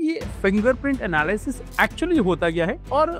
कि ये fingerprint analysis actually होता क्या है और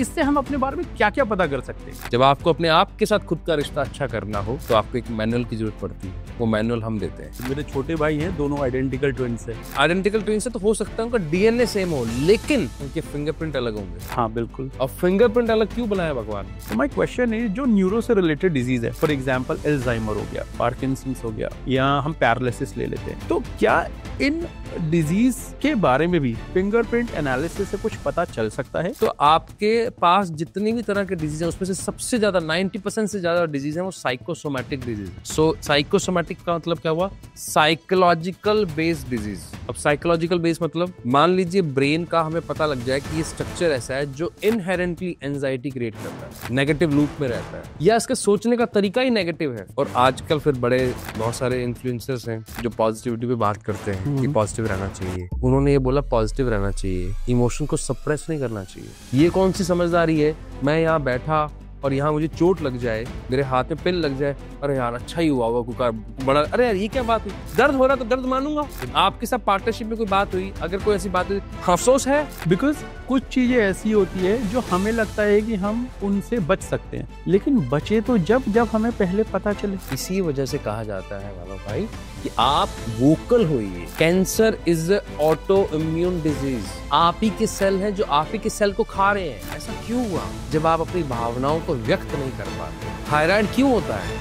इससे हम अपने बारे में क्या क्या पता कर सकते हैं। जब आपको अपने आप के साथ खुद का रिश्ता अच्छा करना हो तो आपको एक मैनुअल की जरूरत पड़ती है। वो मैनुअल हम देते हैं। मेरे छोटे भाई हैं, दोनों आइडेंटिकल ट्विंस हैं। आइडेंटिकल ट्विन से तो हो सकता है उनका डीएनए सेम हो, लेकिन उनके फिंगरप्रिंट अलग होंगे। हाँ बिल्कुल। और फिंगरप्रिंट अलग क्यों बनाया भगवान ने? तो माय क्वेश्चन है, जो न्यूरो से रिलेटेड डिजीज है, फॉर एग्जांपल एल्जाइमर हो गया, पार्किंसंस हो गया, या हम पैरालिसिस ले लेते हैं, तो क्या इन डिजीज के बारे में भी फिंगरप्रिंट एनालिसिस से कुछ पता चल सकता है? तो आपके पास जितनी भी तरह के डिजीज है उसमें से सबसे ज्यादा 90% से ज्यादा डिजीज है वो साइकोसोमैटिक डिजीज। सो साइकोसोमैटिक का मतलब क्या हुआ? Psychological based disease. अब साइकोलॉजिकल बेस्ड मतलब मान लीजिए ब्रेन का हमें पता लग जाए कि ये स्ट्रक्चर ऐसा है जो इनहेरेंटली एंजाइटी क्रिएट करता है, नेगेटिव लूप में रहता है, या इसके सोचने का तरीका ही नेगेटिव है। और आजकल फिर बड़े बहुत सारे इन्फ्लुएंसर्स हैं जो पॉजिटिविटी पे बात करते हैं कि पॉजिटिव रहना चाहिए। उन्होंने ये बोला पॉजिटिव रहना चाहिए, इमोशन को सप्रेस नहीं करना चाहिए। ये कौन सी समझदारी है? मैं यहाँ बैठा और यहाँ मुझे चोट लग जाए, मेरे हाथ में पिन लग जाए, अरे यार अच्छा ही हुआ होगा, कुकार बड़ा, अरे यार ये क्या बात हुई? दर्द हो रहा तो दर्द मानूंगा। आपके साथ पार्टनरशिप में कोई बात हुई, अगर कोई ऐसी बात हुई, अफसोस है। बिकॉज कुछ चीजें ऐसी होती है जो हमें लगता है कि हम उनसे बच सकते हैं, लेकिन बचे तो जब हमें पहले पता चले। इसी वजह से कहा जाता है बाबा भाई कि आप वोकल होइए। Cancer is auto immune disease. आप ही के सेल हैं जो आप ही के सेल को खा रहे हैं। ऐसा क्यों हुआ? जब आप अपनी भावनाओं को व्यक्त नहीं कर पाते। थायराइड क्यों होता है?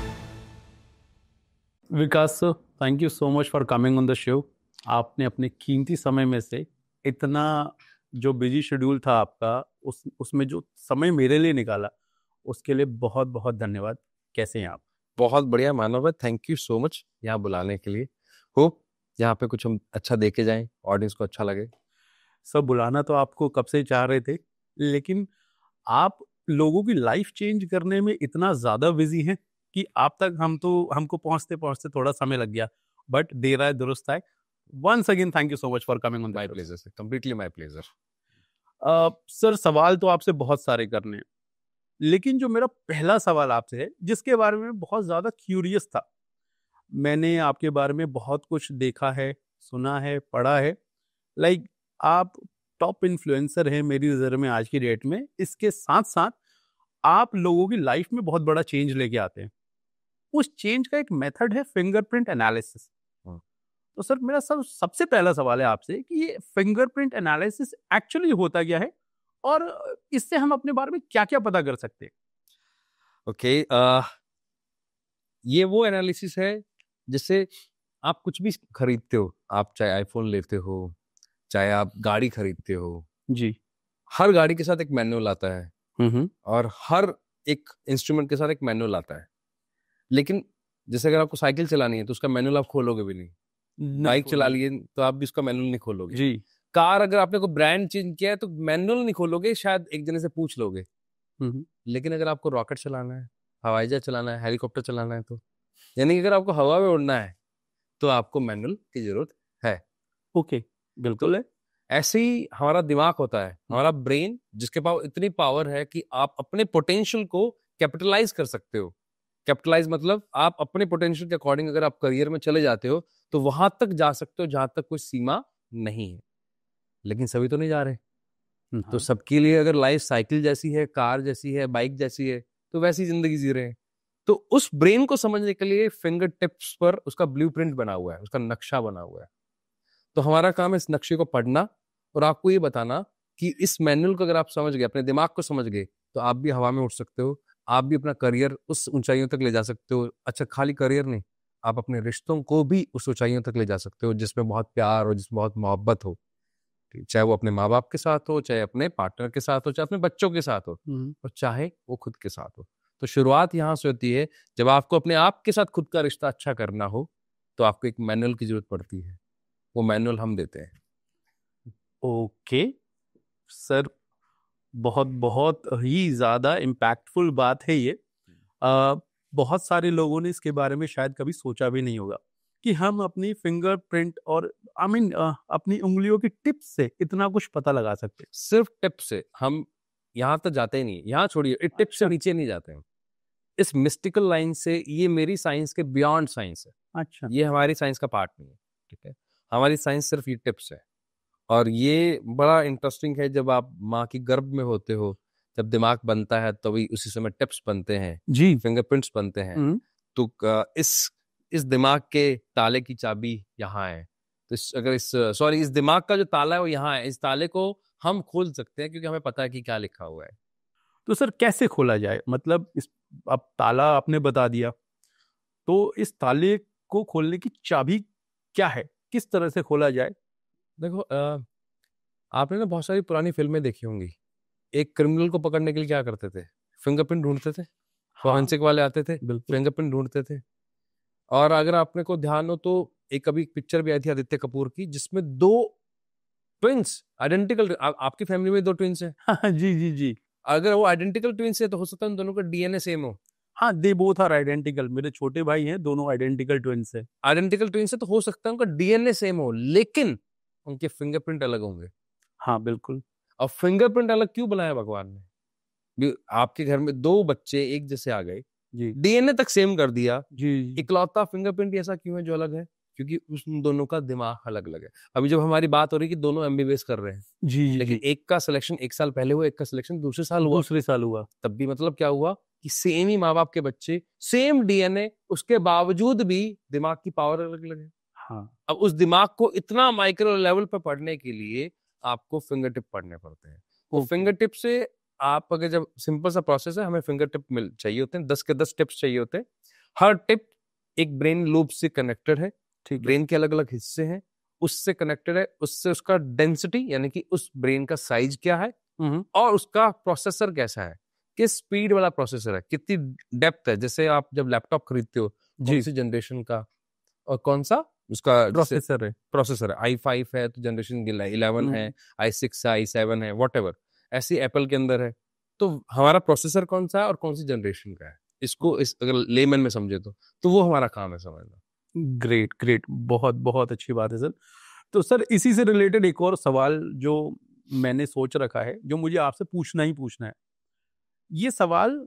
Vikas sir, thank you so much for coming on the show. आपने अपने कीमती समय में से इतना, जो बिजी शेड्यूल था आपका, उसमें जो समय मेरे लिए निकाला, उसके लिए बहुत बहुत धन्यवाद। कैसे हैं आप? बहुत बढ़िया मानव है, थैंक यू सो मच यहाँ बुलाने के लिए। होप यहाँ पे कुछ हम अच्छा देके जाएं, ऑडियंस को अच्छा लगे। सब बुलाना तो आपको कब से चाह रहे थे, लेकिन आप लोगों की लाइफ चेंज करने में इतना ज्यादा बिजी हैं कि आप तक हमको पहुंचते पहुंचते थोड़ा समय लग गया, बट देर आए दुरुस्त आए। Once again thank you so much for coming on my pleasure sir, completely my pleasure. Sir, सवाल तो आपसे बहुत सारे करने हैं, लेकिन जो मेरा पहला सवाल आपसे है, जिसके बारे में बहुत ज्यादा क्यूरियस था, मैंने आपके बारे में बहुत कुछ देखा है, सुना है, पढ़ा है। लाइक आप टॉप इन्फ्लुएंसर हैं मेरी नज़र में आज की डेट में। इसके साथ साथ आप लोगों की लाइफ में बहुत बड़ा चेंज लेके आते हैं। उस चेंज का एक मेथड है फिंगरप्रिंट एनालिसिस। तो सर, मेरा सबसे पहला सवाल है आपसे कि ये फिंगरप्रिंट एनालिसिस एक्चुअली होता क्या है और इससे हम अपने बारे में क्या क्या पता कर सकते हैं? ओके, ये वो एनालिसिस है जिससे आप कुछ भी खरीदते हो, आप चाहे आईफोन लेते हो, चाहे आप गाड़ी खरीदते हो, जी। हर गाड़ी के साथ एक मैनुअल आता है हम्म। और हर एक इंस्ट्रूमेंट के साथ एक मैनुअल आता है। लेकिन जैसे अगर आपको साइकिल चलानी है तो उसका मैनुअल आप खोलोगे भी नहीं। बाइक चला लिए तो आप भी उसका मैनुअल नहीं खोलोगे। जी। कार अगर आपने कोई ब्रांड चेंज किया है तो मैनुअल नहीं खोलोगे, शायद एक जने से पूछ लोगे। लेकिन अगर आपको रॉकेट चलाना है, हवाई जहाज चलाना है, हेलीकॉप्टर चलाना है, तो यानी कि अगर आपको हवा में उड़ना है तो आपको मैनुअल की जरूरत है। ओके, बिल्कुल है। ऐसे ही हमारा दिमाग होता है, हमारा ब्रेन, जिसके पास इतनी पावर है कि आप अपने पोटेंशियल को कैपिटलाइज कर सकते हो। कैपिटलाइज मतलब आप अपने पोटेंशियल के अकॉर्डिंग अगर आप करियर में चले जाते हो तो वहां तक जा सकते हो जहां तक कोई सीमा नहीं है। लेकिन सभी तो नहीं जा रहे। तो सबके लिए अगर लाइफ साइकिल जैसी है, कार जैसी है, बाइक जैसी है, तो वैसी जिंदगी जी रहे हैं। तो उस ब्रेन को समझने के लिए फिंगर टिप्स पर उसका ब्लूप्रिंट बना हुआ है, उसका नक्शा बना हुआ है। तो हमारा काम है इस नक्शे को पढ़ना और आपको ये बताना कि इस मैनुअल को अगर आप समझ गए, अपने दिमाग को समझ गए, तो आप भी हवा में उड़ सकते हो, आप भी अपना करियर उस ऊंचाइयों तक ले जा सकते हो। अच्छा, खाली करियर नहीं, आप अपने रिश्तों को भी उस ऊंचाइयों तक ले जा सकते हो जिसमें बहुत प्यार हो, जिसमें बहुत मोहब्बत हो। चाहे वो अपने माँ बाप के साथ हो, चाहे अपने पार्टनर के साथ हो, चाहे अपने बच्चों के साथ हो, और चाहे वो खुद के साथ हो। तो शुरुआत यहाँ से होती है, जब आपको अपने आप के साथ खुद का रिश्ता अच्छा करना हो तो आपको एक मैनुअल की जरूरत पड़ती है। वो मैनुअल हम देते हैं। ओके सर, बहुत बहुत ही ज्यादा इम्पैक्टफुल बात है ये। बहुत सारे लोगों ने इसके बारे में शायद कभी सोचा भी नहीं होगा कि हम अपनी फिंगरप्रिंट और अपनी उंगलियों की टिप से इतना कुछ पता लगा सकते हैं। सिर्फ टिप से हम यहाँ तक जाते ही नहीं, यहाँ छोड़िए, टिप से नीचे नहीं जाते हैं। इस मिस्टिकल लाइन से, ये मेरी साइंस के बियॉन्ड साइंस है। अच्छा। ये हमारी साइंस का पार्ट नहीं है, ठीक है? हमारी साइंस सिर्फ ये टिप्स है। और ये बड़ा इंटरेस्टिंग है, जब आप माँ की गर्भ में होते हो, जब दिमाग बनता है तभी उसी समय टिप्स बनते हैं, जी। फिंगरप्रिंट्स बनते हैं। तो इस दिमाग के ताले की चाबी यहाँ है। तो इस दिमाग का जो ताला है वो यहाँ है। इस ताले को हम खोल सकते हैं क्योंकि हमें पता है कि क्या लिखा हुआ है। तो सर कैसे खोला जाए, मतलब इस, अब ताला आपने बता दिया, तो इस ताले को खोलने की चाबी क्या है, किस तरह से खोला जाए? देखो, आपने ना बहुत सारी पुरानी फिल्में देखी होंगी। एक क्रिमिनल को पकड़ने के लिए क्या करते थे? फिंगरप्रिंट ढूंढते थे। फॉरेंसिक वाले आते थे, बिल्कुल। फिंगरप्रिंट ढूंढते थे। और अगर आपने को ध्यान हो तो एक अभी पिक्चर भी आई थी आदित्य कपूर की, जिसमें दो ट्विंस आइडेंटिकल, आपकी फैमिली में दो ट्विंस हैं। हाँ जी जी जी। अगर वो आइडेंटिकल ट्विंस है तो हो सकता है उन दोनों का डीएनए सेम हो। हाँ, दे बोथ आर आइडेंटिकल, मेरे छोटे भाई हैं, दोनों आइडेंटिकल ट्विंस हैं। आइडेंटिकल ट्विंस है तो हो सकता है उनका डीएनए सेम हो, लेकिन उनके फिंगरप्रिंट अलग होंगे। हाँ बिल्कुल। अब फिंगरप्रिंट अलग क्यों बनाया भगवान ने? आपके घर में दो बच्चे एक जैसे आ गए, जी डीएनए तक सेम कर दिया, जी इकलौता फिंगरप्रिंट ऐसा क्यों है जो अलग है? क्योंकि उन दोनों का दिमाग अलग अलग है। अभी जब हमारी बात हो रही है कि दोनों एमबीबीएस कर रहे हैं, जी जी लेकिन जी। एक का सिलेक्शन 1 साल पहले हुआ, एक का सिलेक्शन दूसरे साल हुआ, दूसरे साल हुआ। तब भी मतलब क्या हुआ कि सेम ही माँ बाप के बच्चे, सेम डीएनए, उसके बावजूद भी दिमाग की पावर अलग अलग है। हाँ। अब उस दिमाग को इतना माइक्रो लेवल पर पढ़ने के लिए आपको फिंगर टिप पढ़ने पड़ते हैं। तो फिंगर टिप से आप अगर, जब सिंपल सा प्रोसेस है, हमें फिंगर टिप मिल चाहिए होते हैं, 10 के 10 टिप्स चाहिए होते हैं। हर टिप एक ब्रेन लूप से कनेक्टेड है। ठीक है। ब्रेन के अलग अलग हिस्से हैं, उससे कनेक्टेड है, उससे उसका डेंसिटी यानी कि उस ब्रेन का साइज क्या है और उसका प्रोसेसर कैसा है, किस स्पीड वाला प्रोसेसर है, कितनी डेप्थ है। जैसे आप जब लैपटॉप खरीदते हो, कौन सी जनरेशन का और कौन सा उसका प्रोसेसर है। प्रोसेसर है, i5 है तो जनरेशन 11 है, i6 है, i7 है, वॉट ऐसी एप्पल के अंदर है। तो हमारा प्रोसेसर कौन सा है और कौन सी जनरेशन का है, इसको इस अगर लेमन में समझे तो वो हमारा काम है समझना। ग्रेट ग्रेट, बहुत बहुत अच्छी बात है सर। तो सर इसी से रिलेटेड एक और सवाल जो मैंने सोच रखा है, जो मुझे आपसे पूछना ही पूछना है। ये सवाल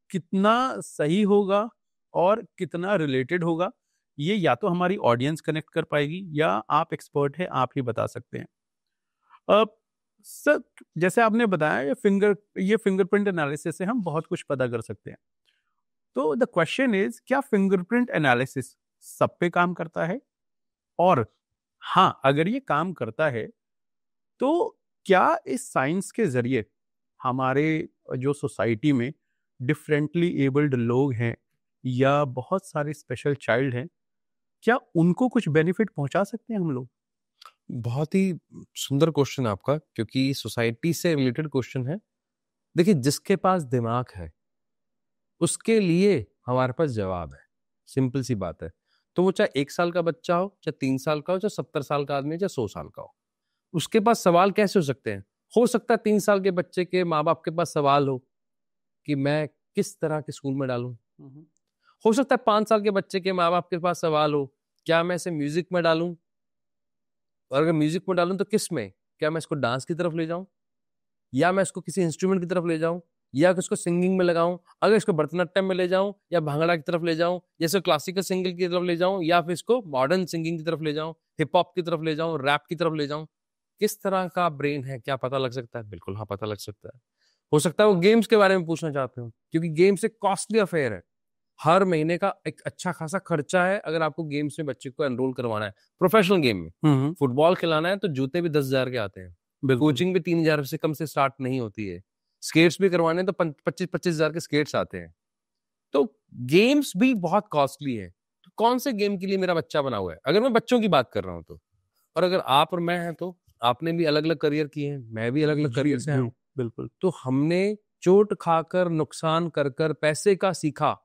कितना सही होगा और कितना रिलेटेड होगा, ये या तो हमारी ऑडियंस कनेक्ट कर पाएगी या आप एक्सपर्ट हैं, आप ही बता सकते हैं। अब सर, जैसे आपने बताया ये फिंगरप्रिंट एनालिसिस से हम बहुत कुछ पता कर सकते हैं। तो द क्वेश्चन इज, क्या फिंगरप्रिंट एनालिसिस सब पे काम करता है? और हाँ, अगर ये काम करता है तो क्या इस साइंस के जरिए हमारे जो सोसाइटी में डिफरेंटली एबल्ड लोग हैं या बहुत सारे स्पेशल चाइल्ड हैं, क्या उनको कुछ बेनिफिट पहुंचा सकते हैं हम लोग? बहुत ही सुंदर क्वेश्चन आपका, क्योंकि सोसाइटी से रिलेटेड क्वेश्चन है। देखिए, जिसके पास दिमाग है उसके लिए हमारे पास जवाब है, सिंपल सी बात है। तो वो चाहे 1 साल का बच्चा हो, चाहे 3 साल का हो, चाहे 70 साल का आदमी, चाहे 100 साल का हो, उसके पास सवाल कैसे हो सकते हैं? हो सकता है 3 साल के बच्चे के माँ बाप के पास सवाल हो कि मैं किस तरह के स्कूल में डालूं। हो सकता है 5 साल के बच्चे के माँ बाप के पास सवाल हो, क्या मैं इसे म्यूजिक में डालूं, और अगर म्यूजिक में डालूं तो किस में, क्या मैं इसको डांस की तरफ ले जाऊं, या मैं इसको किसी इंस्ट्रूमेंट की तरफ ले जाऊं, या इसको सिंगिंग में लगाऊं, अगर इसको भरतनाट्यम में ले जाऊं या भांगड़ा की तरफ ले जाऊं, या इसको क्लासिकल सिंगिंग की तरफ ले जाऊं, या फिर इसको मॉडर्न सिंगिंग की तरफ ले जाऊं, हिप हॉप की तरफ ले जाऊं, रैप की तरफ ले जाऊं। किस तरह का ब्रेन है, क्या पता लग सकता है? बिल्कुल हाँ, पता लग सकता है। हो सकता है वो गेम्स के बारे में पूछना चाहते हो, क्योंकि गेम्स एक कॉस्टली अफेयर है। हर महीने का एक अच्छा खासा खर्चा है अगर आपको गेम्स में बच्चे को एनरोल करवाना है। प्रोफेशनल गेम में फुटबॉल खिलाना है तो जूते भी 10,000 के आते हैं, कोचिंग भी 3,000 से कम से स्टार्ट नहीं होती है, स्केट्स भी करवाने तो 25,000 के स्केट्स आते हैं। तो गेम्स भी बहुत कॉस्टली है। तो कौन से गेम के लिए मेरा बच्चा बना हुआ है, अगर मैं बच्चों की बात कर रहा हूँ तो। और अगर आप और मैं हैं तो आपने भी अलग अलग करियर किए हैं, मैं भी अलग अलग करियर से आया हूँ। बिल्कुल। तो हमने चोट खाकर, नुकसान कर कर पैसे का सीखा,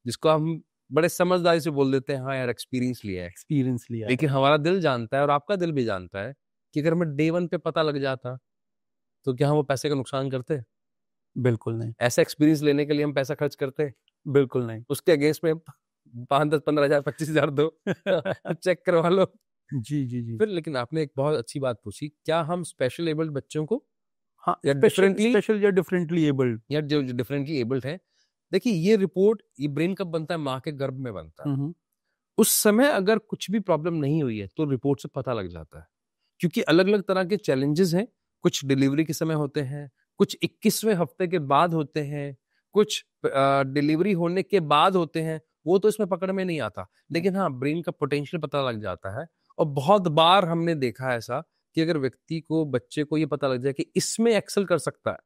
जिसको हम बड़े समझदारी से बोल देते हैं हाँ यार एक्सपीरियंस लिया है, एक्सपीरियंस लिया। लेकिन हमारा दिल जानता है और आपका दिल भी जानता है कि अगर हमें डे 1 पे पता लग जाता तो क्या हम वो पैसे का नुकसान करते? बिल्कुल नहीं। ऐसा एक्सपीरियंस लेने के लिए हम पैसा खर्च करते? बिल्कुल नहीं। उसके अगेंस्ट में 5, 10, 15,000, 25,000 दो चेक करवा लो। जी जी जी। फिर लेकिन आपने एक बहुत अच्छी बात पूछी, क्या हम स्पेशल एबल्ड बच्चों को, हाँ, या डिफरेंटली, स्पेशल या डिफरेंटली एबल्ड, या जो डिफरेंटली एबल्ड है। देखिए, ये रिपोर्ट, ये ब्रेन कब बनता है? माँ के गर्भ में बनता है। उस समय अगर कुछ भी प्रॉब्लम नहीं हुई है तो रिपोर्ट से पता लग जाता है। क्योंकि अलग अलग तरह के चैलेंजेस हैं। कुछ डिलीवरी के समय होते हैं, कुछ 21वें हफ्ते के बाद होते हैं, कुछ डिलीवरी होने के बाद होते हैं, वो तो इसमें पकड़ में नहीं आता। लेकिन हाँ, ब्रेन का पोटेंशियल पता लग जाता है। और बहुत बार हमने देखा है ऐसा कि अगर व्यक्ति को, बच्चे को ये पता लग जाए कि इसमें एक्सेल कर सकता है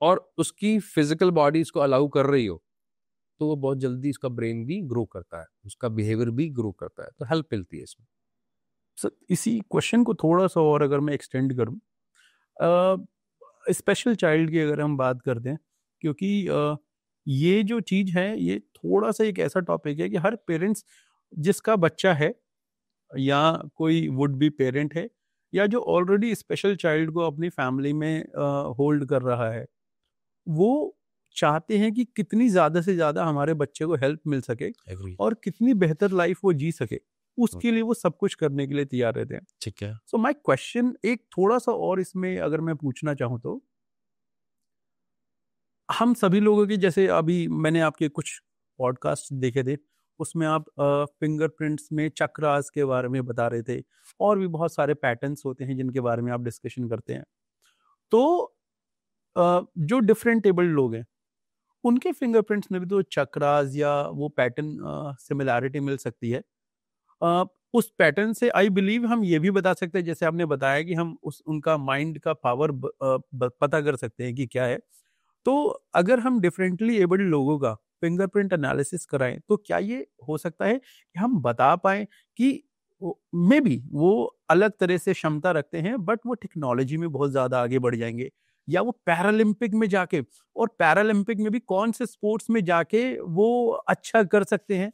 और उसकी फिजिकल बॉडी इसको अलाउ कर रही हो, तो वो बहुत जल्दी उसका ब्रेन भी ग्रो करता है, उसका बिहेवियर भी ग्रो करता है। तो हेल्प मिलती है इसमें। सर इसी क्वेश्चन को थोड़ा सा और अगर मैं एक्सटेंड करूं, स्पेशल चाइल्ड की अगर हम बात करते हैं, क्योंकि ये जो चीज़ है ये थोड़ा सा एक ऐसा टॉपिक है कि हर पेरेंट्स जिसका बच्चा है या कोई वुड बी पेरेंट है या जो ऑलरेडी स्पेशल चाइल्ड को अपनी फैमिली में होल्ड कर रहा है, वो चाहते हैं कि कितनी ज़्यादा से ज़्यादा हमारे बच्चे को हेल्प मिल सके Agree. और कितनी बेहतर लाइफ वो जी सके, उसके लिए वो सब कुछ करने के लिए तैयार रहते हैं। ठीक है। सो माय क्वेश्चन एक थोड़ा सा और इसमें अगर मैं पूछना चाहूँ तो, हम सभी लोगों की, जैसे अभी मैंने आपके कुछ पॉडकास्ट देखे थे, उसमें आप फिंगरप्रिंट्स में चक्रास के बारे में बता रहे थे और भी बहुत सारे पैटर्न्स होते हैं जिनके बारे में आप डिस्कशन करते हैं। तो जो डिफरेंट एबल्ड लोग हैं उनके फिंगरप्रिंट्स में भी तो चक्रास या वो पैटर्न सिमिलैरिटी मिल सकती है। अ, उस पैटर्न से आई बिलीव हम ये भी बता सकते हैं, जैसे आपने बताया कि हम उस उनका माइंड का पावर पता कर सकते हैं कि क्या है। तो अगर हम डिफरेंटली एबल्ड लोगों का फिंगरप्रिंट एनालिसिस कराएं तो क्या ये हो सकता है कि हम बता पाएं कि मे बी वो अलग तरह से क्षमता रखते हैं बट वो टेक्नोलॉजी में बहुत ज्यादा आगे बढ़ जाएंगे, या वो पैरालंपिक में जाके, और पैरालंपिक में भी कौन से स्पोर्ट्स में जाके वो अच्छा कर सकते हैं,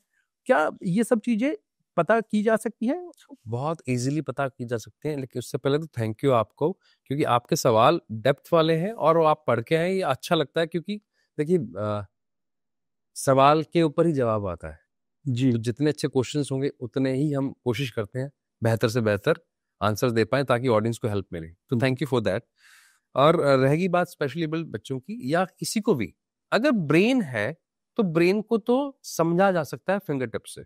क्या ये सब चीजें पता की जा सकती हैं? बहुत इजीली पता की जा सकते हैं। लेकिन उससे पहले तो थैंक यू आपको, क्योंकि आपके सवाल डेप्थ वाले हैं और वो आप पढ़ के आए, ये अच्छा लगता है। क्योंकि देखिए, सवाल के ऊपर ही जवाब आता है। जी तो जितने अच्छे क्वेश्चंस होंगे उतने ही हम कोशिश करते हैं बेहतर से बेहतर आंसर दे पाए ताकि ऑडियंस को हेल्प मिले। तो थैंक यू फॉर दैट। और रहेगी बात स्पेशली एबल्ड बच्चों की या किसी को भी, अगर ब्रेन है तो ब्रेन को तो समझा जा सकता है फिंगर टिप से,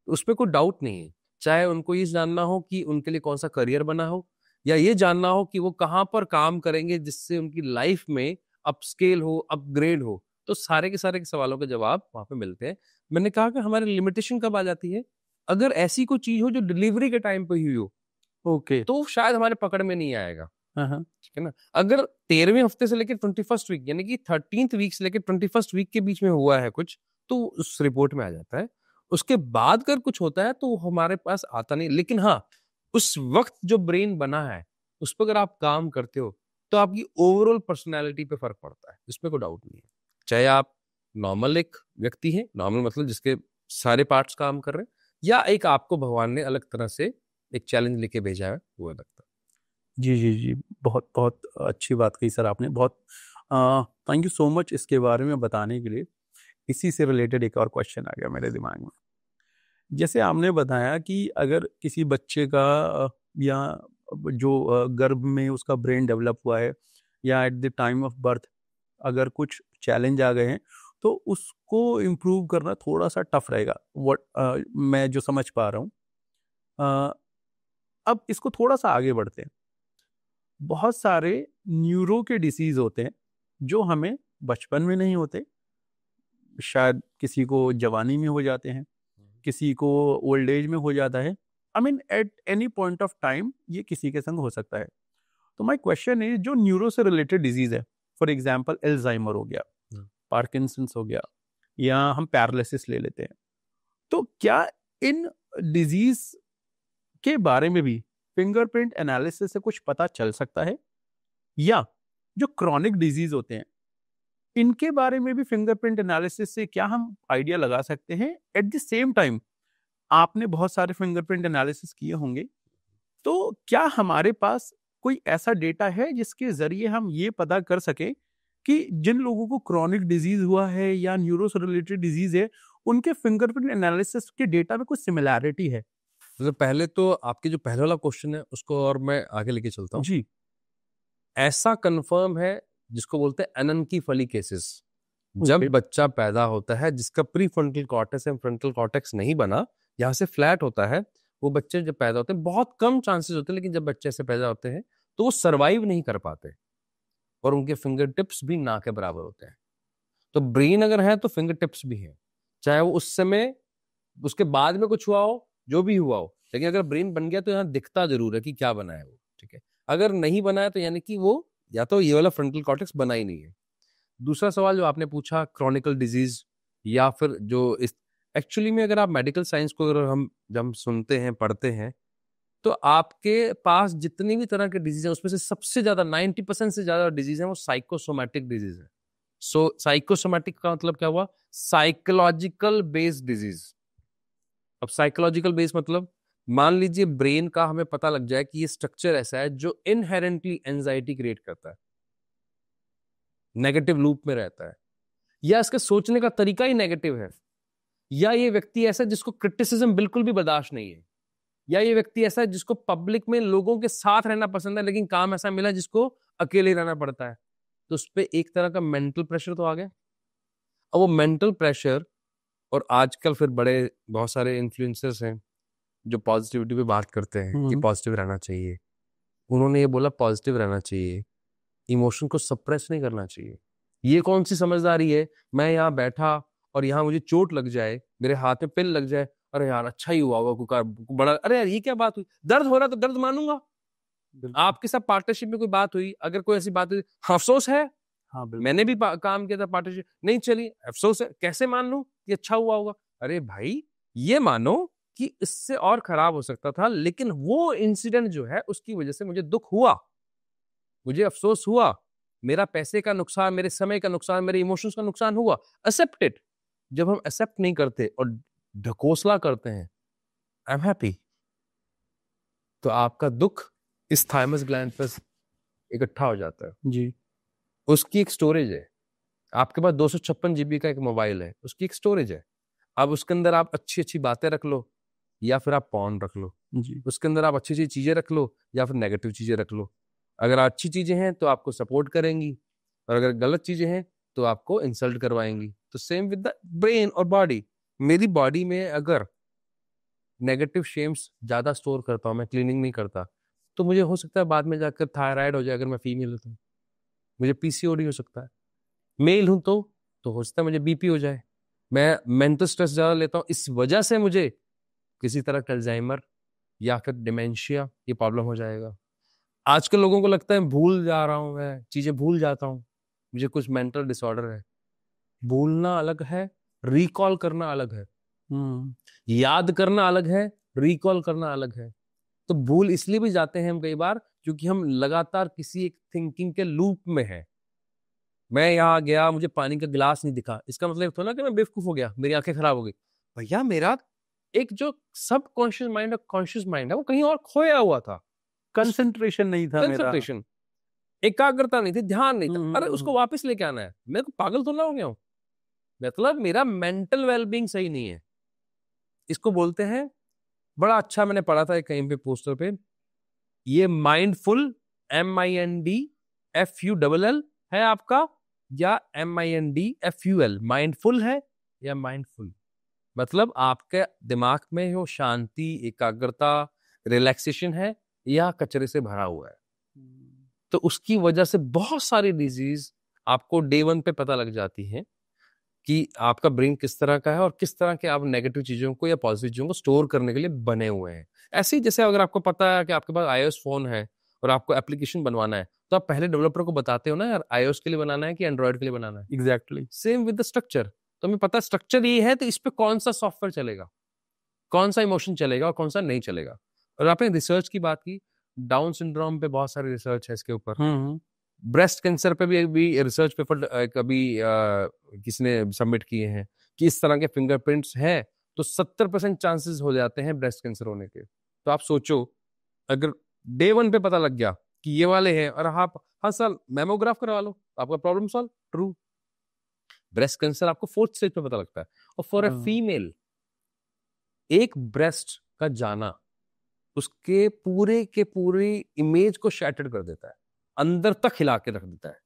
उस पर कोई डाउट नहीं है। चाहे उनको ये जानना हो कि उनके लिए कौन सा करियर बना हो, या ये जानना हो कि वो कहाँ पर काम करेंगे जिससे उनकी लाइफ में अपस्केल हो, अपग्रेड हो, तो सारे के सवालों के जवाब वहां पे मिलते हैं। मैंने कहा कि हमारी लिमिटेशन कब आ जाती है, अगर ऐसी कोई चीज हो जो डिलीवरी के टाइम पे हुई हो, ओके। तो शायद हमारे पकड़ में नहीं आएगा। हाँ हाँ। ठीक है ना। अगर 13वें हफ्ते से लेकर 21st वीक, यानी कि 13th वीक से लेकर 21st वीक के बीच में हुआ है कुछ, तो उस रिपोर्ट में आ जाता है। उसके बाद अगर कुछ होता है तो हमारे पास आता नहीं। लेकिन हाँ, उस वक्त जो ब्रेन बना है उस पर अगर आप काम करते हो तो आपकी ओवरऑल पर्सनैलिटी पे फर्क पड़ता है, इसमें कोई डाउट नहीं है। चाहे आप नॉर्मल एक व्यक्ति हैं, नॉर्मल मतलब जिसके सारे पार्ट्स काम कर रहे हैं, या एक आपको भगवान ने अलग तरह से एक चैलेंज लेके भेजा है, वो अलग तरह। जी जी जी, बहुत बहुत अच्छी बात कही सर आपने, बहुत थैंक यू सो मच इसके बारे में बताने के लिए। इसी से रिलेटेड एक और क्वेश्चन आ गया मेरे दिमाग में। जैसे आपने बताया कि अगर किसी बच्चे का या जो गर्भ में उसका ब्रेन डेवलप हुआ है या at the time of birth अगर कुछ चैलेंज आ गए हैं तो उसको इम्प्रूव करना थोड़ा सा टफ रहेगा, मैं जो समझ पा रहा हूँ। अ, अब इसको थोड़ा सा आगे बढ़ते हैं। बहुत सारे न्यूरो के डिसीज होते हैं जो हमें बचपन में नहीं होते, शायद किसी को जवानी में हो जाते हैं, किसी को ओल्ड एज में हो जाता है। I mean at any point of time ये किसी के संग हो सकता है। तो माय क्वेश्चन है, जो न्यूरो से रिलेटेड डिजीज है, फॉर एग्जांपल एल्जाइमर हो गया, पार्किंसंस हो गया, या हम पैरालिसिस ले लेते हैं, तो क्या इन डिजीज के बारे में भी फिंगरप्रिंट एनालिसिस से कुछ पता चल सकता है? या जो क्रॉनिक डिजीज होते हैं इनके बारे में भी फिंगरप्रिंट एनालिसिस से क्या हम आइडिया लगा सकते हैं? एट द सेम टाइम आपने बहुत सारे फिंगरप्रिंट एनालिसिस किए होंगे, तो क्या हमारे पास कोई ऐसा डेटा है जिसके जरिए हम ये पता कर सकें कि जिन लोगों को क्रॉनिक डिजीज हुआ है या न्यूरो से रिलेटेड डिजीज है उनके फिंगरप्रिंट एनालिसिस के डेटा में कुछ सिमिलैरिटी है? तो पहले तो आपके जो पहले वाला क्वेश्चन है उसको और मैं आगे लेके चलता हूँ। जी। ऐसा कंफर्म है जिसको बोलते हैं अनन की फली केसेस। जब बच्चा पैदा होता है जिसका pre frontal cortex and frontal cortex नहीं बना, यहाँ से फ्लैट होता है, वो बच्चे जब पैदा होते हैं, बहुत कम चांसेस होते हैं, लेकिन जब बच्चे ऐसे पैदा होते हैं तो वो सरवाइव नहीं कर पाते और उनके फिंगर टिप्स भी ना के बराबर होते हैं। तो ब्रेन अगर है तो फिंगर टिप्स भी है, चाहे वो उस समय उसके बाद में कुछ हुआ हो, जो भी हुआ हो, लेकिन अगर ब्रेन बन गया तो यहाँ दिखता जरूर है कि क्या बना है वो, ठीक है। अगर नहीं बना है तो यानी कि वो या तो ये वाला फ्रंटल कॉर्टेक्स बना ही नहीं है। दूसरा सवाल जो आपने पूछा, क्रॉनिकल डिजीज या फिर जो इस, एक्चुअली में अगर आप मेडिकल साइंस को अगर हम जब हम सुनते हैं पढ़ते हैं तो आपके पास जितनी भी तरह के डिजीज है उसमें से सबसे ज्यादा 90% से ज्यादा डिजीज है वो साइकोसोमैटिक डिजीज है। सो साइकोसोमैटिक का मतलब क्या हुआ? Psychological based disease. अब साइकोलॉजिकल बेस्ड मतलब मान लीजिए ब्रेन का हमें पता लग जाए कि ये स्ट्रक्चर ऐसा है जो इनहेरेंटली एंजाइटी क्रिएट करता है, नेगेटिव लूप में रहता है, या इसके सोचने का तरीका ही नेगेटिव है, या ये व्यक्ति ऐसा है जिसको क्रिटिसिज्म बिल्कुल भी बर्दाश्त नहीं है, या ये व्यक्ति ऐसा है जिसको पब्लिक में लोगों के साथ रहना पसंद है लेकिन काम ऐसा मिला जिसको अकेले रहना पड़ता है, तो उस पर एक तरह का मेंटल प्रेशर तो आ गया। अब वो मेंटल प्रेशर, और आजकल फिर बड़े बहुत सारे इन्फ्लुएंसर्स हैं जो पॉजिटिविटी पे बात करते हैं कि पॉजिटिव रहना चाहिए, उन्होंने ये बोला पॉजिटिव रहना चाहिए, इमोशन को सप्रेस नहीं करना चाहिए। ये कौन सी समझदारी है? मैं यहाँ बैठा और यहाँ मुझे चोट लग जाए, मेरे हाथ में पिन लग जाए, अरे यार अच्छा ही हुआ होगा कोई बड़ा, अरे यार ये क्या बात हुई, दर्द हो रहा तो दर्द मानूंगा। आपके साथ पार्टनरशिप में कोई बात हुई, अगर कोई ऐसी बात हुई, अफसोस है, हाँ मैंने भी काम किया था पार्टनरशिप, नहीं चली, अफसोस है, कैसे मान लूं कि अच्छा हुआ होगा? अरे भाई ये मानो कि इससे और खराब हो सकता था, लेकिन वो इंसिडेंट जो है उसकी वजह से मुझे दुख हुआ, मुझे अफसोस हुआ, मेरा पैसे का नुकसान, मेरे समय का नुकसान, मेरे इमोशंस का नुकसान हुआ, एक्सेप्ट इट। जब हम एक्सेप्ट नहीं करते और ढकोसला करते हैं, आई एम हैप्पी, तो आपका दुख इस थाइमस ग्लैंड पर इकट्ठा हो जाता है जी। उसकी एक स्टोरेज है, आपके पास 256 GB का एक मोबाइल है, उसकी एक स्टोरेज है। अब उसके अंदर आप अच्छी अच्छी बातें रख लो या फिर आप पॉर्न रख लो जी। उसके अंदर आप अच्छी अच्छी चीजें रख लो या फिर नेगेटिव चीजें रख लो। अगर अच्छी चीजें हैं तो आपको सपोर्ट करेंगी, और अगर गलत चीजें हैं तो आपको इंसल्ट करवाएंगी। तो सेम विद द ब्रेन और बॉडी। मेरी बॉडी में अगर नेगेटिव शेम्स ज्यादा स्टोर करता हूं, मैं क्लीनिंग नहीं करता, तो मुझे हो सकता है बाद में जाकर थायराइड हो जाए। अगर मैं फीमेल हूं तो मुझे PCOD हो सकता है, मेल हूं तो हो सकता है मुझे BP हो जाए। मैं मेंटल स्ट्रेस ज्यादा लेता हूं, इस वजह से मुझे किसी तरह का अल्जाइमर या फिर डिमेंशिया ये प्रॉब्लम हो जाएगा। आजकल लोगों को लगता है भूल जा रहा हूं, मैं चीजें भूल जाता हूं, मुझे कुछ मेंटल डिसऑर्डर है। भूलना अलग है, रिकॉल करना अलग है। याद करना अलग है, रिकॉल करना अलग है। तो भूल इसलिए भी जाते हैं हम कई बार क्योंकि हम लगातार किसी एक थिंकिंग के लूप में है। मैं यहाँ गया, मुझे पानी का गिलास नहीं दिखा, इसका मतलब थोड़ा ना कि मैं बेवकूफ हो गया, मेरी आंखें खराब हो गई। भैया मेरा एक जो सब कॉन्शियस माइंड और कॉन्शियस माइंड है वो कहीं और खोया हुआ था, कंसंट्रेशन नहीं था, कंसंट्रेशन, एकाग्रता नहीं थी, ध्यान नहीं था। अरे उसको वापस लेके आना है, मैं को पागल तो ना हो गया हूं, मतलब मेरा मेंटल वेलबींग सही नहीं है। इसको बोलते हैं, बड़ा अच्छा मैंने पढ़ा था कहीं पे पोस्टर पे, ये माइंडफुल MINDFULL है आपका, या MINDFUL, माइंडफुल है या माइंडफुल, मतलब आपके दिमाग में वो शांति, एकाग्रता, रिलैक्सेशन है या कचरे से भरा हुआ है। तो उसकी वजह से बहुत सारी डिजीज आपको डे 1 पे पता लग जाती है कि आपका ब्रेन किस तरह का है और किस तरह के आप नेगेटिव चीजों को या पॉजिटिव चीजों को स्टोर करने के लिए बने हुए हैं। ऐसे ही जैसे अगर आपको पता है कि आपके पास iOS फोन है और आपको एप्लीकेशन बनवाना है, तो आप पहले डेवलपर को बताते हो ना यार iOS के लिए बनाना है कि एंड्रॉइड के लिए बनाना है। Exactly same with the structure. तो हमें पता स्ट्रक्चर ये है तो इस पे कौन सा सॉफ्टवेयर चलेगा, कौन सा इमोशन चलेगा और कौन सा नहीं चलेगा। और आपने रिसर्च की बात की, डाउन सिंड्रोम पे बहुत सारी रिसर्च है इसके ऊपर। ब्रेस्ट कैंसर पे भी रिसर्च पेपर कभी किसी ने सबमिट किए हैं कि इस तरह के फिंगरप्रिंट्स हैं तो 70% चांसेस हो जाते हैं ब्रेस्ट कैंसर होने के। तो आप सोचो अगर डे 1 पे पता लग गया कि ये वाले हैं और आप हर साल मैमोग्राफ करवा लो, आपका problem solve. True, breast cancer आपको 4th स्टेज पे पता लगता है। और फॉर ए फीमेल एक ब्रेस्ट का जाना उसके पूरे के पूरी इमेज को शैटर्ड कर देता है, अंदर तक हिला के रख देता है।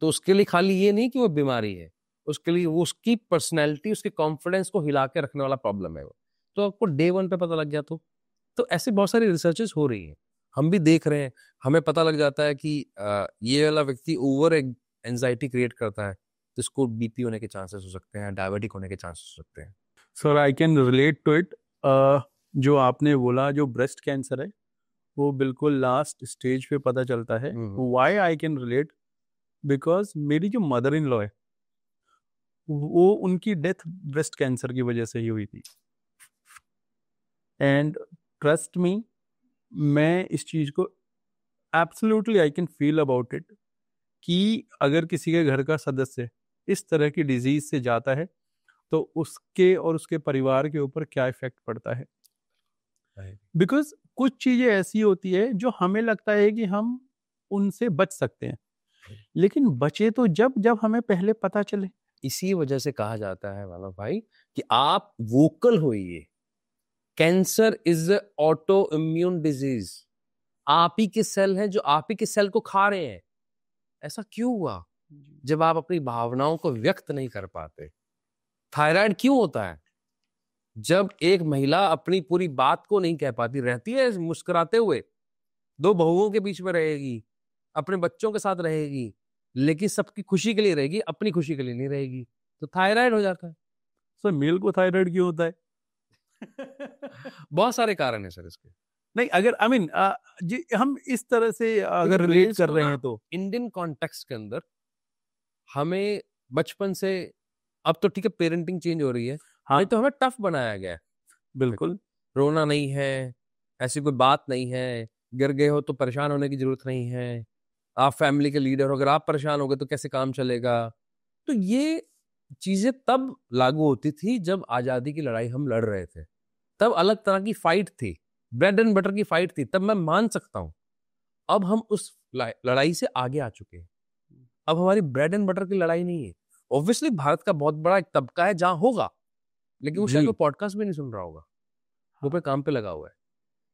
तो उसके लिए खाली ये नहीं कि वो बीमारी है, उसके लिए वो उसकी पर्सनैलिटी, उसके कॉन्फिडेंस को हिला के रखने वाला प्रॉब्लम है वो। तो आपको डे 1 पे पता लग गया तो तो ऐसे बहुत सारी रिसर्चेस हो रही हैं, हम भी देख रहे हैं, हमें पता लग जाता है कि ये वाला व्यक्ति ओवर एंजाइटी क्रिएट करता है तो इसको बीपी होने के चांसेस हो सकते हैं, डायबिटिक होने के चांसेस हो सकते हैं। Sir I can relate to it. जो आपने बोला जो ब्रेस्ट कैंसर है वो बिल्कुल लास्ट स्टेज पे पता चलता है। Why I can relate, because मेरी जो मदर इन लॉ है वो उनकी डेथ ब्रेस्ट कैंसर की वजह से ही हुई थी। एंड ट्रस्ट मी, मैं इस चीज़ को absolutely I can feel about it कि अगर किसी के घर का सदस्य इस तरह की डिजीज से जाता है तो उसके और उसके परिवार के ऊपर क्या इफेक्ट पड़ता है। बिकॉज कुछ चीजें ऐसी होती है जो हमें लगता है कि हम उनसे बच सकते हैं, लेकिन बचे तो जब जब हमें पहले पता चले। इसी वजह से कहा जाता है मानव भाई कि आप वोकल होइए। Cancer is auto immune disease. आप ही के सेल हैं जो आप ही के सेल को खा रहे हैं। ऐसा क्यों हुआ? जब आप अपनी भावनाओं को व्यक्त नहीं कर पाते। थायराइड क्यों होता है? जब एक महिला अपनी पूरी बात को नहीं कह पाती, रहती है मुस्कुराते हुए, दो बहुओं के बीच में रहेगी, अपने बच्चों के साथ रहेगी, लेकिन सबकी खुशी के लिए रहेगी, अपनी खुशी के लिए नहीं रहेगी, तो थायराइड हो जाता है। सर मेल को थायराइड क्यों होता है? बहुत सारे कारण है सर इसके। नहीं, अगर आई मीन जी हम इस तरह से अगर रिलेट कर रहे हैं तो इंडियन कॉन्टेक्स्ट के अंदर हमें बचपन से, अब तो ठीक है पेरेंटिंग चेंज हो रही है, हाँ, तो हमें टफ बनाया गया है। बिल्कुल, रोना नहीं है, ऐसी कोई बात नहीं है, गिर गए हो तो परेशान होने की जरूरत नहीं है, आप फैमिली के लीडर हो, अगर आप परेशान हो गए तो कैसे काम चलेगा। तो ये चीजें तब लागू होती थी जब आजादी की लड़ाई हम लड़ रहे थे, तब अलग तरह की फाइट थी, ब्रेड एंड बटर की फाइट थी, तब मैं मान सकता हूं। अब हम उस लड़ाई से आगे आ चुके हैं, अब हमारी ब्रेड एंड बटर की लड़ाई नहीं है। ऑब्वियसली भारत का बहुत बड़ा एक तबका है जहां होगा, लेकिन वो शायद वो पॉडकास्ट भी नहीं सुन रहा होगा, वो पे काम पे लगा हुआ है।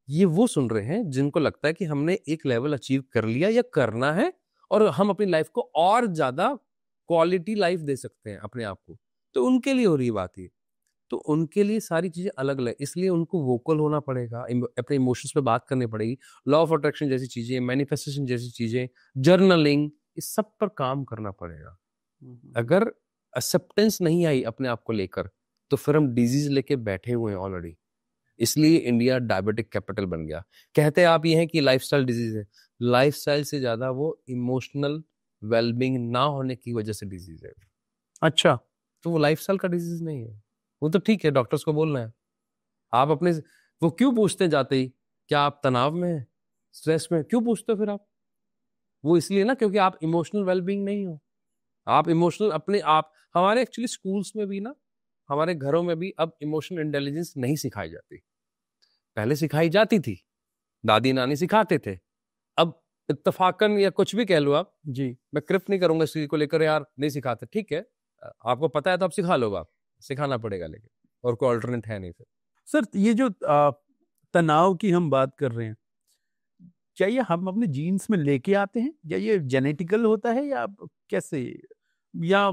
ये वो सुन रहे हैं जिनको लगता है कि हमने एक लेवल अचीव कर लिया या करना है और हम अपनी लाइफ को और ज्यादा क्वालिटी लाइफ दे सकते हैं अपने आप को, तो उनके लिए हो रही बात ये। तो उनके लिए सारी चीजें अलग अलग, इसलिए उनको वोकल होना पड़ेगा, अपने इमोशंस पे बात करनी पड़ेगी, लॉ ऑफ अट्रैक्शन जैसी चीजें, मैनिफेस्टेशन जैसी चीजें, जर्नलिंग, इस सब पर काम करना पड़ेगा। अगर एक्सेप्टेंस नहीं आई अपने आप को लेकर तो फिर हम डिजीज लेके बैठे हुए हैं ऑलरेडी। इसलिए इंडिया डायबिटिक कैपिटल बन गया। कहते आप ये हैं कि लाइफस्टाइल डिजीज है, लाइफस्टाइल से ज्यादा वो इमोशनल वेलबींग ना होने की वजह से डिजीज है। अच्छा, तो वो लाइफस्टाइल का डिजीज नहीं है, वो तो ठीक है डॉक्टर्स को बोलना है। आप अपने, वो क्यों पूछते हैं जाते ही क्या आप तनाव में हैं, स्ट्रेस में, क्यों पूछते हो फिर आप? वो इसलिए ना क्योंकि आप इमोशनल वेलबींग नहीं हो। आप इमोशनल अपने आप, हमारे एक्चुअली स्कूल्स में भी ना, हमारे घरों में भी अब इमोशनल इंटेलिजेंस नहीं सिखाई जाती। पहले सिखाई जाती थी, दादी नानी सिखाते थे। अब इत्तफाकन या कुछ भी कह लो आप जी, मैं क्रिफ नहीं करूंगा इस चीज को लेकर, यार नहीं सिखाते, ठीक है आपको पता है तो आप सिखा लो, आप सिखाना पड़ेगा, लेकिन और कोई ऑल्टरनेट है नहीं फिर। सर ये जो तनाव की हम बात कर रहे हैं, क्या ये हम अपने जीन्स में लेके आते हैं या ये जेनेटिकल होता है या कैसे, या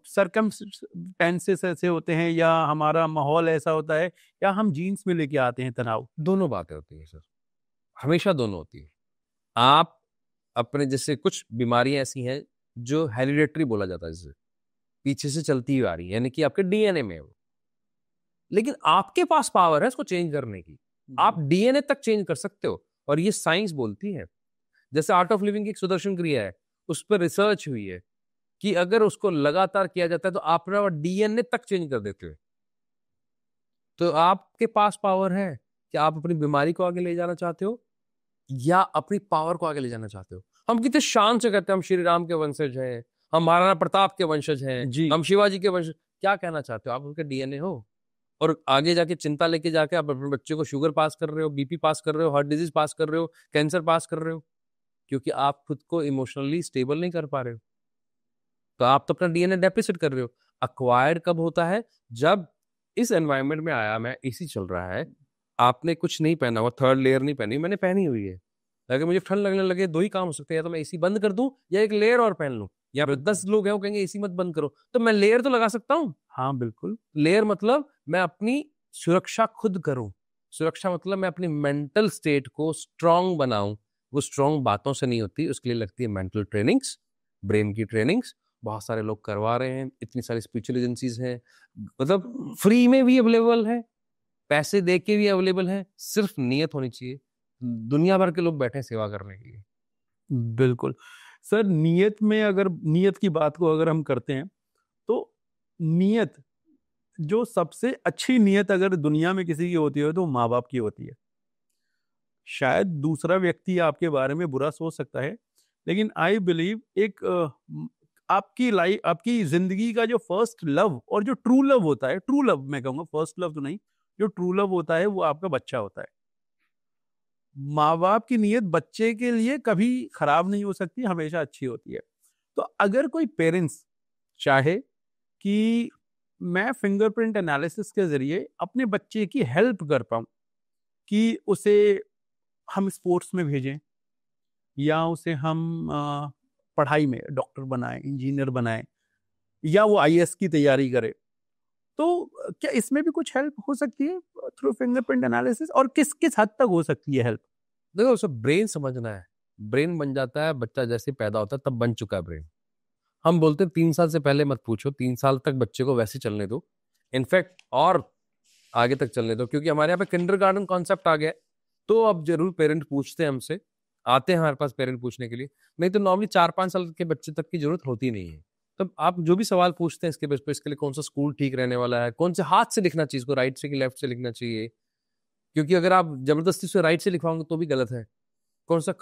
सरकमस्टेंसेस ऐसे होते हैं या हमारा माहौल ऐसा होता है या हम जीन्स में लेके आते हैं तनाव? दोनों बातें होती है सर, हमेशा दोनों होती है। आप अपने, जैसे कुछ बीमारियां ऐसी हैं जो हेरिडेटरी बोला जाता है, जैसे पीछे से चलती हुई आ रही है, यानी कि आपके डीएनए में है वो, लेकिन आपके पास पावर है इसको चेंज करने की। आप डीएनए तक चेंज कर सकते हो, और ये साइंस बोलती है। जैसे आर्ट ऑफ लिविंग की एक सुदर्शन क्रिया है, उस पर रिसर्च हुई है कि अगर उसको लगातार किया जाता है तो आप डीएनए तक चेंज कर देते हो। तो आपके पास पावर है कि आप अपनी बीमारी को आगे ले जाना चाहते हो या अपनी पावर को आगे ले जाना चाहते हो। हम कितने शान से कहते हैं हम श्री राम के वंशज हैं, हम महाराणा प्रताप के वंशज हैं, हम शिवाजी के वंशज। क्या कहना चाहते हो? आप उनके डीएनए हो, और आगे जाके चिंता लेके जाके आप अपने बच्चे को शुगर पास कर रहे हो, बीपी पास कर रहे हो, हार्ट डिजीज पास कर रहे हो, कैंसर पास कर रहे हो, क्योंकि आप खुद को इमोशनली स्टेबल नहीं कर पा रहे हो। तो आप तो अपना डीएनए डेफिसिट कर रहे हो। अक्वायर्ड कब होता है? जब इस एनवायरनमेंट में आया, मैं एसी चल रहा है, आपने कुछ नहीं पहना हुआ, थर्ड लेयर नहीं पहनी, मैंने पहनी हुई है, अगर मुझे ठंड लगने लगे दो ही काम हो सकते हैं, या तो मैं एसी बंद कर दूं या एक लेयर और पहन लूं। या फिर 10 लोग हैं वो कहेंगे एसी मत बंद करो, तो मैं लेयर तो लगा सकता हूं। हाँ बिल्कुल, लेयर मतलब मैं अपनी सुरक्षा खुद करूं, सुरक्षा मतलब मैं अपनी मेंटल स्टेट को स्ट्रांग बनाऊं। वो स्ट्रांग बातों से नहीं होती, उसके लिए लगती है मेंटल ट्रेनिंग्स, ब्रेन की ट्रेनिंग्स। बहुत सारे लोग करवा रहे हैं, इतनी सारी स्पिरिचुअल एजेंसीज हैं, मतलब फ्री में भी अवेलेबल है, पैसे दे के भी अवेलेबल है, सिर्फ नियत होनी चाहिए। दुनिया भर के लोग बैठे हैं सेवा करने के लिए। बिल्कुल सर, नियत में अगर नियत की बात को अगर हम करते हैं तो नियत, जो सबसे अच्छी नियत अगर दुनिया में किसी की होती है तो माँ बाप की होती है। शायद दूसरा व्यक्ति आपके बारे में बुरा सोच सकता है, लेकिन आई बिलीव एक आपकी लाइफ, आपकी जिंदगी का जो फर्स्ट लव और जो ट्रू लव होता है, ट्रू लव मैं कहूंगा, फर्स्ट लव तो नहीं, जो ट्रू लव होता है वो आपका बच्चा होता है। माँ बाप की नीयत बच्चे के लिए कभी खराब नहीं हो सकती, हमेशा अच्छी होती है। तो अगर कोई पेरेंट्स चाहे कि मैं फिंगरप्रिंट एनालिसिस के जरिए अपने बच्चे की हेल्प कर पाऊं, कि उसे हम स्पोर्ट्स में भेजें या उसे हम पढ़ाई में डॉक्टर बनाएं, इंजीनियर बनाएं, या वो आईएएस की तैयारी करे, तो क्या इसमें भी कुछ हेल्प हो सकती है थ्रू फिंगरप्रिंट एनालिसिस, और किस किस हद तक हो सकती है हेल्प? देखो, उसे ब्रेन समझना है। ब्रेन बन जाता है बच्चा जैसे पैदा होता है, तब बन चुका है ब्रेन। हम बोलते हैं 3 साल से पहले मत पूछो, 3 साल तक बच्चे को वैसे चलने दो, इनफैक्ट और आगे तक चलने दो, क्योंकि हमारे यहाँ पे किंडरगार्टन कॉन्सेप्ट आ गया है। तो अब जरूर पेरेंट पूछते हैं हमसे, आते हैं हमारे पास पेरेंट पूछने के लिए, नहीं तो नॉर्मली 4-5 साल के बच्चे तक की जरूरत होती नहीं है। तब आप जो भी सवाल पूछते हैं इसके बेस पे, इसके लिए कौन सा स्कूल ठीक रहने वाला है, कौन से हाथ से लिखना चाहिए इसको, राइट से कि लेफ्ट से लिखना चाहिए, क्योंकि अगर आप जबरदस्ती से राइट से लिखवाओगे तो भी गलत है। कौन सा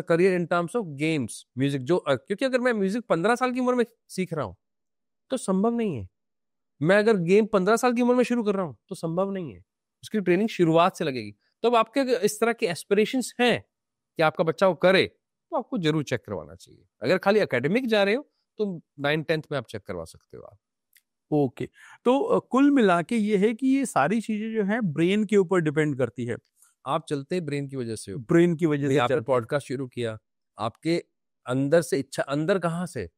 career in terms of games, music, जो क्योंकि अगर मैं म्यूजिक 15 साल की उम्र में सीख रहा हूँ तो संभव नहीं है। मैं अगर गेम 15 साल की उम्र में शुरू कर रहा हूँ तो संभव नहीं है। उसकी ट्रेनिंग शुरुआत से लगेगी। तो अब आपके इस तरह के एस्पिरेशंस हैं कि आपका बच्चा वो करे, तो आपको जरूर चेक करवाना चाहिए। अगर खाली एकेडमिक जा रहे हो तो 9th-10th में आप चेक करवा सकते हो आप। ओके, तो कुल मिला के ये है कि ये सारी चीजें जो है ब्रेन के ऊपर डिपेंड करती है। आप चलते ब्रेन की वजह से हो। ब्रेन की वजह से आपने पॉडकास्ट शुरू किया, आपके अंदर से इच्छा, अंदर कहाँ से?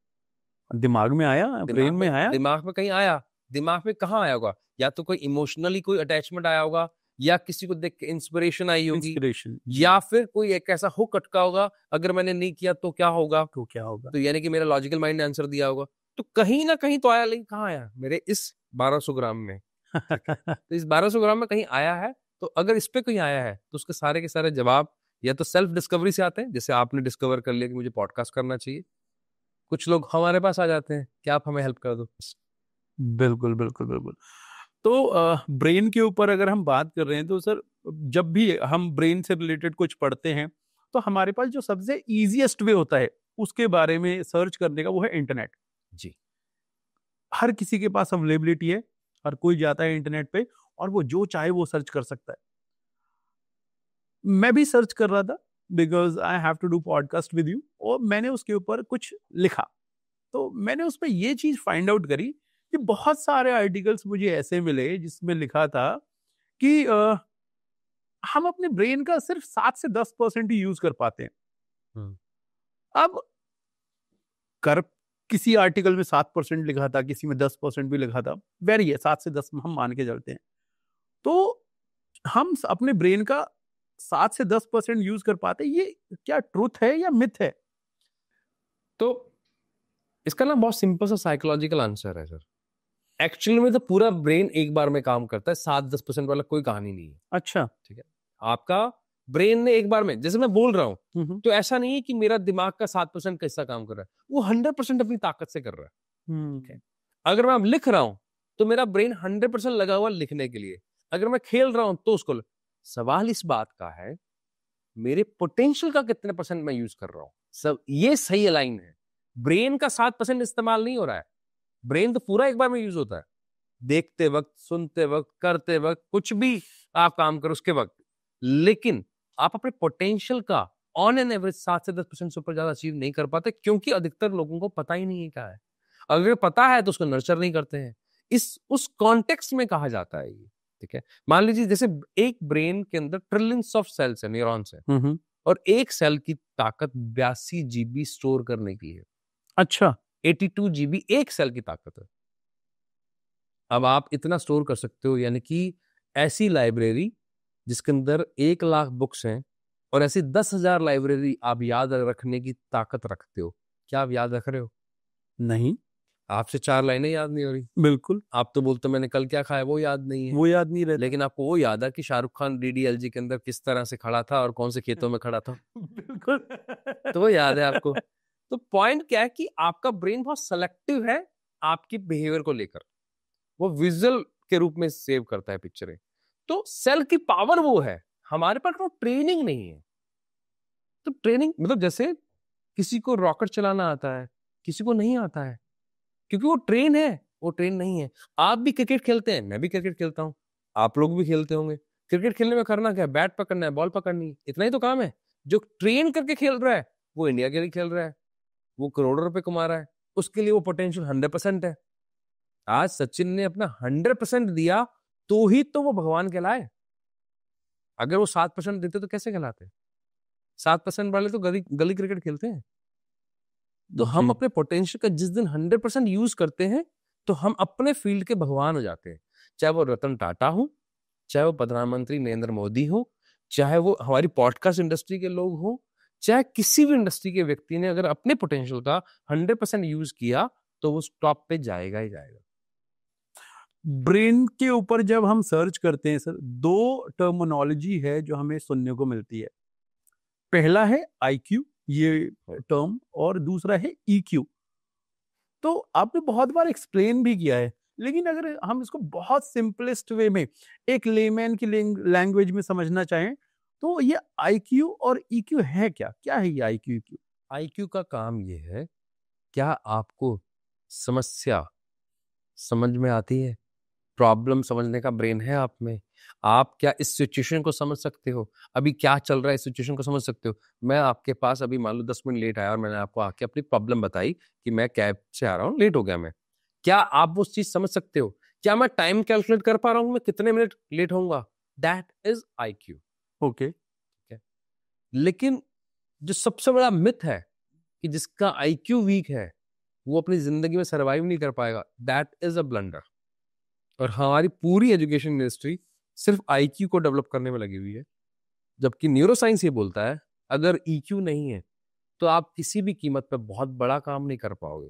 दिमाग में आया, ब्रेन में आया, दिमाग में कहीं आया। दिमाग में कहाँ आया होगा? या तो कोई इमोशनली कोई अटैचमेंट आया होगा, या किसी को देख के इंस्पिरेशन आई होगी, इंस्पिरेशन, या फिर कोई एक ऐसा हुक अटका होगा, अगर मैंने नहीं किया तो क्या होगा, तो यानी कि मेरा लॉजिकल माइंड ने आंसर दिया होगा। तो कहीं ना कहीं तो आया, लेकिन कहाँ आया? मेरे इस 1200 ग्राम में। तो इस 1200 ग्राम में कहीं आया है। तो अगर इस पे कहीं आया है तो उसके सारे के सारे जवाब या तो सेल्फ डिस्कवरी से आते हैं, जैसे आपने डिस्कवर कर लिया कि मुझे पॉडकास्ट करना चाहिए। कुछ लोग हमारे पास आ जाते हैं कि आप हमें हेल्प कर दो। बिल्कुल बिल्कुल बिल्कुल। तो ब्रेन के ऊपर अगर हम बात कर रहे हैं तो सर, जब भी हम ब्रेन से रिलेटेड कुछ पढ़ते हैं तो हमारे पास जो सबसे इजीएस्ट वे होता है उसके बारे में सर्च करने का, वो है इंटरनेट। जी, हर किसी के पास अवेलेबिलिटी है, हर कोई जाता है इंटरनेट पे और वो जो चाहे वो सर्च कर सकता है। मैं भी सर्च कर रहा था because I have to do podcast with you, और मैंने उसके ऊपर कुछ लिखा। तो मैंने उसमें ये चीज फाइंड आउट करी कि बहुत सारे आर्टिकल्स मुझे ऐसे मिले जिसमें लिखा था कि हम अपने ब्रेन का सिर्फ 7 से 10% ही यूज कर पाते हैं। अब कर किसी आर्टिकल में 7% लिखा था, किसी में 10% भी लिखा था, वेरी है, 7 से 10 हम मान के चलते हैं। तो हम अपने ब्रेन का 7 से 10% यूज कर पाते हैं, ये क्या ट्रूथ है या मिथ है? तो इसका ना बहुत सिंपल सा साइकोलॉजिकल आंसर है सर। एक्चुअली में तो पूरा ब्रेन एक बार में काम करता है, 7-10% वाला कोई कहानी नहीं है। अच्छा, ठीक है, आपका ब्रेन ने एक बार में, जैसे मैं बोल रहा हूँ, तो ऐसा नहीं है कि मेरा दिमाग का 7% का हिस्सा काम कर रहा है, वो 100% अपनी ताकत से कर रहा है। अगर मैं लिख रहा हूं तो मेरा ब्रेन 100% लगा हुआ लिखने के लिए। अगर मैं खेल रहा हूं तो उसको, सवाल इस बात का है मेरे पोटेंशियल का कितने परसेंट मैं यूज कर रहा हूं। सब ये सही अलाइन है। ब्रेन का 7% इस्तेमाल नहीं हो रहा है। ब्रेन तो पूरा एक बार में यूज होता है, देखते वक्त, सुनते वक्त, करते वक्त, कुछ भी आप काम करो उसके वक्त। लेकिन आप अपने पोटेंशियल का ऑन एन एवरेज 7 से 10% से ऊपर ज्यादा अचीव नहीं कर पाते, क्योंकि अधिकतर लोगों को पता ही नहीं है क्या है। अगर पता है तो उसको नर्चर नहीं करते हैं। उस कॉन्टेक्स्ट में कहा जाता है ये। ठीक है, मान लीजिए जैसे एक ब्रेन के अंदर ट्रिलियंस ऑफ सेल्स है, न्यूरॉन्स है, और एक सेल की ताकत 82 GB स्टोर करने की है। अच्छा, 82 GB एक सेल की ताकत है। अब आप इतना स्टोर कर सकते हो, यानी कि ऐसी लाइब्रेरी जिसके अंदर 1 लाख बुक्स हैं और ऐसी 10,000 लाइब्रेरी आप याद रखने की ताकत रखते हो, क्या आप याद रख रहे हो? नहीं। आपसे 4 लाइनें याद नहीं हो रही। बिल्कुल। आप तो बोलते हो मैंने कल क्या खाया, वो याद नहीं है। वो याद नहीं रहता। लेकिन आपको वो याद है कि शाहरुख खान डीडीएलजी के अंदर किस तरह से खड़ा था और कौन से खेतों में खड़ा था। बिल्कुल। तो वो याद है आपको। तो पॉइंट क्या है कि आपका ब्रेन बहुत सेलेक्टिव है आपकी बिहेवियर को लेकर, वो विजुअल के रूप में सेव करता है पिक्चरें। तो सेल की पावर वो है, हमारे पास वो ट्रेनिंग नहीं है। तो ट्रेनिंग मतलब जैसे किसी को रॉकेट चलाना आता है, किसी को नहीं आता है, क्योंकि वो ट्रेन है, वो ट्रेन नहीं है। आप भी क्रिकेट खेलते हैं, मैं भी क्रिकेट खेलता हूँ, आप लोग भी खेलते होंगे। क्रिकेट खेलने में करना क्या है? बैट पकड़ना है, बॉल पकड़नी है, इतना ही तो काम है। जो ट्रेन करके खेल रहा है वो इंडिया के लिए खेल रहा है, वो करोड़ों रुपए कमा रहा है, उसके लिए वो पोटेंशियल 100% है। आज सचिन ने अपना 100% दिया तो ही तो वो भगवान कहलाए। अगर वो 7% देते तो कैसे कहलाते? 7% वाले तो गली गली क्रिकेट खेलते हैं। तो हम अपने पोटेंशियल का जिस दिन 100% यूज करते हैं तो हम अपने फील्ड के भगवान हो जाते हैं। चाहे वो रतन टाटा हो, चाहे वो प्रधानमंत्री नरेंद्र मोदी हो, चाहे वो हमारी पॉडकास्ट इंडस्ट्री के लोग हो, चाहे किसी भी इंडस्ट्री के व्यक्ति ने अगर अपने पोटेंशियल का 100% यूज किया तो वो टॉप पे जाएगा ही जाएगा। ब्रेन के ऊपर जब हम सर्च करते हैं सर, 2 टर्मिनोलॉजी है जो हमें सुनने को मिलती है। पहला है आईक्यू, ये टर्म, और दूसरा है ईक्यू। तो आपने बहुत बार एक्सप्लेन भी किया है, लेकिन अगर हम इसको बहुत सिंपलेस्ट वे में एक लेमैन की लैंग्वेज में समझना चाहें तो ये आईक्यू और ईक्यू है क्या? क्या है ये आईक्यू ईक्यू? आईक्यू का काम ये है, क्या आपको समस्या समझ में आती है? प्रॉब्लम समझने का ब्रेन है आप में? आप क्या इस सिचुएशन को समझ सकते हो? अभी क्या चल रहा है इस सिचुएशन को समझ सकते हो? मैं आपके पास अभी मान लो 10 मिनट लेट आया और मैंने आपको आके अपनी प्रॉब्लम बताई कि मैं कैब से आ रहा हूँ, लेट हो गया मैं। क्या आप वो चीज समझ सकते हो? क्या मैं टाइम कैलकुलेट कर पा रहा हूँ मैं कितने मिनट लेट होऊंगा? That is IQ. ओके। लेकिन जो सबसे बड़ा मिथ है कि जिसका आईक्यू वीक है वो अपनी जिंदगी में सरवाइव नहीं कर पाएगा, दैट इज अ ब्लंडर। और हमारी पूरी एजुकेशन इंडस्ट्री सिर्फ आईक्यू को डेवलप करने में लगी हुई है, जबकि न्यूरोसाइंस ये बोलता है अगर ईक्यू नहीं है तो आप किसी भी कीमत पर बहुत बड़ा काम नहीं कर पाओगे।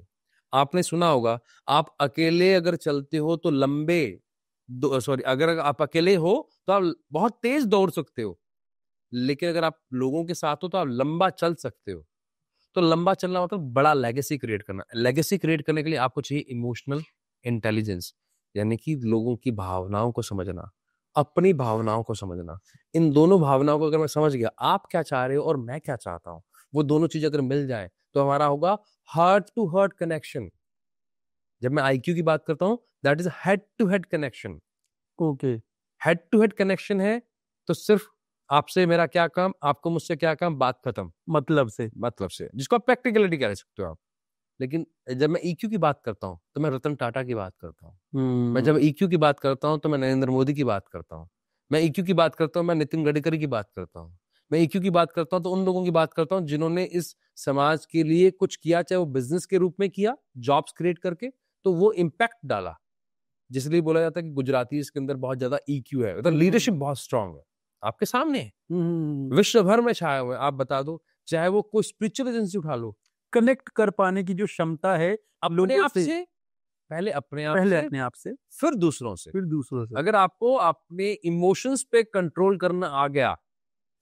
आपने सुना होगा, आप अकेले अगर चलते हो तो अगर आप अकेले हो तो आप बहुत तेज दौड़ सकते हो, लेकिन अगर आप लोगों के साथ हो तो आप लंबा चल सकते हो। तो लंबा चलना मतलब बड़ा लेगेसी क्रिएट करना। लेगेसी क्रिएट करने के लिए आपको चाहिए इमोशनल इंटेलिजेंस, यानी कि लोगों की भावनाओं को समझना, अपनी भावनाओं को समझना। इन दोनों भावनाओं को अगर मैं समझ गया, आप क्या चाह रहे हो और मैं क्या चाहता हूं, वो दोनों चीजें अगर मिल जाए तो हमारा होगा हार्ट टू हार्ट कनेक्शन। जब मैं आईक्यू की बात करता हूं, that is head to head connection. Okay. Head to head connection है तो सिर्फ आपसे मेरा क्या काम, आपको मुझसे क्या काम, बात खत्म। मतलब से जिसको आप प्रैक्टिकलिटी कह सकते हो आप। लेकिन जब मैं ईक्यू की बात करता हूं तो मैं रतन टाटा की बात करता हूं। मैं जब ईक्यू की बात करता हूं तो मैं नरेंद्र मोदी की बात करता हूं। मैं ईक्यू की बात करता हूं, मैं नितिन गडकरी की बात करता हूं। मैं ईक्यू की बात करता हूं तो उन लोगों की बात करता हूं जिन्होंने इस समाज के लिए कुछ किया, चाहे वो बिजनेस के रूप में किया, जॉब्स क्रिएट करके, तो वो इम्पैक्ट डाला। जिसलिए बोला जाता है कि गुजराती इसके अंदर बहुत ज्यादा ईक्यू है, मतलब लीडरशिप बहुत स्ट्रांग है। आपके सामने है, विश्व भर में छाया हुआ है। आप बता दो, चाहे वो कोई स्पिरिचुअल एजेंसी उठा लो, कनेक्ट कर पाने की जो क्षमता है अपने लोगों आप से, पहले अपने आप से, फिर दूसरों से। अगर आपको अपने इमोशंस पे कंट्रोल करना आ गया,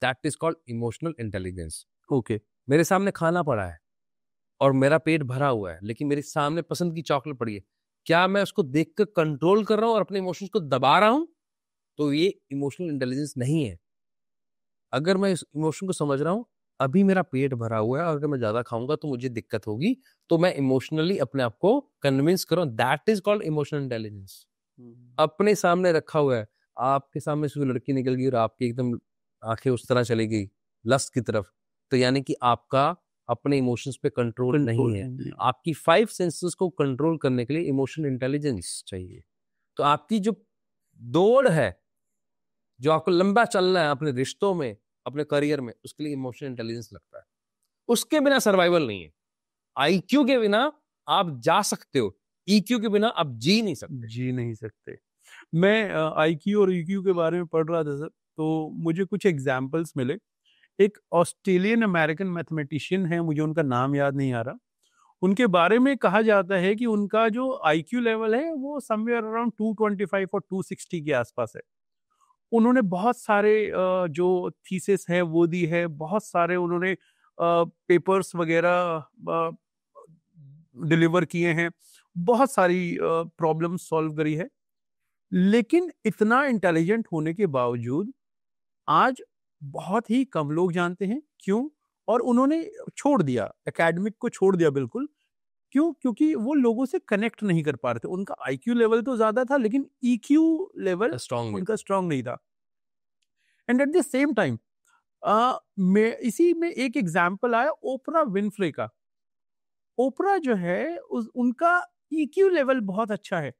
that is called emotional intelligence. Okay. मेरे सामने खाना पड़ा है और मेरा पेट भरा हुआ है, लेकिन मेरे सामने पसंद की चॉकलेट पड़ी है, क्या मैं उसको देखकर कंट्रोल कर रहा हूं और अपने इमोशंस को दबा रहा हूं? तो ये इमोशनल इंटेलिजेंस नहीं है। अगर मैं इस इमोशन को समझ रहा हूं, अभी मेरा पेट भरा हुआ है और अगर मैं ज्यादा खाऊंगा तो मुझे दिक्कत होगी, तो मैं इमोशनली अपने आप को कन्विंस करूं, that is called emotional intelligence. अपने सामने रखा हुआ है, आपके सामने से लड़की निकल गई और आपकी एकदम आंखें उस तरह चली गई लस्ट की तरफ, तो यानी कि आपका अपने इमोशंस पे कंट्रोल नहीं है। आपकी 5 सेंसेस को कंट्रोल करने के लिए इमोशनल इंटेलिजेंस चाहिए। तो आपकी जो दौड़ है, जो आपको लंबा चलना है अपने रिश्तों में, अपने करियर में, उसके लिए इमोशनल इंटेलिजेंस लगता है। उसके बिना सर्वाइवल नहीं है। आईक्यू के बिना आप जा सकते हो, ईक्यू के बिना आप जी नहीं सकते। मैं आईक्यू और ईक्यू के बारे में पढ़ रहा था सर, तो मुझे कुछ एग्जाम्पल्स मिले। एक ऑस्ट्रेलियन अमेरिकन मैथमेटिशियन है, मुझे उनका नाम याद नहीं आ रहा। उनके बारे में कहा जाता है कि उनका जो आईक्यू लेवल है वो समवेयर अराउंड 225 और 260 के आसपास है। उन्होंने बहुत सारे जो थीसिस है वो दी है, बहुत सारे उन्होंने पेपर्स वगैरह डिलीवर किए हैं, बहुत सारी प्रॉब्लम सॉल्व करी है। लेकिन इतना इंटेलिजेंट होने के बावजूद आज बहुत ही कम लोग जानते हैं क्यों, और उन्होंने छोड़ दिया, एकेडमिक को छोड़ दिया बिल्कुल। क्यों? क्योंकि वो लोगों से कनेक्ट नहीं कर पा रहे थे। उनका आईक्यू लेवल तो ज्यादा था लेकिन ईक्यू लेवल स्ट्रांग उनका स्ट्रांग नहीं था। And at the same time मैं इसी में एक एग्जांपल आया ओपरा विनफ्रे का। ओपरा जो है उनका ईक्यू लेवल बहुत अच्छा है,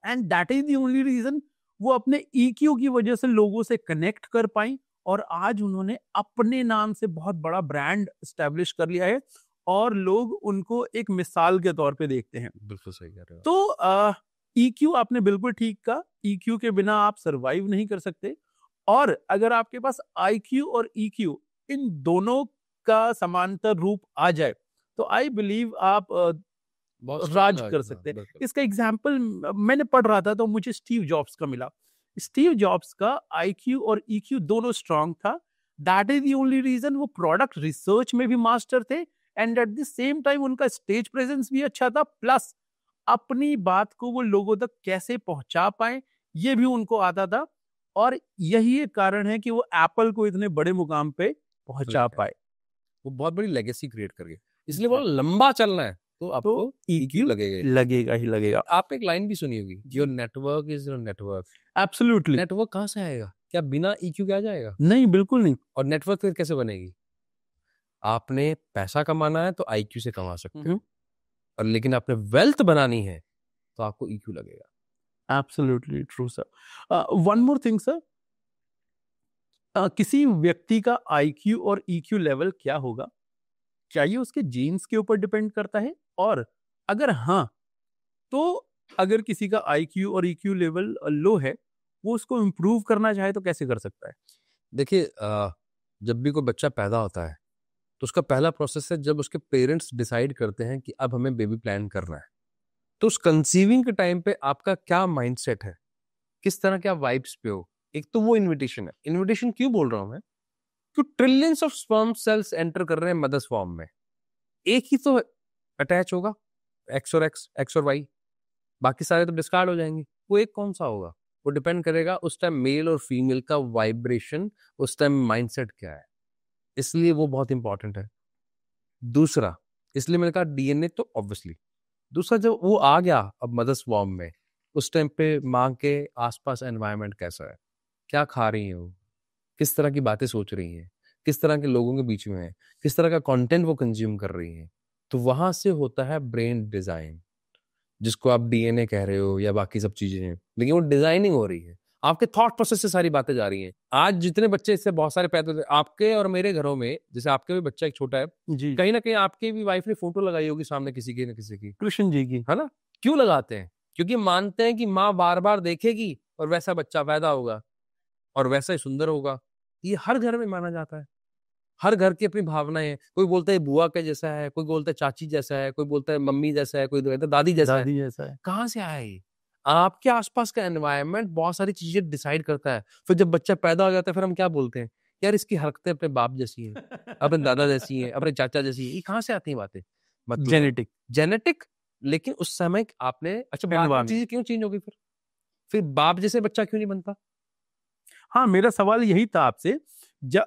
and that is the only reason वो अपने ईक्यू की वजह से लोगों से कनेक्ट कर पाई, और आज उन्होंने अपने नाम से बहुत बड़ा ब्रांड एस्टेब्लिश कर लिया है और लोग उनको एक मिसाल के तौर पे देखते हैं। बिल्कुल सही कह रहे हो। तो ईक्यू आपने बिल्कुल ठीक कहा, ईक्यू के बिना आप सरवाइव नहीं कर सकते। और अगर आपके पास आईक्यू और ईक्यू इन दोनों का समांतर रूप आ जाए तो आई बिलीव आप बहुत राज strong कर है, सकते हैं। बिल्कुल। इसका एग्जाम्पल मैंने पढ़ रहा था तो मुझे स्टीव जॉब्स का मिला। स्टीव जॉब्स का आईक्यू और ईक्यू दोनों स्ट्रांग था। That is the only reason वो प्रोडक्ट रिसर्च में भी मास्टर थे, and at the same time उनका स्टेज प्रेजेंस भी अच्छा था, प्लस अपनी बात को वो लोगों तक कैसे पहुंचा पाए ये भी उनको आता था। और यही एक कारण है कि वो एप्पल को इतने बड़े मुकाम पे पहुंचा लेके आए। पाए। वो बहुत बड़ी लेगेसी क्रिएट कर गए। इसलिए वो लंबा चलना है तो आपको तो EQ ईक्यू लगेगा ही। लगेगा ही लगेगा। आपने एक लाइन भी सुनी होगी, your network is your network. Absolutely network कहाँ से आएगा? क्या बिना EQ के आ जाएगा? नहीं, बिल्कुल नहीं। और नेटवर्क फिर कैसे बनेगी? आपने पैसा कमाना है तो IQ से कमा सकते हो, और लेकिन आपने वेल्थ बनानी है तो आपको EQ लगेगा। Absolutely true sir. One more thing sir, किसी व्यक्ति का आईक्यू और ईक्यू लेवल क्या होगा, क्या ये उसके जीन्स के ऊपर डिपेंड करता है? और अगर हाँ, तो अगर किसी का आईक्यू और ईक्यू लेवल लो है, वो उसको इम्प्रूव करना चाहे तो कैसे कर सकता है? देखिए, जब भी कोई बच्चा पैदा होता है तो उसका पहला प्रोसेस है जब उसके पेरेंट्स डिसाइड करते हैं कि अब हमें बेबी प्लान करना है। तो उस कंसीविंग के टाइम पे आपका क्या माइंडसेट है, किस तरह के आप वाइब्स पे हो। एक तो वो इनविटेशन है। इनविटेशन क्यों बोल रहा हूं मैं? कि trillions of sperm cells enter कर रहे हैं मदर्स फॉर्म में, एक ही तो अटैच होगा, एक्स और एक्स, एक्स और वाई, बाकी सारे तो डिस्कार्ड हो जाएंगे। वो एक कौन सा होगा? वो डिपेंड करेगा उस टाइम मेल और फीमेल का वाइब्रेशन, उस टाइम माइंडसेट क्या है। इसलिए वो बहुत इंपॉर्टेंट है। दूसरा, इसलिए मैंने कहा DNA तो ऑब्वियसली। दूसरा, जब वो आ गया अब मदर्स फॉर्म में, उस टाइम पे माँ के आसपास एनवायरनमेंट कैसा है, क्या खा रही है वो, किस तरह की बातें सोच रही हैं, किस तरह के लोगों के बीच में है, किस तरह का कंटेंट वो कंज्यूम कर रही हैं। तो वहां से होता है ब्रेन डिजाइन, जिसको आप DNA कह रहे हो या बाकी सब चीजें हैं, लेकिन वो डिजाइनिंग हो रही है, आपके थॉट प्रोसेस से सारी बातें जा रही हैं। आज जितने बच्चे, इससे बहुत सारे पैदा होते हैं आपके और मेरे घरों में, जैसे आपके भी बच्चा एक छोटा है, जी, कहीं ना कहीं आपकी भी वाइफ ने फोटो लगाई होगी सामने किसी की ना किसी की, कृष्ण जी की। है ना? क्यों लगाते हैं? क्योंकि मानते हैं कि माँ बार बार देखेगी और वैसा बच्चा पैदा होगा और वैसा ही सुंदर होगा। ये हर घर में माना जाता है। हर घर की अपनी भावनाएं हैं। कोई बोलता है बुआ के जैसा है, कोई बोलता है चाची जैसा है, कोई बोलता है मम्मी जैसा है, कोई बोलता है दादी जैसा है। दादी जैसा है। कहाँ से आया ये? आपके आसपास का एनवायरनमेंट बहुत सारी चीजें डिसाइड करता है। फिर जब बच्चा पैदा हो जाता है, फिर हम क्या बोलते हैं, यार इसकी हरकतें अपने बाप जैसी हैं, अपने दादा जैसी हैं, अपने चाचा जैसी है। ये कहाँ से आती है बातें? मतलब जेनेटिक। जेनेटिक। लेकिन उस समय आपने, अच्छा बाद में Environment। चीजें क्यों चेंज हो गई? फिर बाप जैसे बच्चा क्यों नहीं बनता? हाँ, मेरा सवाल यही था आपसे,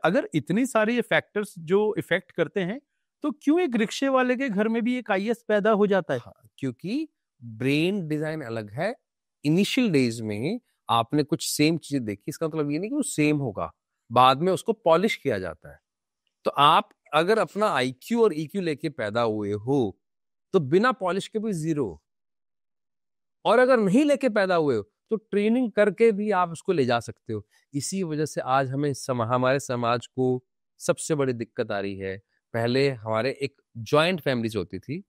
अगर इतनी सारी फैक्टर्स जो इफेक्ट करते हैं तो क्यों एक रिक्शे वाले के घर में भी एक आईएएस पैदा हो जाता है? हाँ, क्योंकि ब्रेन डिजाइन अलग है। इनिशियल डेज में आपने कुछ सेम चीजें देखी, इसका मतलब ये नहीं कि वो सेम होगा, बाद में उसको पॉलिश किया जाता है। तो आप अगर अपना आईक्यू और ईक्यू लेके पैदा हुए हो तो बिना पॉलिश के भी जीरो, और अगर नहीं लेके पैदा हुए हो तो ट्रेनिंग करके भी आप उसको ले जा सकते हो। इसी वजह से आज हमें हमारे समाज को सबसे बड़ी दिक्कत आ रही है। पहले हमारे एक जॉइंट फैमिलीज होती थी,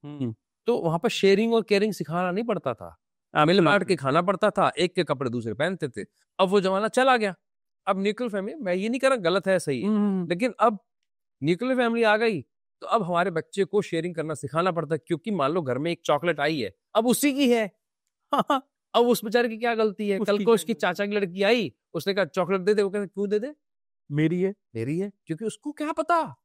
तो वहां पर शेयरिंग और केयरिंग सिखाना नहीं पड़ता था, मिल बांट के खाना पड़ता था, एक के कपड़े दूसरे पहनते थे। अब वो जमाना चला गया। अब न्यूक्लियर फैमिली, मैं ये नहीं कह रहा गलत है सही है, लेकिन अब न्यूक्लियर फैमिली आ गई तो अब हमारे बच्चे को शेयरिंग करना सिखाना पड़ता है, क्योंकि मान लो घर में एक चॉकलेट आई है, अब उसी की है। अब उस बेचारे की क्या गलती है? कल को उसकी चाचा की लड़की आई, उसने कहा चॉकलेट दे दे, वो कहता क्यों दे दे, मेरी है, मेरी है, क्योंकि उसको क्या पता,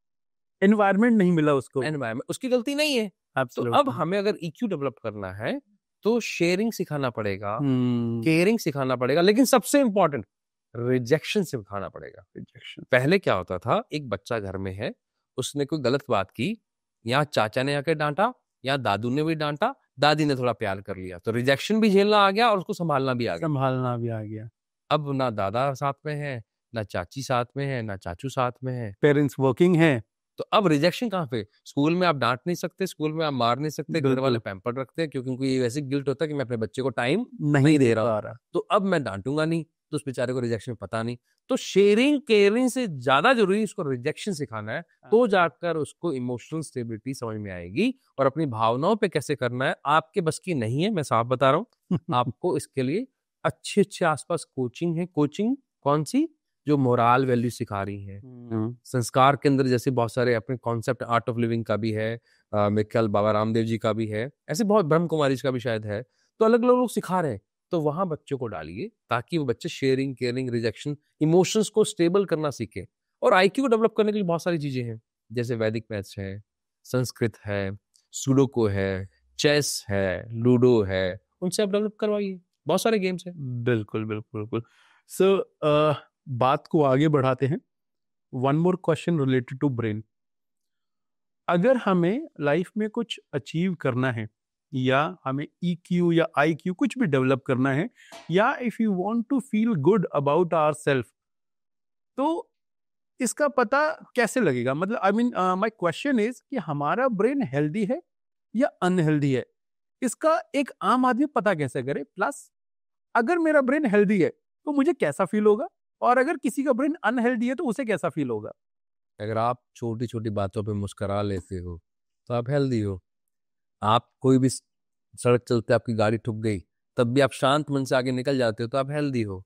एनवायरनमेंट नहीं मिला उसको, एनवायरनमेंट उसकी गलती नहीं है। तो अब हमें अगर ईक्यू डेवलप करना है तो शेयरिंग सिखाना पड़ेगा, केयरिंग सिखाना पड़ेगा, लेकिन सबसे इंपॉर्टेंट रिजेक्शन सिखाना पड़ेगा। रिजेक्शन। पहले क्या होता था, एक बच्चा घर में है, उसने कोई गलत बात की, यहाँ चाचा ने आके डांटा, यहाँ दादू ने भी डांटा, दादी ने थोड़ा प्यार कर लिया, तो रिजेक्शन भी झेलना आ गया और उसको संभालना भी आ गया। अब ना दादा साथ में है, ना चाची साथ में है, ना चाचू साथ में है, पेरेंट्स वर्किंग है, तो अब रिजेक्शन कहाँ पे? स्कूल में आप डांट नहीं सकते, स्कूल में आप मार नहीं सकते, घर वाले पैम्पर रखते हैं, क्योंकि उनको ये वैसे गिल्ट होता है कि मैं अपने बच्चे को टाइम नहीं दे रहा, तो अब मैं डांटूंगा नहीं, तो उस बेचारे को रिजेक्शन पता नहीं। तो शेयरिंग केयरिंग से ज्यादा जरूरी उसको रिजेक्शन सिखाना है, तो जाकर उसको इमोशनल स्टेबिलिटी समझ में आएगी, और अपनी भावनाओं पे कैसे करना है आपके बस की नहीं है, मैं साफ बता रहा हूँ। आपको इसके लिए अच्छे अच्छे आसपास कोचिंग है। कोचिंग कौन सी? जो मोरल वैल्यू सिखा रही है, संस्कार के अंदर जैसे बहुत सारे अपने कॉन्सेप्ट, आर्ट ऑफ लिविंग का भी है, मेरे ख्याल बाबा रामदेव जी का भी है, ऐसे बहुत, ब्रह्म कुमारी का भी शायद है, तो अलग अलग लोग सिखा रहे हैं, तो वहां बच्चों को डालिए ताकि वो बच्चे शेयरिंग केयरिंग रिजेक्शन इमोशंस को स्टेबल करना सीखे। और आईक्यू को डेवलप करने के लिए बहुत सारी चीजें हैं, जैसे वैदिक मैथ्स है, संस्कृत है, सुडोको है, चेस है, लूडो है, उनसे आप डेवलप करवाइए, बहुत सारे गेम्स हैं। बिल्कुल बिल्कुल बिल्कुल। सो बात को आगे बढ़ाते हैं। One more question related to brain. अगर हमें लाइफ में कुछ अचीव करना है, या हमें EQ या IQ कुछ भी डेवलप करना है, या if you want to feel good about ourselves, तो इसका पता कैसे लगेगा? मतलब I mean my question is कि हमारा ब्रेन हेल्दी है या अनहेल्दी है, इसका एक आम आदमी पता कैसे करे? प्लस अगर मेरा ब्रेन हेल्दी है तो मुझे कैसा फील होगा, और अगर किसी का ब्रेन अनहेल्दी है तो उसे कैसा फील होगा? अगर आप छोटी छोटी बातों पे मुस्कुरा लेते हो तो आप हेल्दी हो। आप कोई भी सड़क चलते आपकी गाड़ी ठुक गई, तब भी आप शांत मन से आगे निकल जाते हो, तो आप हेल्दी हो।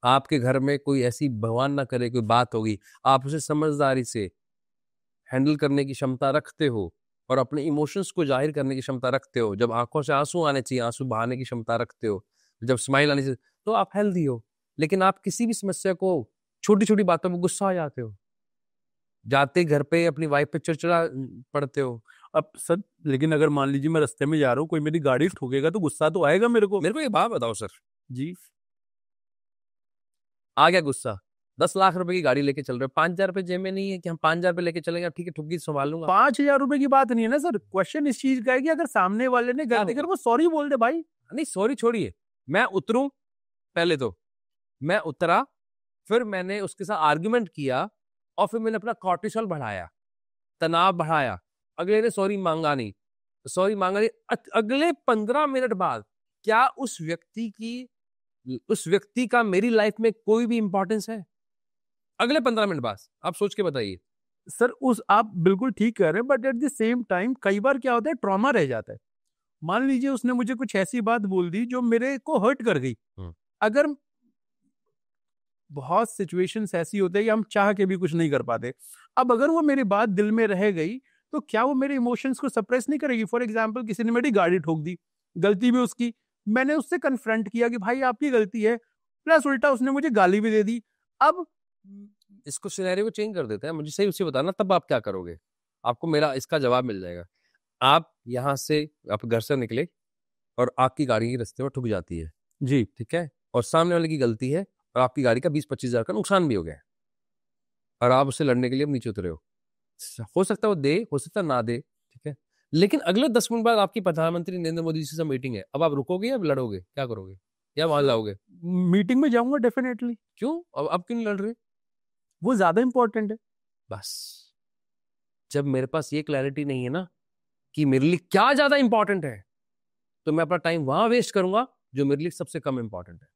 आपके घर में कोई ऐसी, भगवान ना करे, कोई बात होगी, आप उसे समझदारी से हैंडल करने की क्षमता रखते हो, और अपने इमोशंस को जाहिर करने की क्षमता रखते हो, जब आंखों से आंसू आने चाहिए आंसू बहाने की क्षमता रखते हो, जब स्माइल आनी चाहिए, तो आप हेल्दी हो। लेकिन आप किसी भी समस्या को, छोटी छोटी बातों में गुस्सा आ जाते हो, जाते घर पे अपनी वाइफ पे चिड़चिड़ा पड़ते हो। अब सर, लेकिन अगर मान लीजिए मैं रास्ते में जा रहा हूँ, कोई मेरी गाड़ी ठोकेगा तो गुस्सा तो आएगा मेरे को। मेरे को एक बात बताओ सर जी। आ गया गुस्सा, 10 लाख रुपए की गाड़ी लेके चल रहे हो, 5,000 रुपए जेब में नहीं है कि हम 5,000 रुपए लेके चलेंगे, ठीक है ठुक गई संभाल लूंगा। 5,000 रुपए की बात नहीं है ना सर, क्वेश्चन इस चीज का है कि अगर सामने वाले ने गलती कर, वो सॉरी बोल दे भाई। नहीं सॉरी छोड़िए, मैं उतरूं, पहले तो मैं उतरा, फिर मैंने उसके साथ आर्ग्यूमेंट किया, और फिर मैंने अपना कॉर्टिसोल बढ़ाया, तनाव बढ़ाया, अगले ने सॉरी मांगा नहीं, अगले 15 मिनट बाद क्या उस व्यक्ति का मेरी लाइफ में कोई भी इंपॉर्टेंस है? अगले 15 मिनट बाद आप सोच के बताइए। सर आप बिल्कुल ठीक कह रहे हैं, but at the same time कई बार क्या होता है, ट्रॉमा रह जाता है। मान लीजिए उसने मुझे कुछ ऐसी बात बोल दी जो मेरे को हर्ट कर गई। अगर बहुत सिचुएशंस ऐसी होती है कि हम चाह के भी कुछ नहीं कर पाते, अब अगर वो मेरी बात दिल में रह गई तो क्या वो मेरे इमोशंस को सप्रेस नहीं करेगी? फॉर एग्जाम्पल, किसी ने मेरी गाड़ी ठोक दी, गलती भी उसकी, मैंने उससे कन्फ्रंट किया कि भाई आपकी गलती है, प्लस उल्टा उसने मुझे गाली भी दे दी। अब इसको सिनेरियो को चेंज कर देते हैं, मुझे सही उसे बताना, तब आप क्या करोगे? आपको मेरा इसका जवाब मिल जाएगा। आप यहाँ से, आप घर से निकले और आपकी गाड़ी रास्ते में ठुक जाती है जी, ठीक है, और सामने वाले की गलती है, और आपकी गाड़ी का 20-25 हजार का नुकसान भी हो गया, और आप उससे लड़ने के लिए नीचे उतरे हो सकता है वो दे, हो सकता है ना दे, ठीक है, लेकिन अगले 10 मिनट बाद आपकी प्रधानमंत्री नरेंद्र मोदी जी से मीटिंग है, अब आप रुकोगे या लड़ोगे? क्या करोगे? या वहां लाओगे? मीटिंग में जाऊंगा डेफिनेटली। क्यों? अब क्यों नहीं लड़ रहे? वो ज्यादा इंपॉर्टेंट है। बस जब मेरे पास ये क्लैरिटी नहीं है ना कि मेरे लिए क्या ज्यादा इंपॉर्टेंट है, तो मैं अपना टाइम वहां वेस्ट करूंगा जो मेरे लिए सबसे कम इंपॉर्टेंट है।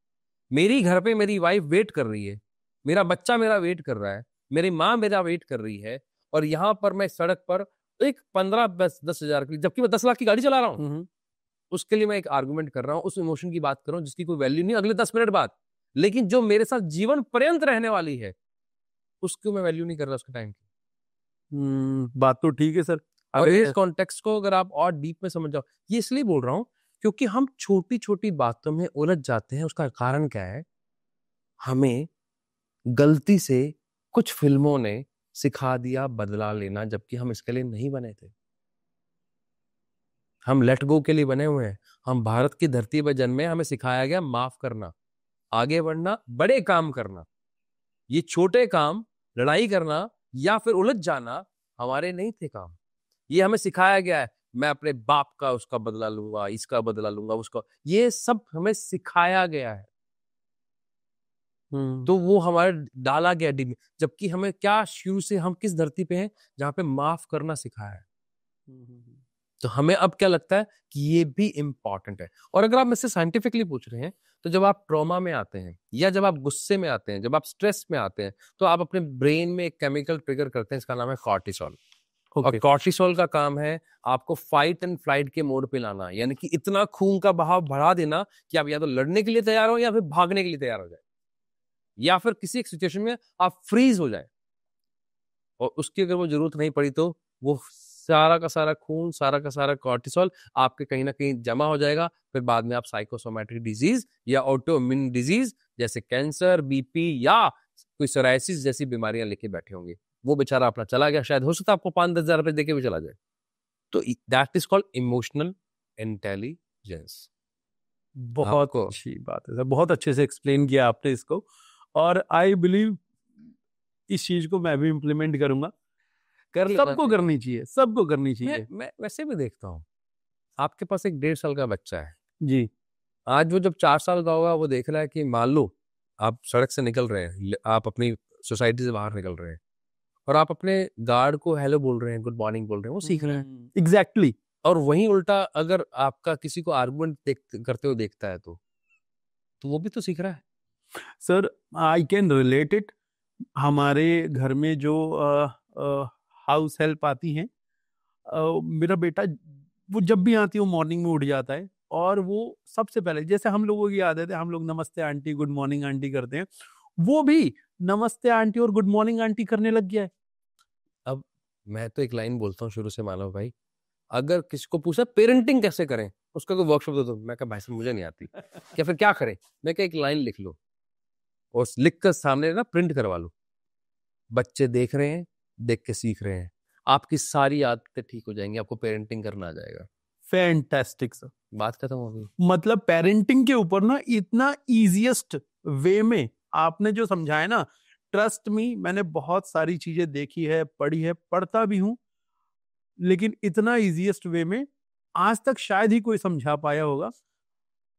मेरी घर पे मेरी वाइफ वेट कर रही है, मेरा बच्चा मेरा वेट कर रहा है, मेरी माँ मेरा वेट कर रही है, और यहाँ पर मैं सड़क पर एक 15-10 हजार की, जबकि मैं 10 लाख की गाड़ी चला रहा हूँ, उसके लिए मैं एक आर्गुमेंट कर रहा हूँ, उस इमोशन की बात कर रहा हूँ जिसकी कोई वैल्यू नहीं। अगले 10 मिनट बाद लेकिन जो मेरे साथ जीवन पर्यंत रहने वाली है उसको मैं वैल्यू नहीं कर रहा उसके टाइम की। बात तो ठीक है सर। और इस कॉन्टेक्स्ट को अगर आप और डीप में समझ जाओ, ये इसलिए बोल रहा हूं क्योंकि हम छोटी छोटी बातों में उलझ जाते हैं। उसका कारण क्या है? हमें गलती से कुछ फिल्मों ने सिखा दिया बदला लेना, जबकि हम इसके लिए नहीं बने थे। हम लेट गो के लिए बने हुए हैं। हम भारत की धरती पर जन्मे, हमें सिखाया गया माफ करना, आगे बढ़ना, बड़े काम करना। ये छोटे काम, लड़ाई करना या फिर उलझ जाना हमारे नहीं थे काम। ये हमें सिखाया गया है, मैं अपने बाप का उसका बदला लूंगा, इसका बदला लूंगा, उसका, ये सब हमें सिखाया गया है। तो वो हमारे डाला गया डी में, जबकि हमें क्या शुरू से हम किस धरती पे हैं जहां पे माफ करना सिखाया है। तो हमें अब क्या लगता है कि ये भी इंपॉर्टेंट है। और अगर आप मुझसे साइंटिफिकली पूछ रहे हैं तो जब आप ट्रॉमा में आते हैं या जब आप गुस्से में आते हैं, जब आप स्ट्रेस में आते हैं, तो आप अपने ब्रेन में एक केमिकल ट्रिगर करते हैं, इसका नाम है कॉर्टिसोल। और कॉर्टिसोल का काम है आपको फाइट एंड फ्लाइट के मोड पे लाना, यानी कि इतना खून का बहाव बढ़ा देना कि आप या तो लड़ने के लिए तैयार हो या फिर भागने के लिए तैयार हो जाए, या फिर किसी एक सिचुएशन में आप फ्रीज हो जाए। और उसकी अगर वो जरूरत नहीं पड़ी तो वो सारा का सारा खून, सारा का सारा कॉर्टिसोल आपके कहीं ना कहीं जमा हो जाएगा। फिर बाद में आप साइकोसोमैटिक डिजीज या ऑटोइम्यून डिजीज जैसे कैंसर, बीपी या कोई सोरायसिस जैसी बीमारियां लेके बैठे होंगे। वो बेचारा अपना चला गया, शायद हो सकता है आपको 5-10 हजार रुपए देके भी चला जाए। तो that is called emotional intelligence. बहुत अच्छी बात है सर, बहुत अच्छे से एक्सप्लेन किया आपने इसको, और आई बिलीव इस चीज को मैं भी इम्प्लीमेंट करूंगा। सबको करनी चाहिए, सबको करनी चाहिए। मैं वैसे भी देखता हूँ, आपके पास एक 1.5 साल का बच्चा है जी, आज वो जब 4 साल का होगा, वो देख रहा है कि मान लो आप सड़क से निकल रहे हैं, आप अपनी सोसाइटी से बाहर निकल रहे हैं और आप अपने गार्ड को हेलो बोल रहे हैं, गुड मॉर्निंग बोल रहे हैं, वो सीख रहा है। एग्जैक्टली। और वहीं उल्टा अगर आपका किसी को आर्गुमेंट करते हुए देखता है तो वो भी तो सीख रहा है। Sir I can relate it. हमारे घर में जो हाउस हेल्प आती हैं, मेरा बेटा वो जब भी आती है वो मॉर्निंग में उठ जाता है, और वो सबसे पहले, जैसे हम लोगों की आदत है, हम लोग नमस्ते आंटी, गुड मॉर्निंग आंटी करते हैं, वो भी नमस्ते आंटी और गुड मॉर्निंग आंटी करने लग गया है। अब मैं तो एक लाइन बोलता हूँ शुरू से, मानव भाई, अगर किसी को पूछा पेरेंटिंग कैसे करें, उसका कोई वर्कशॉप दे दो, मैं कहा भाई साहब मुझे नहीं आती, क्या फिर क्या करें? मैं कहा एक लाइन लिख लो और लिख कर सामने ना प्रिंट करवा लो। बच्चे देख रहे हैं, देख के सीख रहे हैं, आपकी सारी आदतें ठीक हो जाएंगी, आपको पेरेंटिंग करना आ जाएगा। फैंटास्टिक सर, बात खत्म हो गई। मतलब पेरेंटिंग के ऊपर ना इतना इजीएस्ट वे में आपने जो समझाया ना, ट्रस्ट मी, मैंने बहुत सारी चीजें देखी है, पढ़ी है, पढ़ता भी हूं, लेकिन इतना इजीएस्ट वे में आज तक शायद ही कोई समझा पाया होगा।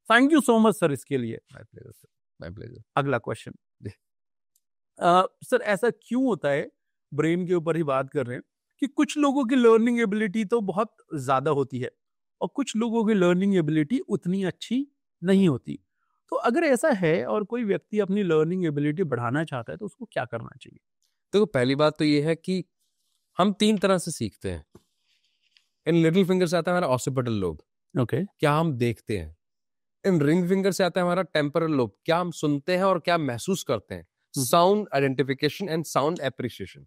Thank you so much sir इसके लिए। My pleasure sir, my pleasure. अगला क्वेश्चन सर, ऐसा क्यों होता है, ब्रेन के ऊपर ही बात कर रहे हैं, कि कुछ लोगों की लर्निंग एबिलिटी तो बहुत ज्यादा होती है और कुछ लोगों की लर्निंग एबिलिटी उतनी अच्छी नहीं होती? तो अगर ऐसा है और कोई व्यक्ति अपनी लर्निंग एबिलिटी बढ़ाना चाहता है तो उसको क्या करना चाहिए? तो पहली बात तो ये है कि हम 3 तरह से सीखते हैं। इन लिटिल फिंगर से आता है हमारा ऑसिपिटल लोब, ओके। क्या हम देखते हैं। इन रिंग फिंगर से आता है हमारा टेम्पोरल लोब, क्या हम सुनते हैं और क्या महसूस करते हैं, sound identification and sound appreciation.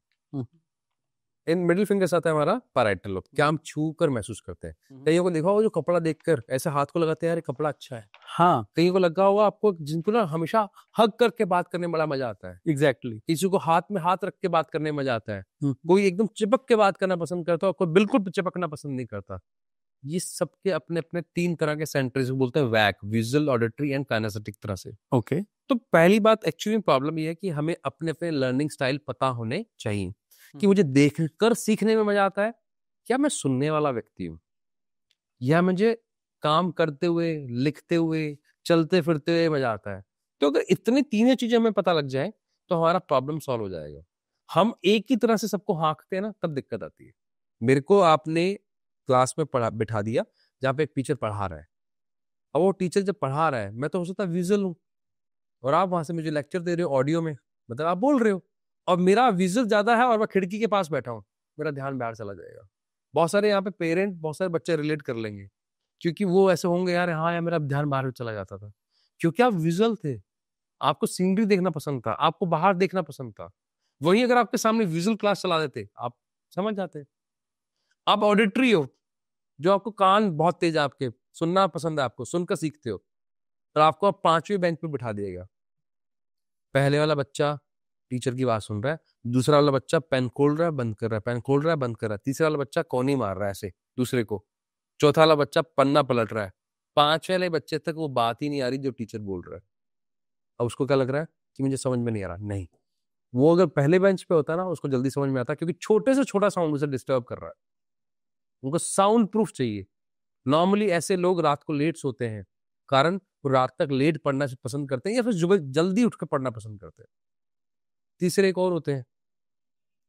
In middle finger से आता है हमारा पैराइटल लोब, क्या हम छू कर महसूस करते हैं। कईयों को देखा होगा जो कपड़ा देखकर ऐसे हाथ को लगाते हैं, यार कपड़ा अच्छा है। हाँ, कईयों को लगा होगा आपको, जिनको ना हमेशा हग करके बात करने में बड़ा मजा आता है। एग्जैक्टली। किसी को हाथ में हाथ रख के बात करने में मजा आता है, कोई एकदम चिपक के बात करना पसंद करता है और कोई बिल्कुल चिपकना पसंद नहीं करता। ये सबके अपने अपने 3 तरह के सेंटर्स बोलते हैं वैक, विजुअल, ऑडिटरी एंड काइनेस्थेटिक तरह से। ओके। तो पहली बात एक्चुअली प्रॉब्लम ये है कि हमें अपने अपने लर्निंग स्टाइल पता होने चाहिए कि मुझे देखकर सीखने में मजा आता है, क्या मैं सुनने वाला व्यक्ति हूँ, या मुझे काम करते हुए, लिखते हुए, चलते फिरते हुए मजा आता है। तो अगर इतनी 3 चीजें हमें पता लग जाए तो हमारा प्रॉब्लम सॉल्व हो जाएगा। हम एक ही तरह से सबको हाँकते हैं ना, तब दिक्कत आती है। मेरे को आपने क्लास में बिठा दिया जहाँ पे एक टीचर पढ़ा रहा है, अब वो टीचर जब पढ़ा रहा है, मैं तो हो सकता है विजुअल हूँ और आप वहां से मुझे लेक्चर दे रहे हो ऑडियो में, मतलब आप बोल रहे हो और मेरा विजुअल ज्यादा है और मैं खिड़की के पास बैठा हूँ, मेरा ध्यान बाहर चला जाएगा। बहुत सारे यहाँ पे पेरेंट, बहुत सारे बच्चे रिलेट कर लेंगे, क्योंकि वो ऐसे होंगे, यार हाँ यार मेरा ध्यान बाहर चला जाता था, क्योंकि आप विजुअल थे। आपको सीनरी देखना पसंद था, आपको बाहर देखना पसंद था। वहीं अगर आपके सामने विजुअल क्लास चला देते, आप समझ जाते। आप ऑडिटरी हो, जो आपको कान बहुत तेज है, आपके सुनना पसंद है, आपको सुनकर सीखते हो, और आपको अब 5वीं बेंच पे बिठा दिएगा। पहले वाला बच्चा टीचर की बात सुन रहा है, दूसरा वाला बच्चा पेन खोल रहा है बंद कर रहा है, पेन खोल रहा है बंद कर रहा है, तीसरा वाला बच्चा कोनी मार रहा है ऐसे दूसरे को, चौथा वाला बच्चा पन्ना पलट रहा है, 5वें वाले बच्चे तक वो बात ही नहीं आ रही जो टीचर बोल रहा है। अब उसको क्या लग रहा है कि मुझे समझ में नहीं आ रहा। नहीं, वो अगर पहले बेंच पे होता ना, उसको जल्दी समझ में आता, क्योंकि छोटे से छोटा साउंड उसे डिस्टर्ब कर रहा है। उनको साउंड प्रूफ चाहिए। नॉर्मली ऐसे लोग रात को लेट सोते हैं, कारण वो रात तक लेट पढ़ना पसंद करते हैं, या फिर सुबह जल्दी उठकर पढ़ना पसंद करते हैं। तीसरे एक और होते हैं,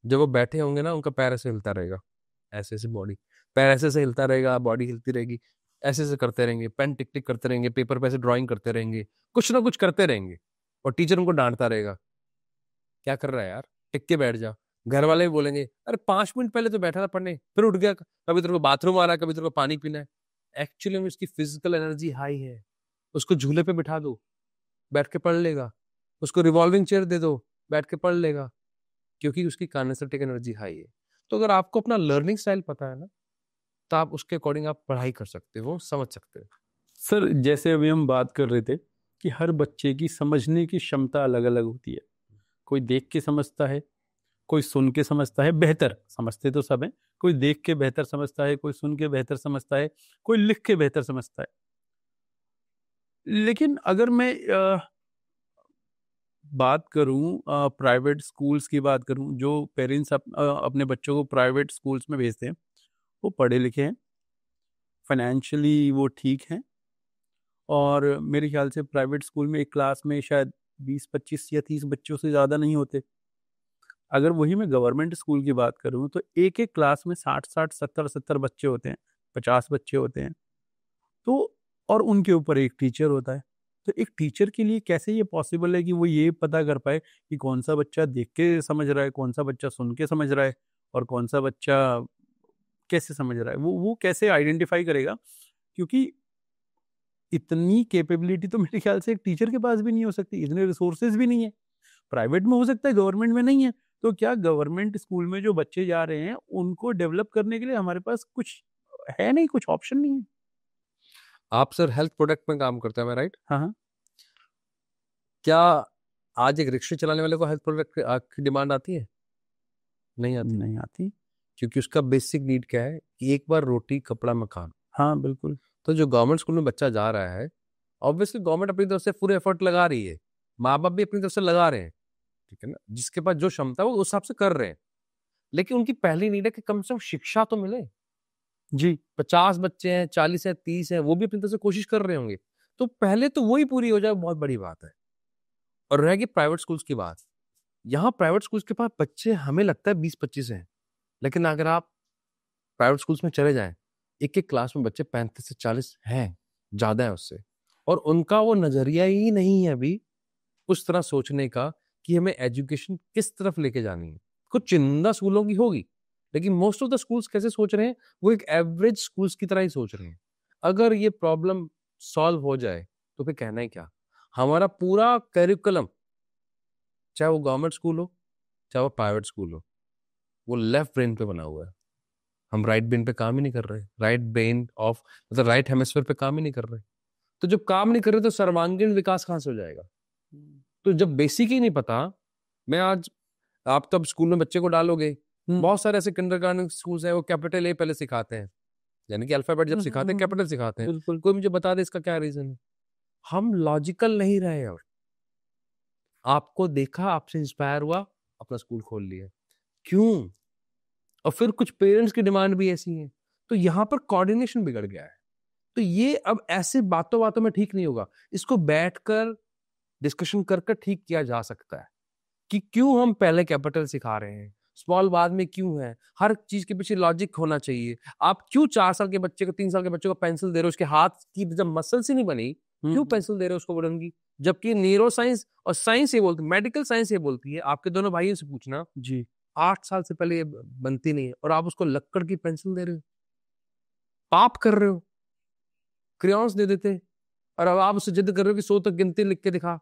जब वो बैठे होंगे ना, उनका पैर ऐसे हिलता रहेगा, ऐसे ऐसे बॉडी, पैर ऐसे ऐसे हिलता रहेगा, बॉडी हिलती रहेगी, ऐसे ऐसे करते रहेंगे, पेन टिक टिक करते रहेंगे, पेपर पे ऐसे ड्राइंग करते रहेंगे, कुछ ना कुछ करते रहेंगे, और टीचर उनको डांटता रहेगा, क्या कर रहा है यार, टिक के बैठ जा। घर वाले भी बोलेंगे, अरे 5 मिनट पहले तो बैठा था पढ़ने, फिर उठ गया, कभी तेरे को बाथरूम आ रहा है, कभी तेरे को पानी पीना है। एक्चुअली में उसकी फिजिकल एनर्जी हाई है, उसको झूले पे बिठा दो, बैठ के पढ़ लेगा। उसको रिवॉल्विंग चेयर दे दो, बैठ के पढ़ लेगा, क्योंकि उसकी काइनेस्थेटिक एनर्जी हाई है। तो अगर आपको अपना लर्निंग स्टाइल पता है ना, तो आप उसके अकॉर्डिंग आप पढ़ाई कर सकते हो, समझ सकते हो। सर जैसे अभी हम बात कर रहे थे कि हर बच्चे की समझने की क्षमता अलग अलग होती है। कोई देख के समझता है, कोई सुन के समझता है, बेहतर समझते तो सब हैं, कोई देख के बेहतर समझता है, कोई सुन के बेहतर समझता है, कोई लिख के बेहतर समझता है। लेकिन अगर मैं बात करूं, प्राइवेट स्कूल्स की बात करूं, जो पेरेंट्स अपने बच्चों को प्राइवेट स्कूल्स में भेजते हैं, वो पढ़े लिखे हैं, फाइनेंशियली वो ठीक हैं, और मेरे ख्याल से प्राइवेट स्कूल में एक क्लास में शायद 20 25 या 30 बच्चों से ज़्यादा नहीं होते। अगर वही मैं गवर्नमेंट स्कूल की बात करूं तो एक एक क्लास में 60 60 70 70 बच्चे होते हैं, 50 बच्चे होते हैं। तो और उनके ऊपर एक टीचर होता है। तो एक टीचर के लिए कैसे ये पॉसिबल है कि वो ये पता कर पाए कि कौन सा बच्चा देख के समझ रहा है, कौन सा बच्चा सुन के समझ रहा है, और कौन सा बच्चा कैसे समझ रहा है, वो कैसे आइडेंटिफाई करेगा? क्योंकि इतनी कैपेबिलिटी तो मेरे ख्याल से एक टीचर के पास भी नहीं हो सकती, इतने रिसोर्सेज भी नहीं है। प्राइवेट में हो सकता है, गवर्नमेंट में नहीं है। तो क्या गवर्नमेंट स्कूल में जो बच्चे जा रहे हैं उनको डेवलप करने के लिए हमारे पास कुछ है नहीं, कुछ ऑप्शन नहीं है? आप सर हेल्थ प्रोडक्ट में काम करते हैं, मैं राइट? हाँ हाँ। क्या आज एक रिक्शा चलाने वाले को हेल्थ प्रोडक्ट की डिमांड आती है? नहीं आती। नहीं आती। क्योंकि उसका बेसिक नीड क्या है कि एक बार रोटी कपड़ा मकान। हाँ बिल्कुल। तो जो गवर्नमेंट स्कूल में बच्चा जा रहा है, ऑब्वियसली गवर्नमेंट अपनी तरफ से पूरे एफर्ट लगा रही है, माँ बाप भी अपनी तरफ से लगा रहे हैं, ठीक है ना, जिसके पास जो क्षमता है वो उस हिसाब से कर रहे हैं। लेकिन उनकी पहली नीड है कि कम से कम शिक्षा तो मिले। जी। 50 बच्चे हैं, 40 है, 30 है, वो भी अपनी तरफ से कोशिश कर रहे होंगे। तो पहले तो वही पूरी हो जाए, बहुत बड़ी बात है। और रहेगी प्राइवेट स्कूल्स की बात, यहाँ प्राइवेट स्कूल्स के पास बच्चे हमें लगता है 20 25 हैं, लेकिन अगर आप प्राइवेट स्कूल्स में चले जाएं, एक एक क्लास में बच्चे 35 से 40 हैं, ज्यादा है उससे। और उनका वो नजरिया ही नहीं है अभी उस तरह सोचने का कि हमें एजुकेशन किस तरफ लेके जानी है। कुछ चुनिंदा स्कूलों की होगी, लेकिन मोस्ट ऑफ द स्कूल्स कैसे सोच रहे हैं, वो एक एवरेज स्कूल्स की तरह ही सोच रहे हैं। अगर ये प्रॉब्लम सॉल्व हो जाए तो फिर कहना ही क्या। हमारा पूरा करिकुलम, चाहे वो गवर्नमेंट स्कूल हो चाहे वो प्राइवेट स्कूल हो, वो लेफ्ट ब्रेन पे बना हुआ है। हम राइट ब्रेन पे काम ही नहीं कर रहे, राइट ब्रेन ऑफ मतलब राइट हेमिस्फीयर पे काम ही नहीं कर रहे। तो जब काम नहीं कर रहे तो सर्वांगीण विकास कहां से हो जाएगा? तो जब बेसिक ही नहीं पता, मैं आज आप तब स्कूल में बच्चे को डालोगे, बहुत सारे ऐसे किंडरगार्टन स्कूल्स हैं, वो कैपिटल ए पहले सिखाते हैं, यानी कि अल्फाबेट जब सिखाते हैं कैपिटल सिखाते हैं। बिल्कुल। कोई मुझे बता दे इसका क्या रीजन है? हम लॉजिकल नहीं रहे। और आपको देखा, आपसे इंस्पायर हुआ, अपना स्कूल खोल लिया, क्यों? और फिर कुछ पेरेंट्स की डिमांड भी ऐसी है, तो यहाँ पर कोऑर्डिनेशन बिगड़ गया है। तो ये अब ऐसे बातों बातों में ठीक नहीं होगा, इसको बैठकर डिस्कशन कर कर ठीक किया जा सकता है कि क्यों हम पहले कैपिटल सिखा रहे हैं, स्मॉल बाद में क्यों है, हर चीज के पीछे लॉजिक होना चाहिए। आप क्यों 4 साल के बच्चे को 3 साल के बच्चे को पेंसिल दे रहे हो, उसके हाथ की जब मसल से नहीं बनी, क्यों पेंसिल दे रहे हो उसको वुडन की? जबकि न्यूरो साइंस और साइंस ये बोलती, मेडिकल साइंस ये बोलती है, आपके दोनों भाइयों से पूछना, जी। 8 साल से पहले ये बनती नहीं है, और आप उसको लक्कड़ की पेंसिल दे रहे हो, पाप कर रहे हो। क्रेयॉन्स दे देते, और अब आप उससे जिद कर रहे हो कि 100 तक गिनती लिख के दिखा।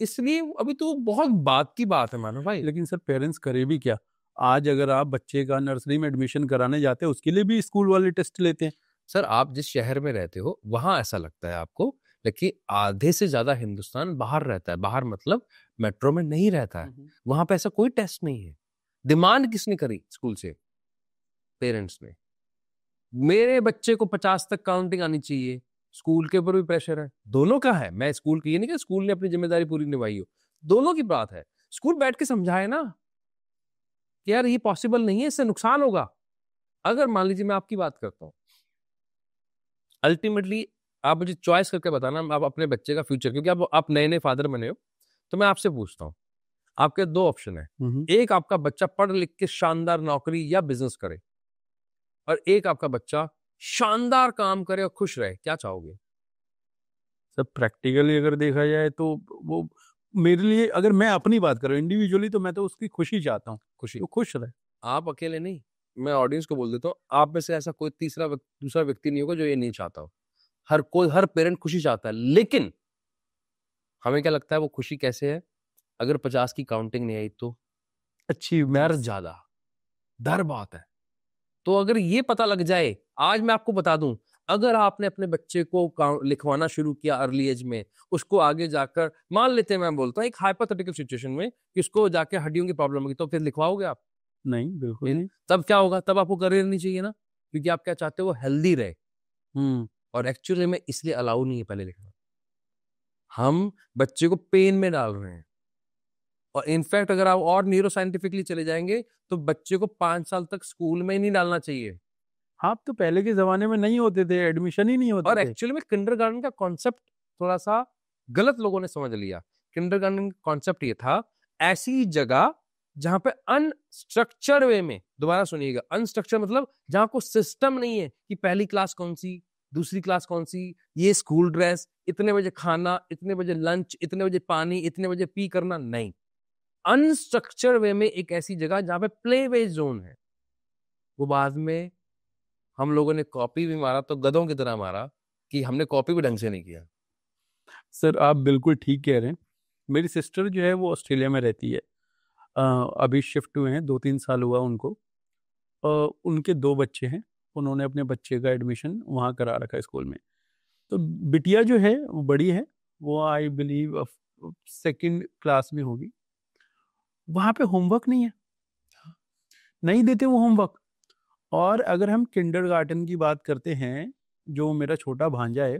इसलिए अभी तो बहुत बात की बात है मानो भाई। लेकिन सर पेरेंट्स करे भी क्या? आज अगर आप बच्चे का नर्सरी में एडमिशन कराने जाते हैं उसके लिए भी स्कूल वाले टेस्ट लेते हैं। सर आप जिस शहर में रहते हो वहां ऐसा लगता है आपको, लेकिन आधे से ज्यादा हिंदुस्तान बाहर रहता है। बाहर मतलब मेट्रो में नहीं रहता है, वहां पे ऐसा कोई टेस्ट नहीं है। डिमांड किसने करी स्कूल से? पेरेंट्स ने। मेरे बच्चे को 50 तक काउंटिंग आनी चाहिए, स्कूल के ऊपर भी प्रेशर है, दोनों का है। मैं स्कूल की ये नहीं कि स्कूल ने अपनी जिम्मेदारी पूरी निभाई हो, दोनों की बात है। स्कूल बैठ के समझाए ना कि यार ये पॉसिबल नहीं है, इससे नुकसान होगा। अगर मान लीजिए मैं आपकी बात करता हूं, अल्टीमेटली आप मुझे चॉइस करके बताना आप अपने बच्चे का फ्यूचर, क्योंकि आप नए नए फादर बने हो, तो मैं आपसे पूछता हूँ, आपके दो ऑप्शन है। एक, आपका बच्चा पढ़ लिख के शानदार नौकरी या बिजनेस करे, और एक आपका बच्चा शानदार काम करे और खुश रहे, क्या चाहोगे? सब प्रैक्टिकली अगर देखा जाए तो वो मेरे लिए, अगर मैं अपनी बात करूं इंडिविजुअली, तो मैं तो उसकी खुशी चाहता हूँ, खुशी। वो खुश रहे। आप अकेले नहीं, मैं ऑडियंस को बोल देता हूँ, आप में से ऐसा कोई दूसरा व्यक्ति नहीं होगा जो ये नहीं चाहता हो। हर पेरेंट खुशी चाहता है, लेकिन हमें क्या लगता है वो खुशी कैसे है? अगर 50 की काउंटिंग नहीं आई तो अच्छी डर ज्यादा, डर बात है। तो अगर ये पता लग जाए, आज मैं आपको बता दूं, अगर आपने अपने बच्चे को लिखवाना शुरू किया अर्ली एज में, उसको आगे जाकर, मान लेते हैं, मैं बोलता हूँ एक हाइपोथेटिकल सिचुएशन में कि उसको जाके हड्डियों की प्रॉब्लम होगी, तो फिर लिखवाओगे आप? नहीं, बिल्कुल नहीं। तब क्या होगा? तब आपको करियर नहीं चाहिए ना, क्योंकि आप क्या चाहते हो? वो हेल्दी रहे। और एक्चुअली में इसलिए अलाउ नहीं है पहले लिखना। हम बच्चे को पेन में डाल रहे हैं। और इनफैक्ट अगर आप और न्यूरो साइंटिफिकली चले जाएंगे तो बच्चे को 5 साल तक स्कूल में ही नहीं डालना चाहिए। हाँ, तो पहले के जमाने में नहीं होते थे, एडमिशन ही नहीं होते और थे। एक्चुअली में किंडरगार्टन का कॉन्सेप्ट थोड़ा सा गलत लोगों ने समझ लिया। किंडरगार्टन का कॉन्सेप्ट ये था, ऐसी जगह जहां पे अनस्ट्रक्चर्ड वे में, दोबारा सुनिएगा, अनस्ट्रक्चर मतलब जहां को सिस्टम नहीं है कि पहली क्लास कौन सी, दूसरी क्लास कौन सी, ये स्कूल ड्रेस, इतने बजे खाना, इतने बजे लंच, इतने बजे पानी, इतने बजे पी करना, नहीं। अनस्ट्रक्चर्ड वे में एक ऐसी जगह जहां पे प्ले वे जोन है। वो बाद में हम लोगों ने कॉपी भी मारा तो गधों की तरह मारा कि हमने कॉपी भी ढंग से नहीं किया। सर आप बिल्कुल ठीक कह रहे हैं। मेरी सिस्टर जो है वो ऑस्ट्रेलिया में रहती है। अभी शिफ्ट हुए हैं, 2-3 साल हुआ उनको। उनके 2 बच्चे हैं, उन्होंने अपने बच्चे का एडमिशन वहाँ करा रखा है स्कूल में। तो बिटिया जो है वो बड़ी है, वो आई बिलीव 2nd क्लास में होगी। वहाँ पे होमवर्क नहीं है, नहीं देते वो होमवर्क। और अगर हम किंडरगार्टन की बात करते हैं, जो मेरा छोटा भांजा है,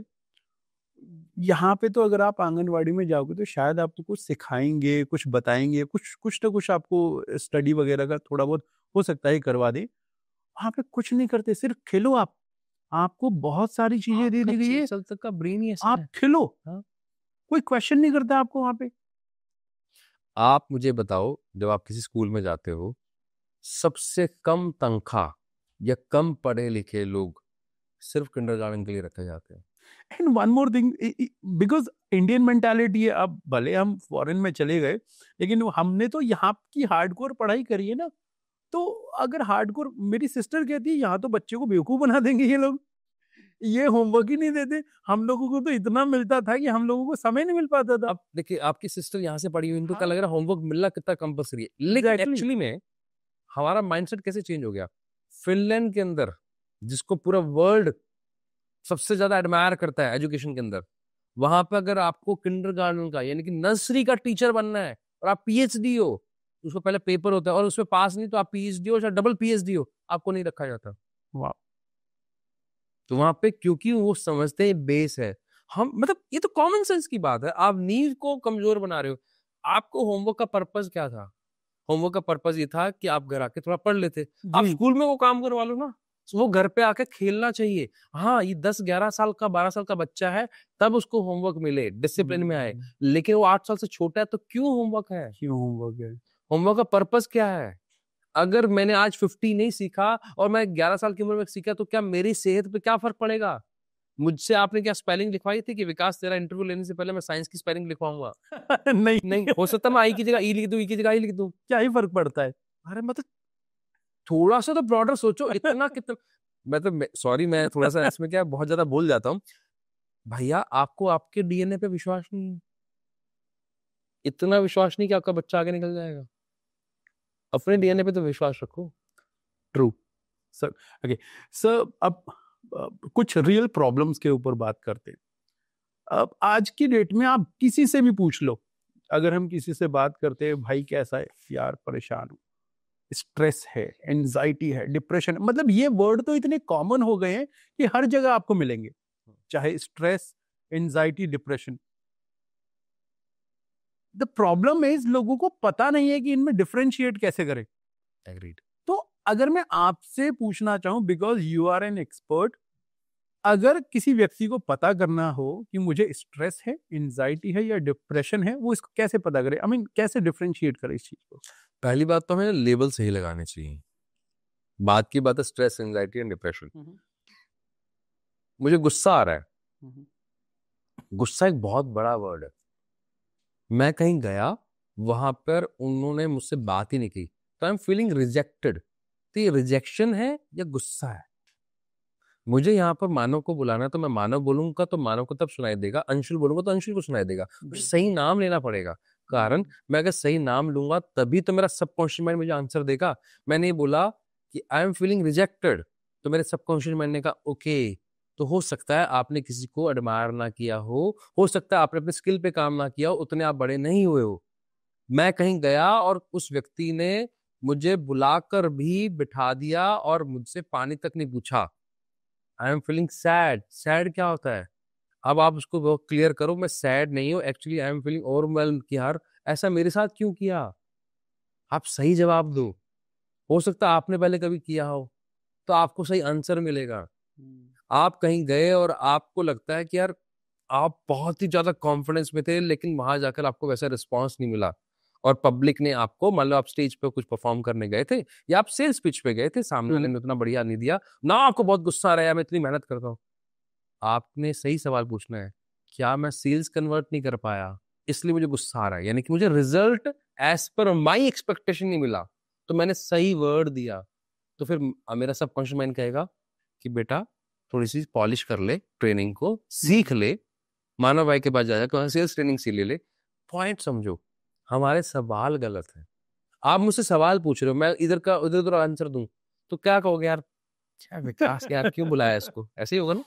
यहाँ पे तो अगर आप आंगनवाड़ी में जाओगे तो शायद आपको कुछ सिखाएंगे, कुछ बताएंगे, कुछ कुछ ना कुछ आपको स्टडी वगैरह का थोड़ा बहुत हो सकता है करवा दे। वहाँ पे कुछ नहीं करते, सिर्फ खेलो आप। आपको बहुत सारी चीजें दे दी गई है, तक का ब्रेन ही ऐसा आप है। खेलो। हाँ। कोई क्वेश्चन नहीं करता आपको वहाँ पे। आप मुझे बताओ, जब आप किसी स्कूल में जाते हो, सबसे कम तनख्वाह या कम पढ़े लिखे लोग सिर्फ किंडरगार्टन के लिए रखे जाते हैं। And one more thing, because Indian mentality है, अब भले हम फॉरेन में चले गए, लेकिन हमने तो यहाँ की हार्डकोर पढ़ाई करी है ना। तो अगर हार्डकोर, मेरी सिस्टर कहती है यहाँ तो बच्चे को बेवकूफ बना देंगे ये लोग, ये होमवर्क ही नहीं देते। हम लोगों को तो इतना मिलता था कि हम लोगों को समय नहीं मिल पाता था। अब देखिए, आपकी सिस्टर यहाँ से पढ़ी हुई, इनको हाँ। क्या लग रहा है होमवर्क मिलना कितना कंपल्सरी है, लेकिन Exactly. एक्चुअली में हमारा माइंडसेट कैसे चेंज हो गया। फिनलैंड के अंदर, जिसको पूरा वर्ल्ड सबसे ज्यादा एडमायर करता है एजुकेशन के अंदर, वहां पे अगर आपको किंडरगार्टन का यानी कि नर्सरी का टीचर बनना है और आप पीएचडी हो, उसको पहले पेपर होता है और उसमें पास नहीं तो आप पीएचडी हो या डबल पीएचडी हो, आपको नहीं रखा जाता। वाह। तो वहां पे क्योंकि वो समझते हैं बेस है, हम मतलब ये तो कॉमन सेंस की बात है। आप नींव को कमजोर बना रहे हो। आपको होमवर्क का पर्पस क्या था? होमवर्क का पर्पस ये था कि आप घर आके थोड़ा पढ़ लेते। आप स्कूल में वो काम करवा लो ना, वो घर पे आके खेलना चाहिए। हाँ, ये 10-11 साल का 12 साल का बच्चा है, तब उसको होमवर्क मिले, डिसिप्लिन में आए। लेकिन वो 8 साल से छोटा है तो क्यों होमवर्क है? क्यों होमवर्क है? होमवर्क का पर्पस क्या है? अगर मैंने आज 50 नहीं सीखा और मैं 11 साल की उम्र में सीखा, तो क्या मेरी सेहत पे क्या फर्क पड़ेगा? मुझसे आपने क्या स्पेलिंग लिखवाई थी कि विकास तेरा इंटरव्यू लेने से पहले मैं साइंस की स्पेलिंग लिखवाऊंगा? नहीं नहीं हो सकता, मैं आई की जगह ई लिख दूं, ई की जगह आई लिख दूं। क्या ही फर्क पड़ता है? अरे मतलब थोड़ा सा तो ब्रॉडर सोचो। इतना कितना, मैं तो सॉरी, मैं थोड़ा सा इसमें क्या बहुत ज्यादा बोल जाता हूँ। भैया, आपको आपके डीएनए पे विश्वास नहीं है, इतना विश्वास नहीं कि आपका बच्चा आगे निकल जाएगा। अपने डीएनए पे तो विश्वास रखो। True sir. ओके सर, अब कुछ रियल प्रॉब्लम्स के ऊपर बात करते हैं। अब आज की डेट में आप किसी से भी पूछ लो, अगर हम किसी से बात करते हैं, भाई कैसा है यार, परेशान हूँ, स्ट्रेस है, एंजाइटी है, डिप्रेशन, मतलब ये वर्ड तो इतने कॉमन हो गए हैं कि हर जगह आपको मिलेंगे, चाहे stress, anxiety, depression. The problem is लोगों को पता नहीं है कि इनमें डिफरेंशिएट कैसे करें। एग्रीड। तो अगर मैं आपसे पूछना चाहूं, because you are an expert, अगर किसी व्यक्ति को पता करना हो कि मुझे स्ट्रेस है, एंजाइटी है या डिप्रेशन है, वो इसको कैसे पता करे? आई मीन कैसे डिफरेंशिएट करे इस चीज को? पहली बात तो हमें लेबल सही लगाने चाहिए। बात की बात है स्ट्रेस, एंजाइटी एंड डिप्रेशन। मुझे गुस्सा आ रहा है। गुस्सा एक बहुत बड़ा वर्ड है। मैं कहीं गया, वहां पर उन्होंने मुझसे बात ही नहीं की, तो आई एम फीलिंग रिजेक्टेड। तो ये रिजेक्शन है या गुस्सा है? मुझे यहाँ पर मानव को बुलाना है, तो मैं मानव बोलूंगा तो मानव को तब सुनाई देगा, अंशुल बोलूंगा तो अंशुल को सुनाई देगा। मुझे सही नाम लेना पड़ेगा। कारण मैं अगर सही नाम लूंगा तभी तो मेरा सबकॉन्शियस माइंड मुझे आंसर देगा। मैंने ये बोला कि आई एम फीलिंग रिजेक्टेड, तो मेरे सबकॉन्शियस माइंड ने कहा ओके, तो हो सकता है आपने किसी को एडमायर ना किया हो सकता है आपने अपने स्किल पे काम ना किया हो, उतने आप बड़े नहीं हुए हो। मैं कहीं गया और उस व्यक्ति ने मुझे बुलाकर भी बिठा दिया और मुझसे पानी तक नहीं पूछा। I am feeling sad. Sad क्या होता है? अब आप उसको बहुत क्लियर करो, मैं सैड नहीं हूँ, actually I am feeling overwhelmed कि यार ऐसा मेरे साथ क्यों किया। आप सही जवाब दो। हो सकता है आपने पहले कभी किया हो, तो आपको सही आंसर मिलेगा। आप कहीं गए और आपको लगता है कि यार आप बहुत ही ज्यादा कॉन्फिडेंस में थे, लेकिन वहां जाकर आपको वैसा रिस्पॉन्स नहीं मिला, और पब्लिक ने आपको, मान लो आप स्टेज पे कुछ परफॉर्म करने गए थे या आप सेल्स पिच पे गए थे, सामने वाले ने उतना बढ़िया नहीं दिया ना, आपको बहुत गुस्सा आ रहा है, मैं इतनी मेहनत करता हूँ। आपने सही सवाल पूछना है, क्या मैं सेल्स कन्वर्ट नहीं कर पाया इसलिए मुझे गुस्सा आ रहा है, यानी कि मुझे result as per my expectation नहीं मिला, तो मैंने सही वर्ड दिया। तो फिर मेरा सबकॉन्शियस माइंड कहेगा कि बेटा थोड़ी सी पॉलिश कर ले, ट्रेनिंग को सीख ले, मानव भाई के पास जा सेल्स ट्रेनिंग सीख ले। पॉइंट समझो, हमारे सवाल गलत है। आप मुझसे सवाल पूछ रहे हो, मैं इधर का उधर उधर आंसर दूं, तो क्या कहोगे यार, क्या विकास यार क्यों बुलाया इसको, ऐसे ही होगा ना।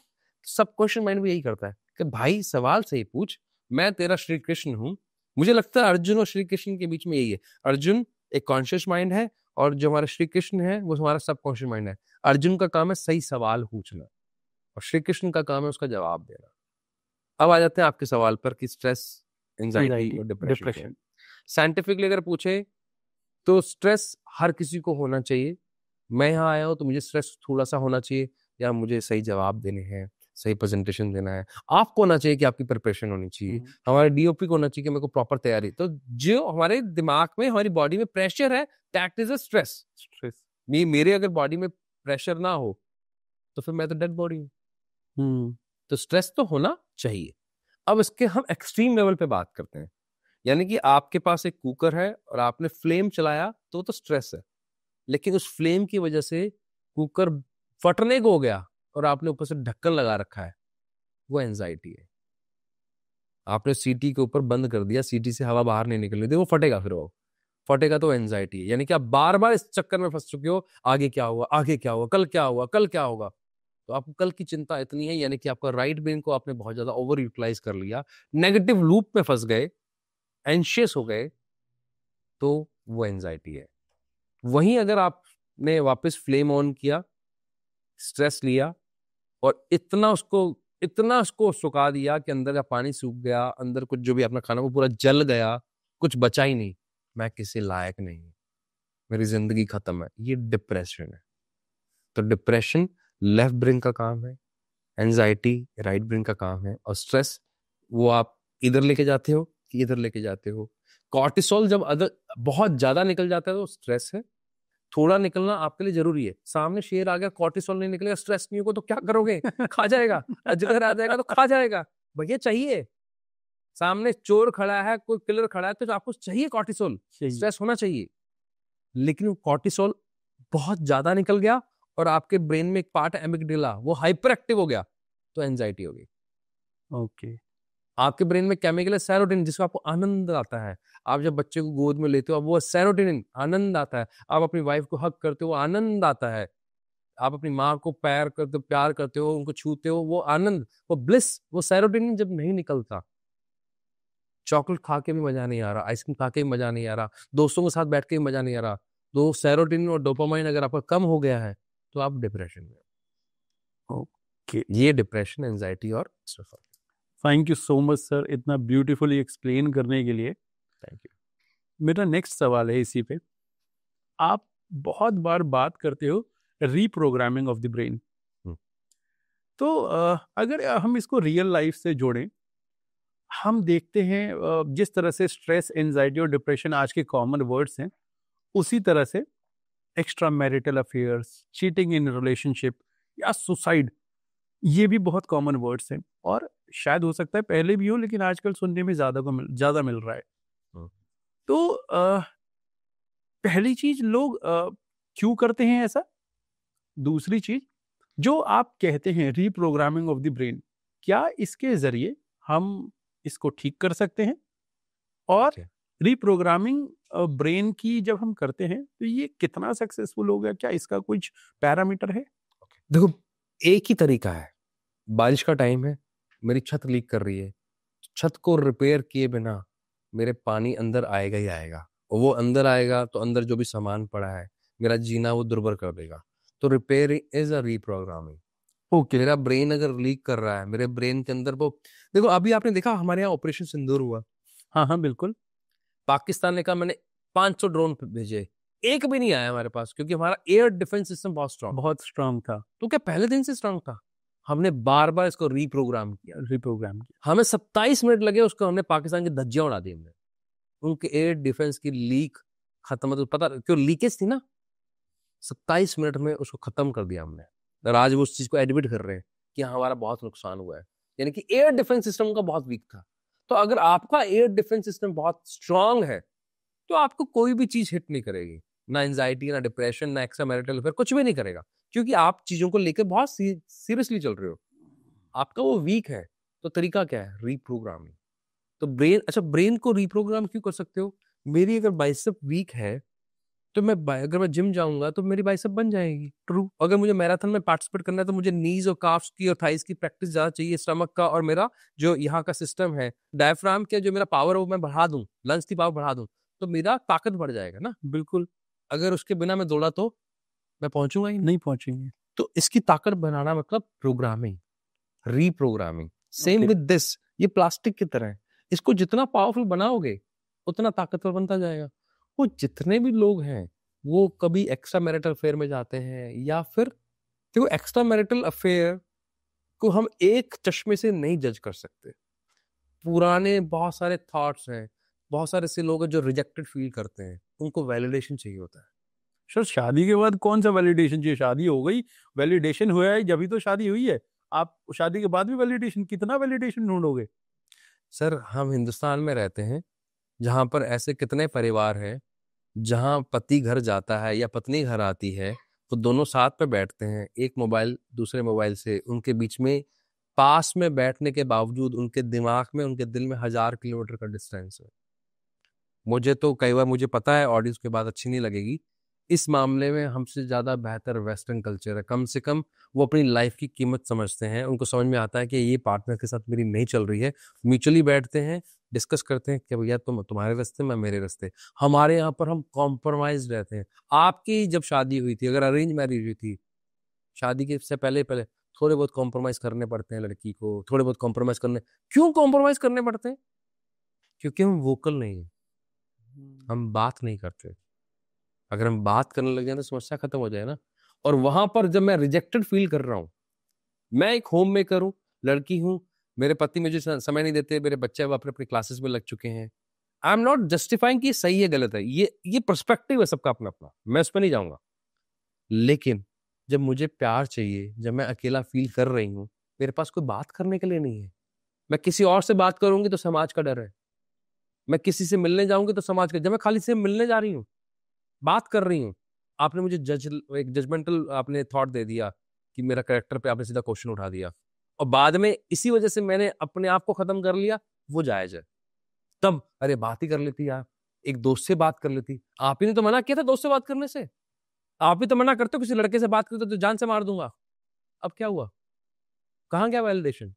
सब क्वेश्चन माइंड भी यही करता है कि भाई सवाल सही पूछ, मैं तेरा श्री कृष्ण हूं। मुझे लगता है अर्जुन और श्री कृष्ण के बीच में यही है। अर्जुन एक कॉन्शियस माइंड है, और जो हमारा श्री कृष्ण है वो हमारा सब कॉन्शियस माइंड है। अर्जुन का काम है सही सवाल पूछना, और श्री कृष्ण का काम है उसका जवाब देना। अब आ जाते हैं आपके सवाल पर कि स्ट्रेस, एंजाइटी और डिप्रेशन। साइंटिफिकली अगर पूछे तो स्ट्रेस हर किसी को होना चाहिए। मैं यहाँ आया हूँ तो मुझे स्ट्रेस थोड़ा सा होना चाहिए, या मुझे सही जवाब देने हैं, सही प्रेजेंटेशन देना है। आपको होना चाहिए कि आपकी प्रिपरेशन होनी चाहिए, हमारे डीओपी को होना चाहिए कि मेरे को प्रॉपर तैयारी। तो जो हमारे दिमाग में, हमारी बॉडी में प्रेशर है, that is a stress. Stress मेरे अगर बॉडी में प्रेशर ना हो तो फिर मैं तो डेड बॉडी हूँ। तो स्ट्रेस तो होना चाहिए। अब इसके हम एक्सट्रीम लेवल पे बात करते हैं, यानी कि आपके पास एक कुकर है और आपने फ्लेम चलाया तो स्ट्रेस है, लेकिन उस फ्लेम की वजह से कुकर फटने को हो गया और आपने ऊपर से ढक्कन लगा रखा है, वो एंजाइटी है। आपने सीटी के ऊपर बंद कर दिया, सीटी से हवा बाहर नहीं निकलने दी, वो फटेगा, फिर वो फटेगा तो एंजाइटी है। यानी कि आप बार बार इस चक्कर में फंस चुके हो, आगे क्या हुआ, आगे क्या हुआ, कल क्या हुआ, कल क्या होगा। तो आपको कल की चिंता इतनी है, यानी कि आपका राइट ब्रेन को आपने बहुत ज्यादा ओवर यूटिलाइज कर लिया, नेगेटिव लूप में फंस गए, एंशियस हो गए, तो वो एंजाइटी है। वहीं अगर आपने वापस फ्लेम ऑन किया, स्ट्रेस लिया और इतना उसको सुखा दिया कि अंदर का पानी सूख गया, अंदर कुछ जो भी अपना खाना वो पूरा जल गया, कुछ बचा ही नहीं, मैं किसी लायक नहीं, मेरी जिंदगी खत्म है, ये डिप्रेशन है। तो डिप्रेशन लेफ्ट ब्रेन का काम है, एंजाइटी राइट ब्रेन का काम है, और स्ट्रेस वो आप इधर लेके जाते हो कि इधर लेके जाते हो। कॉर्टिसोल जब बहुत ज्यादा निकल जाता है तो स्ट्रेस है, थोड़ा निकलना आपके लिए जरूरी है। सामने शेर आ गया, कॉर्टिसोल नहीं निकलेगा, स्ट्रेस नहीं होगा तो क्या करोगे? खा जाएगा। अजगर आ जाएगा तो खा जाएगा। भैया चाहिए, सामने चोर खड़ा है, कोई किलर खड़ा है, तो आपको चाहिए कॉर्टिसोल, स्ट्रेस होना चाहिए। लेकिन कॉर्टिसोल बहुत ज्यादा निकल गया और आपके ब्रेन में एक पार्ट है एमिगडाला, वो हाइपर एक्टिव हो गया, तो एंजाइटी हो गई। ओके। आपके ब्रेन में केमिकल है सेरोटोनिन, जिसको आपको आनंद आता है। आप जब बच्चे को गोद में लेते हो, अब वो सेरोटोनिन आनंद आता है। आप अपनी वाइफ को हग करते हो, आनंद आता है। आप अपनी माँ को प्यार करते हो, प्यार करते हो, उनको छूते हो, वो आनंद, वो ब्लिस, वो सेरोटोनिन जब नहीं निकलता, चॉकलेट खा के भी मजा नहीं आ रहा, आइसक्रीम खा के भी मजा नहीं आ रहा, दोस्तों के साथ बैठ के भी मजा नहीं आ रहा, तो सेरोटोनिन और डोपामाइन अगर आपका कम हो गया है तो आप डिप्रेशन में। ओके, ये डिप्रेशन, एंजाइटी और stress. Thank you so much sir इतना ब्यूटीफुली एक्सप्लेन करने के लिए। Thank you. मेरा नेक्स्ट सवाल है इसी पे। आप बहुत बार बात करते हो रीप्रोग्रामिंग ऑफ द ब्रेन, तो अगर हम इसको रियल लाइफ से जोड़ें, हम देखते हैं जिस तरह से स्ट्रेस, एंजाइटी और डिप्रेशन आज के कॉमन वर्ड्स हैं, उसी तरह से extra marital affairs, cheating in relationship या सुसाइड, ये भी बहुत कॉमन वर्ड्स हैं। और शायद हो सकता है पहले भी हो, लेकिन आजकल सुनने में ज़्यादा मिल रहा है। तो पहली चीज, लोग क्यों करते हैं ऐसा? दूसरी चीज, जो आप कहते हैं रीप्रोग्रामिंग ऑफ द ब्रेन, क्या इसके जरिए हम इसको ठीक कर सकते हैं? और रीप्रोग्रामिंग ब्रेन की जब हम करते हैं तो ये कितना सक्सेसफुल हो गया? क्या इसका कुछ पैरामीटर है? देखो, एक ही तरीका है। बारिश का टाइम है, मेरी छत लीक कर रही है, छत को रिपेयर किए बिना मेरे पानी अंदर आएगा ही आएगा, और वो अंदर आएगा तो अंदर जो भी सामान पड़ा है मेरा जीना वो दुर्भर कर देगा। तो repair is a reprogramming. Okay, मेरा ब्रेन अगर लीक कर रहा है, मेरे ब्रेन के अंदर वो, देखो अभी आपने देखा हमारे यहाँ ऑपरेशन सिंदूर हुआ, हाँ हाँ बिल्कुल। पाकिस्तान ने कहा मैंने 500 ड्रोन भेजे, एक भी नहीं आया हमारे पास, क्योंकि हमारा एयर डिफेंस सिस्टम बहुत स्ट्रांग था। तो क्या पहले दिन से स्ट्रांग था? हमने बार बार इसको रीप्रोग्राम किया। हमें 27 मिनट लगे, उसको हमने पाकिस्तान की धज्जियां उड़ा दी। हमने उनके एयर डिफेंस की लीक खत्म, मतलब पता क्यों लीकेज थी ना, 27 मिनट में उसको खत्म कर दिया हमने। और आज वो उस चीज को एडमिट कर रहे हैं कि हाँ हमारा बहुत नुकसान हुआ है, यानी कि एयर डिफेंस सिस्टम का बहुत वीक था। तो अगर आपका एयर डिफेंस सिस्टम बहुत स्ट्रांग है तो आपको कोई भी चीज हिट नहीं करेगी, ना एंजाइटी, ना डिप्रेशन, ना एक्स्ट्रा मैरिटल अफेयर, कुछ भी नहीं करेगा, क्योंकि आप चीजों को लेकर बहुत सीरियसली चल रहे हो। आपका वो वीक है, तो तरीका क्या है? रीप्रोग्रामिंग। तो ब्रेन, अच्छा ब्रेन को रीप्रोग्राम क्यों कर सकते हो? मेरी अगर बाइसेप वीक है तो अगर मैं जिम जाऊंगा तो मेरी बाइसेप बन जाएगी। ट्रू। अगर मुझे मैराथन में पार्टिसिपेट करना है तो मुझे नीज और काफ्स की और थाइस की प्रैक्टिस ज्यादा चाहिए, स्टमक का, और मेरा जो यहाँ का सिस्टम है डायफ्राम का, जो मेरा पावर है वो मैं बढ़ा दूं, लंग्स की पावर बढ़ा दूं, तो मेरा ताकत बढ़ जाएगा ना। बिल्कुल। अगर उसके बिना मैं दौड़ा तो मैं पहुंचूंगा ही नहीं पहुंचेंगे। तो इसकी ताकत बनाना मतलब programming, reprogramming. Same with this, ये प्लास्टिक की तरह है, इसको जितना पावरफुल बनाओगे उतना ताकतवर बनता जाएगा। वो जितने भी लोग हैं वो कभी एक्स्ट्रा मैरिटल अफेयर में जाते हैं, या फिर देखो एक्स्ट्रा मैरिटल अफेयर को हम एक चश्मे से नहीं जज कर सकते। पुराने बहुत सारे थॉट्स हैं, बहुत सारे ऐसे लोग हैं जो रिजेक्टेड फील करते हैं, उनको वैलिडेशन चाहिए होता है। सर शादी के बाद कौन सा वैलिडेशन चाहिए? शादी हो गई, वैलिडेशन हुआ है जब ही तो शादी हुई है। आप शादी के बाद भी वैलिडेशन, कितना वैलिडेशन ढूंढोगे? सर हम हिंदुस्तान में रहते हैं जहां पर ऐसे कितने परिवार हैं जहां पति घर जाता है या पत्नी घर आती है तो दोनों साथ में बैठते हैं, एक मोबाइल दूसरे मोबाइल से, उनके बीच में पास में बैठने के बावजूद उनके दिमाग में, उनके दिल में 1000 किलोमीटर का डिस्टेंस है। मुझे तो कई बार, मुझे पता है ऑडियंस के बात अच्छी नहीं लगेगी, इस मामले में हमसे ज्यादा बेहतर वेस्टर्न कल्चर है। कम से कम वो अपनी लाइफ की कीमत समझते हैं, उनको समझ में आता है कि ये पार्टनर के साथ मेरी नहीं चल रही है, म्यूचुअली बैठते हैं, डिस्कस करते हैं कि भैया तुम तुम्हारे रास्ते, मैं मेरे रास्ते। हमारे यहाँ पर हम कॉम्प्रोमाइज रहते हैं। आपकी जब शादी हुई थी, अगर अरेंज मैरिज हुई थी, शादी के से पहले पहले थोड़े बहुत कॉम्प्रोमाइज करने पड़ते हैं लड़की को, थोड़े बहुत कॉम्प्रोमाइज करने। क्यों कॉम्प्रोमाइज करने पड़ते हैं? क्योंकि हम वोकल नहीं है, हम बात नहीं करते। अगर हम बात करने लग जाए तो समस्या खत्म हो जाए ना। और वहां पर जब मैं रिजेक्टेड फील कर रहा हूं, मैं एक होम मेकर हूं, लड़की हूं, मेरे पति मुझे समय नहीं देते, मेरे बच्चे अब अपने अपने क्लासेस में लग चुके हैं, आई एम नॉट जस्टिफाइंग कि सही है गलत है, ये पर्सपेक्टिव है सबका अपना अपना, मैं उस पर नहीं जाऊंगा। लेकिन जब मुझे प्यार चाहिए, जब मैं अकेला फील कर रही हूँ, मेरे पास कोई बात करने के लिए नहीं है, मैं किसी और से बात करूंगी तो समाज का डर है, मैं किसी से मिलने जाऊंगी तो समाज का, जब मैं खाली से मिलने जा रही हूँ, बात कर रही हूँ, आपने मुझे एक जजमेंटल आपने थॉट दे दिया कि मेरा कैरेक्टर पे आपने सीधा क्वेश्चन उठा दिया, और बाद में इसी वजह से मैंने अपने आप को खत्म कर लिया, वो जायज है। तब अरे बात ही कर लेती यार, एक दोस्त से बात कर लेती। आप ही ने तो मना किया था दोस्त से बात करने से, आप ही तो मना करते हो किसी लड़के से बात करते तो जान से मार दूंगा। अब क्या हुआ, कहाँ गया वैलिडेशन?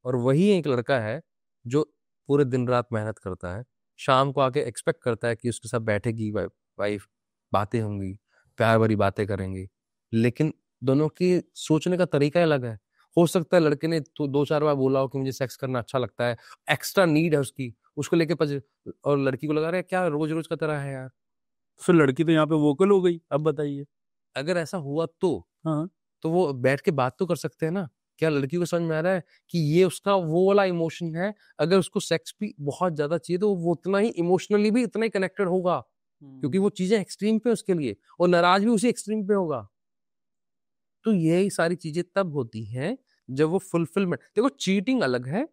और वही एक लड़का है जो पूरे दिन रात मेहनत करता है, शाम को आके एक्सपेक्ट करता है कि उसके साथ बैठेगी वाइफ, बातें होंगी, प्यार भरी बातें करेंगी, लेकिन दोनों की सोचने का तरीका ही अलग है। हो सकता है लड़के ने तो 2-4 बार बोला हो कि मुझे सेक्स करना अच्छा लगता है, एक्स्ट्रा नीड है उसकी, उसको लेके और लड़की को लगा रहा है क्या रोज रोज का तरह है यार। सर लड़की तो यहाँ पे वोकल हो गई, अब बताइए। अगर ऐसा हुआ हाँ। तो वो बैठ के बात तो कर सकते हैं ना। क्या लड़की को समझ में आ रहा है कि ये उसका वो वाला इमोशन है, अगर उसको सेक्स भी बहुत ज्यादा चाहिए तो वो उतना ही इमोशनली भी इतना ही कनेक्टेड होगा, क्योंकि वो चीजें एक्सट्रीम पे उसके लिए, और नाराज भी उसी एक्सट्रीम पे होगा। तो यही सारी चीजें तब होती हैं जब वो फुलफिलमेंट, देखो चीटिंग अलग है,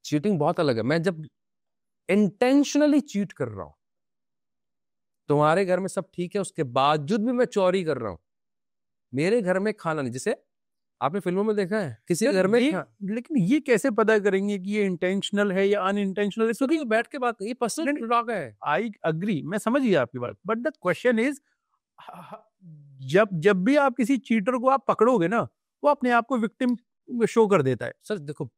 चीटिंग बहुत अलग है। मैं जब इंटेंशनली चीट कर रहा हूं, तुम्हारे घर में सब ठीक है उसके बावजूद भी मैं चोरी कर रहा हूं, मेरे घर में खाना नहीं, जैसे आपने फिल्मों में देखा है किसी के घर में लेकिन ये कैसे पता करेंगे कि ये इंटेंशनल है या अनइंटेंशनल? तो नहीं बैठ के बात, ये पर्सनल टॉक है। आई अग्री, मैं समझ गया आपकी बात, बट द क्वेश्चन इज, जब जब भी आप किसी चीटर को आप पकड़ोगे ना, वो अपने आप को विक्टिम शो कर देता है। सर देखो,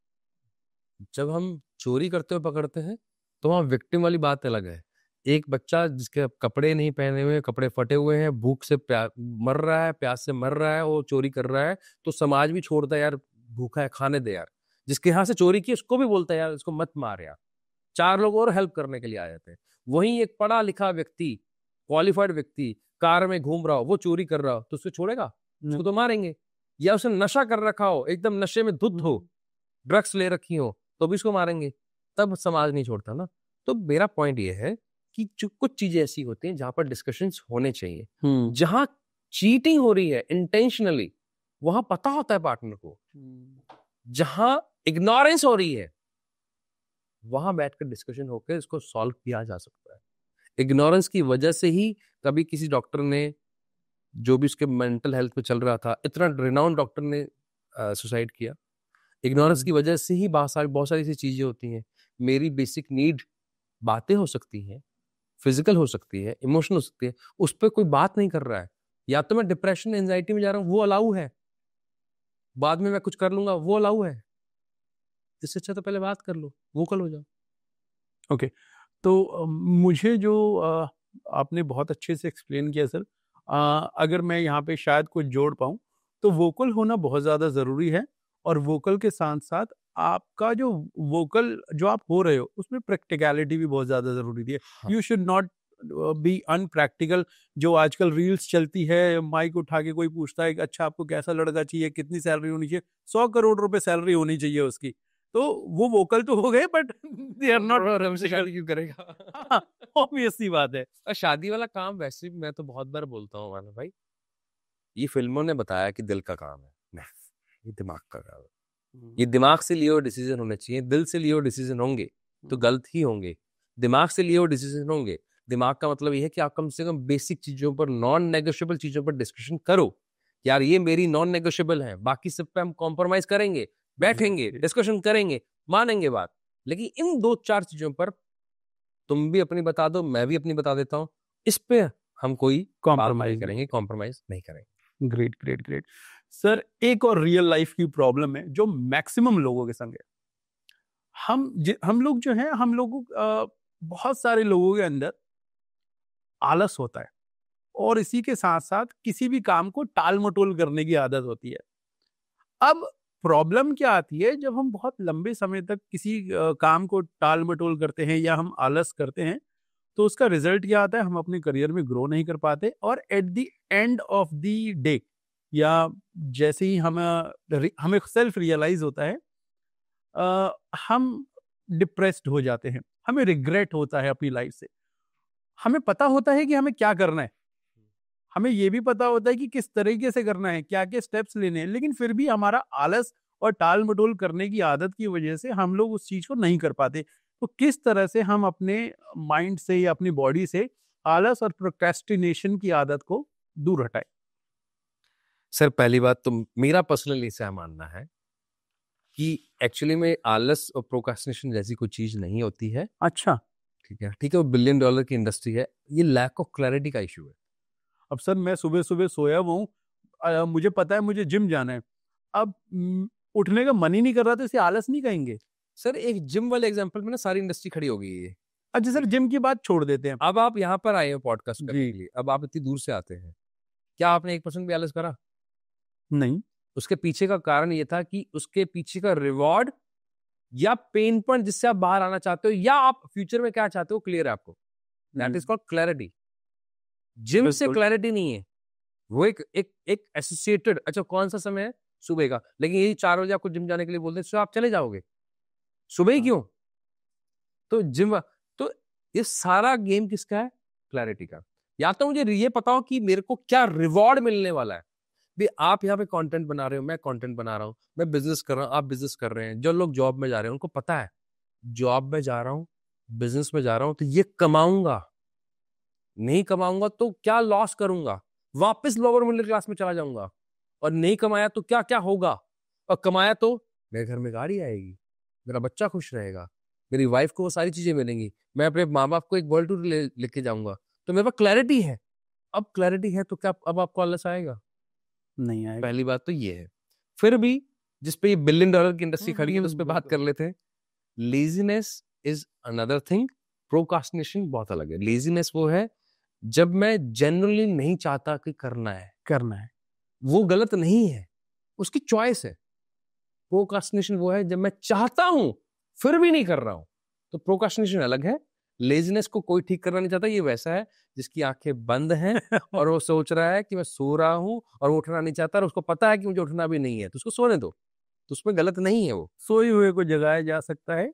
जब हम चोरी करते हुए पकड़ते हैं तो वहां विक्टिम वाली बात अलग है। एक बच्चा जिसके कपड़े नहीं पहने हुए, कपड़े फटे हुए हैं, भूख से मर रहा है, प्यास से मर रहा है, वो चोरी कर रहा है, तो समाज भी छोड़ता है यार, भूखा है खाने दे यार। जिसके यहाँ से चोरी की उसको भी बोलता है यार इसको मत मार यार, 4 लोग और हेल्प करने के लिए आ जाते हैं। वहीं एक पढ़ा लिखा व्यक्ति, क्वालिफाइड व्यक्ति कार में घूम रहा हो, वो चोरी कर रहा हो, तो उसको छोड़ेगा? उसको तो मारेंगे। या उसने नशा कर रखा हो, एकदम नशे में धुत हो, ड्रग्स ले रखी हो, तो भी इसको मारेंगे, तब समाज नहीं छोड़ता ना। तो मेरा पॉइंट ये है कि जो कुछ चीजें ऐसी होती हैं जहां पर डिस्कशंस होने चाहिए, जहां चीटिंग हो रही है इंटेंशनली, वहां पता होता है पार्टनर को, जहां इग्नोरेंस हो रही है वहां बैठकर डिस्कशन होकर इसको सॉल्व किया जा सकता है। इग्नोरेंस की वजह से ही कभी किसी डॉक्टर ने, जो भी उसके मेंटल हेल्थ पे चल रहा था, इतना रिनाउंड डॉक्टर ने सुसाइड किया। इग्नोरेंस की वजह से ही बहुत सारी ऐसी चीजें होती हैं। मेरी बेसिक नीड, बातें हो सकती हैं, फिजिकल हो सकती है, इमोशनल हो सकती है, उस पर कोई बात नहीं कर रहा है। या तो मैं डिप्रेशन एंजाइटी में जा रहा हूं, वो अलाउ है, बाद में मैं कुछ कर लूंगा, वो अलाउ है। इससे अच्छा तो पहले बात कर लो, वोकल हो जाओ। ओके, तो मुझे जो आपने बहुत अच्छे से एक्सप्लेन किया सर, अगर मैं यहाँ पे शायद कुछ जोड़ पाऊँ, तो वोकल होना बहुत ज़्यादा ज़रूरी है, और वोकल के साथ साथ आपका जो वोकल जो आप हो रहे हो उसमें प्रैक्टिकलिटी भी बहुत ज़्यादा ज़रूरी है। You should not be unpractical. जो आजकल रील्स चलती है, माइक उठा के कोई पूछता है कि अच्छा आपको कैसा लड़का चाहिए, कितनी सैलरी होनी चाहिए, 100 करोड़ रुपए सैलरी होनी चाहिए उसकी, तो वो वोकल तो हो गए बट दे आर नॉट। हमसे शादी क्यों करेगा? ऑब्वियस सी बात है। और शादी वाला काम वैसे भी मैं तो बहुत बार बोलता हूँ माना भाई, ये फिल्मों ने बताया कि दिल का काम है, नहीं, ये दिमाग का काम है। ये दिमाग से लिए हुए डिसीजन होने चाहिए, दिल से लिए हुए डिसीजन होंगे तो गलत ही होंगे। दिमाग से लिए हुए डिसीजन होंगे, दिमाग का मतलब ये है कि आप कम से कम बेसिक चीजों पर, नॉन नेगोशिएबल चीजों पर डिस्कशन करो। यार ये मेरी नॉन नेगोशिएबल है, बाकी सब पे हम कॉम्प्रोमाइज करेंगे, बैठेंगे, डिस्कशन करेंगे, मानेंगे बात, लेकिन इन 2-4 चीजों पर तुम भी अपनी बता दो, मैं भी अपनी बता देता हूँ, इस पे हम कोई कॉम्प्रोमाइज करेंगे, कॉम्प्रोमाइज नहीं करेंगे। Great great great. सर एक और रियल लाइफ की प्रॉब्लम है जो मैक्सिमम लोगों के संग है। हम लोग जो है, हम लोगों बहुत सारे लोगों के अंदर आलस होता है, और इसी के साथ साथ किसी भी काम को टाल मटोल करने की आदत होती है। अब प्रॉब्लम क्या आती है, जब हम बहुत लंबे समय तक किसी काम को टाल मटोल करते हैं या हम आलस करते हैं, तो उसका रिजल्ट क्या आता है, हम अपने करियर में ग्रो नहीं कर पाते, और at the end of the day, या जैसे ही हमें सेल्फ रियलाइज होता है, हम डिप्रेस्ड हो जाते हैं, हमें रिग्रेट होता है अपनी लाइफ से। हमें पता होता है कि हमें क्या करना है, हमें ये भी पता होता है कि किस तरीके से करना है, क्या क्या स्टेप्स लेने हैं, लेकिन फिर भी हमारा आलस और टाल मटोल करने की आदत की वजह से हम लोग उस चीज को नहीं कर पाते। तो किस तरह से हम अपने माइंड से या अपनी बॉडी से आलस और प्रोक्रेस्टिनेशन की आदत को दूर हटाए? सर पहली बात तो मेरा पर्सनली ऐसा मानना है कि एक्चुअली में आलस और प्रोक्रास्टिनेशन जैसी कोई चीज नहीं होती है। अच्छा। ठीक है, ठीक है, वो $1 बिलियन की इंडस्ट्री है। ये लैक ऑफ क्लैरिटी का इशू है। अब सर मैं सुबह सुबह सोया हुआ हूँ, मुझे पता है मुझे जिम जाना है, अब उठने का मन ही नहीं कर रहा, तो इसे आलस नहीं कहेंगे? सर एक जिम वाले एग्जांपल में ना सारी इंडस्ट्री खड़ी हो गई है। अच्छा सर, जिम की बात छोड़ देते हैं। अब आप यहाँ पर आए हो पॉडकास्ट करने जी। के लिए, अब आप इतनी दूर से आते हैं, क्या आपने 1% भी आलस करा? नहीं। उसके पीछे का कारण ये था कि उसके पीछे का रिवॉर्ड या पेन पॉइंट जिससे आप बाहर आना चाहते हो, या आप फ्यूचर में क्या चाहते हो, क्लियर है आपको। That is called clarity. Gym से बिल्कुल। क्लैरिटी नहीं है, वो एक एसोसिएटेड, अच्छा कौन सा समय है, सुबह का, लेकिन यही 4 बजे आपको जिम जाने के लिए बोलते हैं, तो आप चले जाओगे सुबह ही हाँ। क्यों? तो जिम, तो ये सारा गेम किसका है? क्लैरिटी का। या तो मुझे ये पता हो कि मेरे को क्या रिवॉर्ड मिलने वाला है। भी आप यहाँ पे कंटेंट बना रहे हो, मैं कंटेंट बना रहा हूँ, मैं बिजनेस कर रहा हूँ, आप बिजनेस कर रहे हैं, जो लोग जॉब में जा रहे हैं उनको पता है जॉब में जा रहा हूँ, बिजनेस में जा रहा हूँ, तो ये कमाऊंगा, नहीं कमाऊंगा तो क्या लॉस करूंगा, वापस लोअर मिडिल क्लास में चला जाऊंगा, और नहीं कमाया तो क्या क्या होगा, और कमाया तो मेरे घर में गाड़ी आएगी, मेरा बच्चा खुश रहेगा, मेरी वाइफ को वो सारी चीजें मिलेंगी, मैं अपने माँ बाप को एक वर्ल्ड टूर लेके जाऊंगा। तो मेरे पास क्लैरिटी है। अब क्लैरिटी है तो क्या अब आपको आलस आएगा? नहीं आएगा। पहली बात तो ये है। फिर भी जिस पे ये $1 बिलियन की इंडस्ट्री खड़ी है, तो उस पर बात कर लेते हैं। Laziness is another thing, procrastination बहुत अलग है। लेजीनेस वो है जब मैं जनरली नहीं चाहता कि करना है, वो गलत नहीं है, उसकी चॉइस है। प्रोकास्टिनेशन वो है जब मैं चाहता हूं फिर भी नहीं कर रहा हूं, तो प्रोकास्टिनेशन अलग है। लेजीनेस को कोई ठीक करना नहीं चाहता, ये वैसा है जिसकी आंखें बंद हैं और वो सोच रहा है कि मैं सो रहा हूं और वो उठना नहीं चाहता, और उसको पता है कि मुझे उठना भी नहीं है, तो उसको सोने दो, तो उसमें गलत नहीं है। वो सोए हुए को जगाया जा सकता है,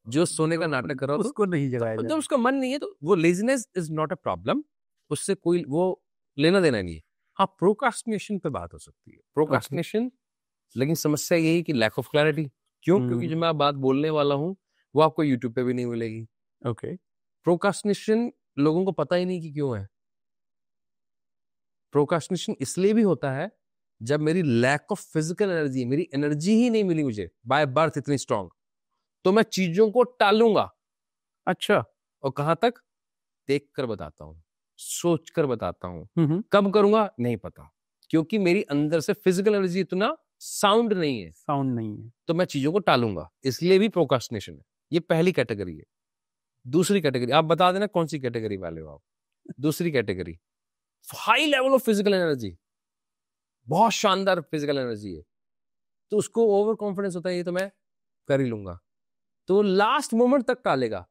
जो सोने का नाटक कर रहा हो उसको नहीं जगाया तो जा जब उसका मन नहीं है, तो वो laziness is not a problem, उससे कोई वो लेना देना नहीं है। हाँ, प्रोकास्टिनेशन पे बात हो सकती है, प्रोकास्टिनेशन, लेकिन समस्या यही है कि लैक ऑफ क्लैरिटी। क्यों? क्योंकि जो मैं बात बोलने वाला हूँ वो आपको यूट्यूब पे भी नहीं मिलेगी। ओके। प्रोकास्टिनेशन लोगों को पता ही नहीं कि क्यों है। प्रोकास्टिनेशन इसलिए भी होता है जब मेरी लैक ऑफ फिजिकल एनर्जी, मेरी एनर्जी ही नहीं मिली मुझे बाय बर्थ इतनी स्ट्रांग, तो मैं चीजों को टालूंगा। अच्छा। और कहां तक? देख कर बताता हूं, सोच कर बताता हूं, कब करूंगा नहीं पता, क्योंकि मेरी अंदर से फिजिकल एनर्जी इतना साउंड नहीं है, तो मैं चीजों को टालूंगा, इसलिए भी प्रोकास्टिनेशन है। ये पहली कैटेगरी है। दूसरी कैटेगरी आप बता देना कौन सी कैटेगरी वाले हो आप। दूसरी category, high level of physical energy, बहुत शानदार फिजिकल एनर्जी है, तो उसको ओवर कॉन्फिडेंस होता है ये तो मैं कर ही लूंगा, तो लास्ट मोमेंट तक टालेगा।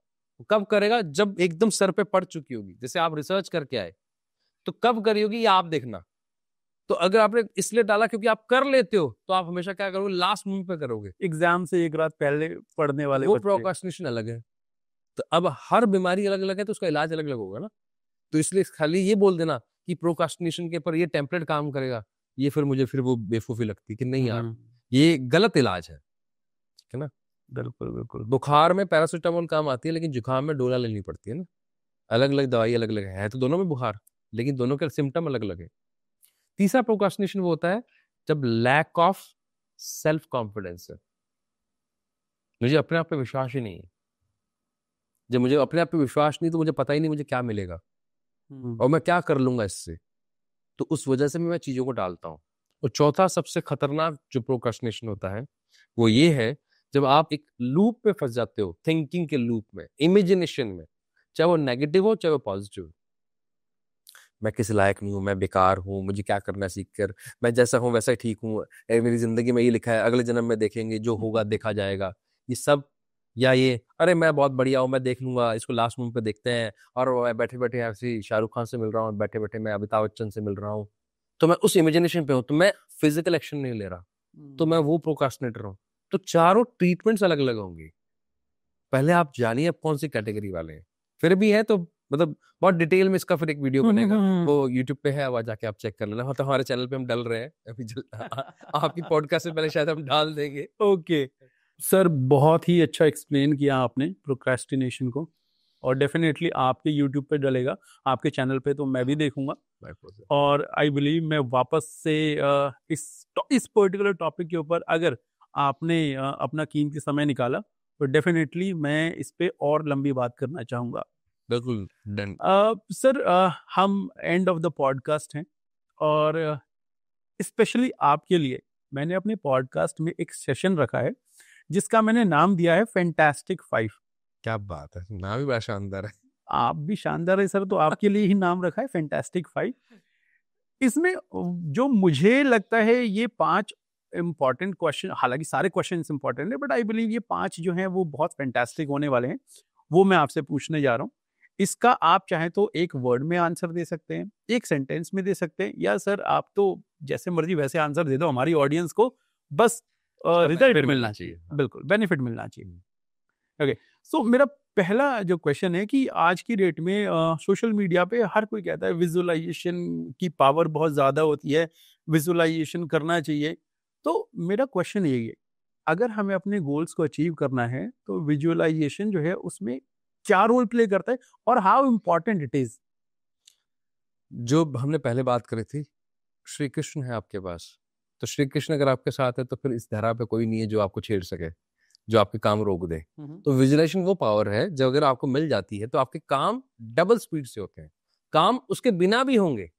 कब करेगा? जब एकदम सर पे पड़ चुकी होगी, जैसे आप रिसर्च करके आए, तो कब करी होगी ये आप देखना। तो अगर आपने इसलिए डाला क्योंकि आप कर लेते हो, तो आप हमेशा क्या करोगे? लास्ट मोमेंट पे करोगे। एग्जाम से एक रात पहले पढ़ने वाले वो बच्चे। प्रोक्रास्टिनेशन अलग है। तो अब हर बीमारी अलग अलग है, तो उसका इलाज अलग अलग होगा ना। तो इसलिए खाली ये बोल देना कि प्रोक्रास्टिनेशन के ऊपर ये टेम्पलेट काम करेगा, ये फिर मुझे फिर वो बेवकूफी लगती कि नहीं यार, ये गलत इलाज है। ठीक है ना? बिल्कुल बिल्कुल। बुखार में पैरासीटामोल काम आती है, लेकिन जुकाम में डोला लेनी पड़ती है ना। अलग अलग दवाई अलग अलग है तो दोनों में बुखार, लेकिन दोनों के सिम्टम अलग अलग है। तीसरा प्रोक्रास्टिनेशन वो होता है जब लैक ऑफ सेल्फ कॉन्फिडेंस है, मुझे अपने आप पे विश्वास ही नहीं है। जब मुझे अपने आप पे विश्वास नहीं, तो मुझे पता ही नहीं मुझे क्या मिलेगा और मैं क्या कर लूंगा इससे, तो उस वजह से मैं चीजों को टालता हूँ। और चौथा सबसे खतरनाक जो प्रोक्रास्टिनेशन होता है वो ये है जब आप एक लूप में फंस जाते हो, थिंकिंग के लूप में, इमेजिनेशन में, चाहे वो नेगेटिव हो चाहे वो पॉजिटिव। मैं किस लायक नहीं हूँ, मैं बेकार हूँ, मुझे क्या करना है सीख कर, मैं जैसा हूँ वैसा ही ठीक हूँ, मेरी जिंदगी में ये लिखा है, अगले जन्म में देखेंगे, जो होगा देखा जाएगा, ये सब। या ये अरे मैं बहुत बढ़िया हूँ, मैं देख लूंगा, इसको लास्ट मूवी पे देखते हैं, और बैठे बैठे ऐसे शाहरुख खान से मिल रहा हूँ, बैठे बैठे मैं अमिताभ बच्चन से मिल रहा हूँ, तो मैं उस इमेजिनेशन पे हूँ, तो मैं फिजिकल एक्शन नहीं ले रहा, तो मैं वो प्रोक्रास्टिनेटर हूँ। तो चारों ट्रीटमेंट्स अलग अलग होंगी। पहले आप जानिए आप कौन सी कैटेगरी वाले हैं। फिर भी है तो मतलब बहुत डिटेल में इसका फिर एक वीडियो बनेगा, वो यूट्यूब पे है, वहां जाके आप चेक कर लेना। तो हमारे चैनल पे हम डल रहे हैं अभी आपकी पॉडकास्ट से पहले शायद हम डाल देंगे। ओके सर, बहुत ही अच्छा एक्सप्लेन किया आपने प्रोक्रेस्टिनेशन को, और डेफिनेटली आपके यूट्यूब पे डलेगा, आपके चैनल पे, तो मैं भी देखूंगा। और आई बिलीव मैं वापस से इस पर्टिकुलर टॉपिक के ऊपर अगर आपने अपना कीमती समय निकाला, तो डेफिनेटली मैं इस पे और लंबी बात करना चाहूँगा। बिल्कुल डन। सर, हम एंड ऑफ द पॉडकास्ट हैं, और स्पेशली आपके लिए मैंने अपने पॉडकास्ट में एक सेशन रखा है जिसका मैंने नाम दिया है फैंटास्टिक 5। क्या बात है, नाम भी बड़ा शानदार है। आप भी शानदार है सर, तो आपके लिए ही नाम रखा है फैंटास्टिक 5। इसमें जो मुझे लगता है ये 5 इंपॉर्टेंट क्वेश्चन, हालांकि सारे क्वेश्चन इंपॉर्टेंट है, बट आई बिलीव ये 5 जो हैं वो बहुत फैंटास्टिक होने वाले हैं, वो मैं आपसे पूछने जा रहा हूँ। इसका आप चाहें तो एक वर्ड में आंसर दे सकते हैं, एक सेंटेंस में दे सकते हैं, या सर आप तो जैसे मर्जी वैसे आंसर दे दो, हमारी ऑडियंस को बस रिजल्ट मिलना चाहिए, बिल्कुल बेनिफिट मिलना चाहिए। ओके, सो मेरा पहला जो क्वेश्चन है कि आज की डेट में सोशल मीडिया पे हर कोई कहता है विजुअलाइजेशन की पावर बहुत ज़्यादा होती है, विजुअलाइजेशन करना चाहिए। तो मेरा क्वेश्चन यही है, अगर हमें अपने गोल्स को अचीव करना है तो विजुअलाइजेशन जो है उसमें क्या रोल प्ले करता है और हाउ इम्पोर्टेंट इट इज? जो हमने पहले बात करी थी, श्री कृष्ण है आपके पास, तो श्री कृष्ण अगर आपके साथ है तो फिर इस धरा पे कोई नहीं है जो आपको छेड़ सके, जो आपके काम रोक दे। तो विजुअलाइजेशन वो पावर है जो अगर आपको मिल जाती है तो आपके काम डबल स्पीड से होते हैं। काम उसके बिना भी होंगे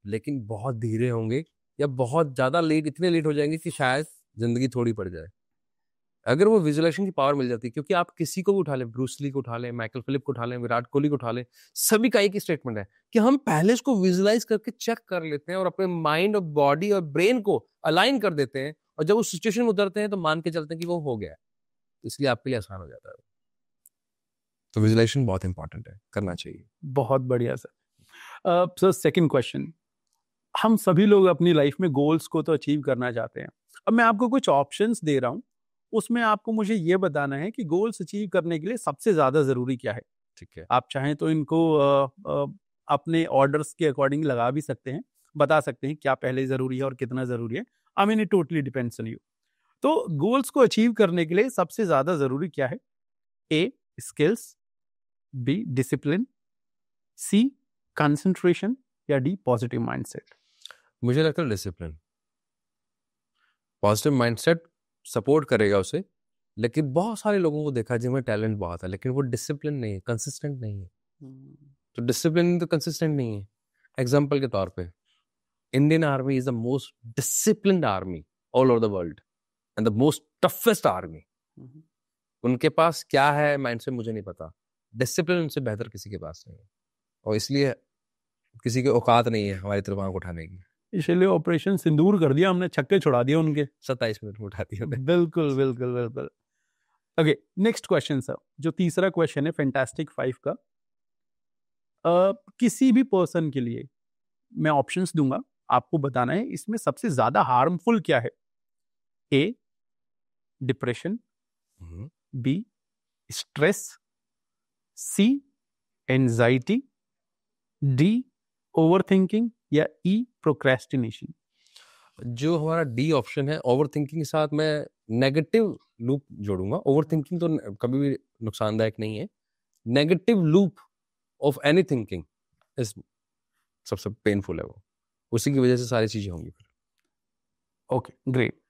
लेकिन बहुत धीरे होंगे, या बहुत ज्यादा लेट, इतने लेट हो जाएंगे कि शायद जिंदगी थोड़ी पड़ जाए। अगर वो विजुअलाइजेशन की पावर मिल जाती है, क्योंकि आप किसी को भी उठा लें, ब्रूस ली को उठा लें, माइकल फिलिप को उठा लें, विराट कोहली को उठा लें, सभी का एक ही स्टेटमेंट है कि हम पहले इसको विजुअलाइज करके चेक कर लेते हैं और अपने माइंड और बॉडी और ब्रेन को अलाइन कर देते हैं, और जब उस सिचुएशन में उतरते हैं तो मान के चलते हैं कि वो हो गया है, इसलिए आपके लिए आसान हो जाता है। तो विजुअलाइजेशन बहुत इंपॉर्टेंट है, करना चाहिए। बहुत बढ़िया सर। सर, सेकंड क्वेश्चन, हम सभी लोग अपनी लाइफ में गोल्स को तो अचीव करना चाहते हैं। अब मैं आपको कुछ ऑप्शंस दे रहा हूँ, उसमें आपको मुझे ये बताना है कि गोल्स अचीव करने के लिए सबसे ज्यादा जरूरी क्या है। ठीक है। आप चाहें तो इनको अपने ऑर्डर्स के अकॉर्डिंग लगा भी सकते हैं, बता सकते हैं क्या पहले जरूरी है और कितना जरूरी है। I mean it totally depends on you. तो गोल्स को अचीव करने के लिए सबसे ज्यादा जरूरी क्या है? ए, स्किल्स, बी, डिसिप्लिन, सी, कंसंट्रेशन, या डी, पॉजिटिव माइंडसेट। मुझे लगता है डिसिप्लिन। पॉजिटिव माइंडसेट सपोर्ट करेगा उसे, लेकिन बहुत सारे लोगों को देखा जिनमें टैलेंट बहुत है लेकिन वो डिसिप्लिन नहीं है, कंसिस्टेंट नहीं है। तो डिसिप्लिन तो कंसिस्टेंट नहीं है। एग्जाम्पल के तौर पे, Indian army is the most disciplined army all over the world and the most toughest army. उनके पास क्या है माइंडसेट मुझे नहीं पता, डिसिप्लिन उनसे बेहतर किसी के पास नहीं है, और इसलिए किसी के औकात नहीं है हमारी तरफ आंख उठाने की। इसलिए ऑपरेशन सिंदूर कर दिया हमने, छक्के छुड़ा दिए उनके 27 मिनट में उठा दिया उन्हें। बिल्कुल बिल्कुल बिल्कुल। ओके, नेक्स्ट क्वेश्चन सर, जो तीसरा क्वेश्चन है फैंटास्टिक 5 का। किसी भी पर्सन के लिए मैं ऑप्शंस दूंगा, आपको बताना है इसमें सबसे ज्यादा हार्मफुल क्या है। ए, डिप्रेशन, बी, स्ट्रेस, सी, एंजाइटी, डी, ओवरथिंकिंग, या ई, प्रोक्रेस्टिनेशन। जो हमारा डी ऑप्शन है, ओवर थिंकिंग के साथ मैं नेगेटिव लूप जोड़ूंगा। ओवर थिंकिंग तो कभी भी नुकसानदायक नहीं है, negative loop of any thinking is सबसे पेनफुल है, वो उसी की वजह से सारी चीजें होंगी फिर। Okay, great.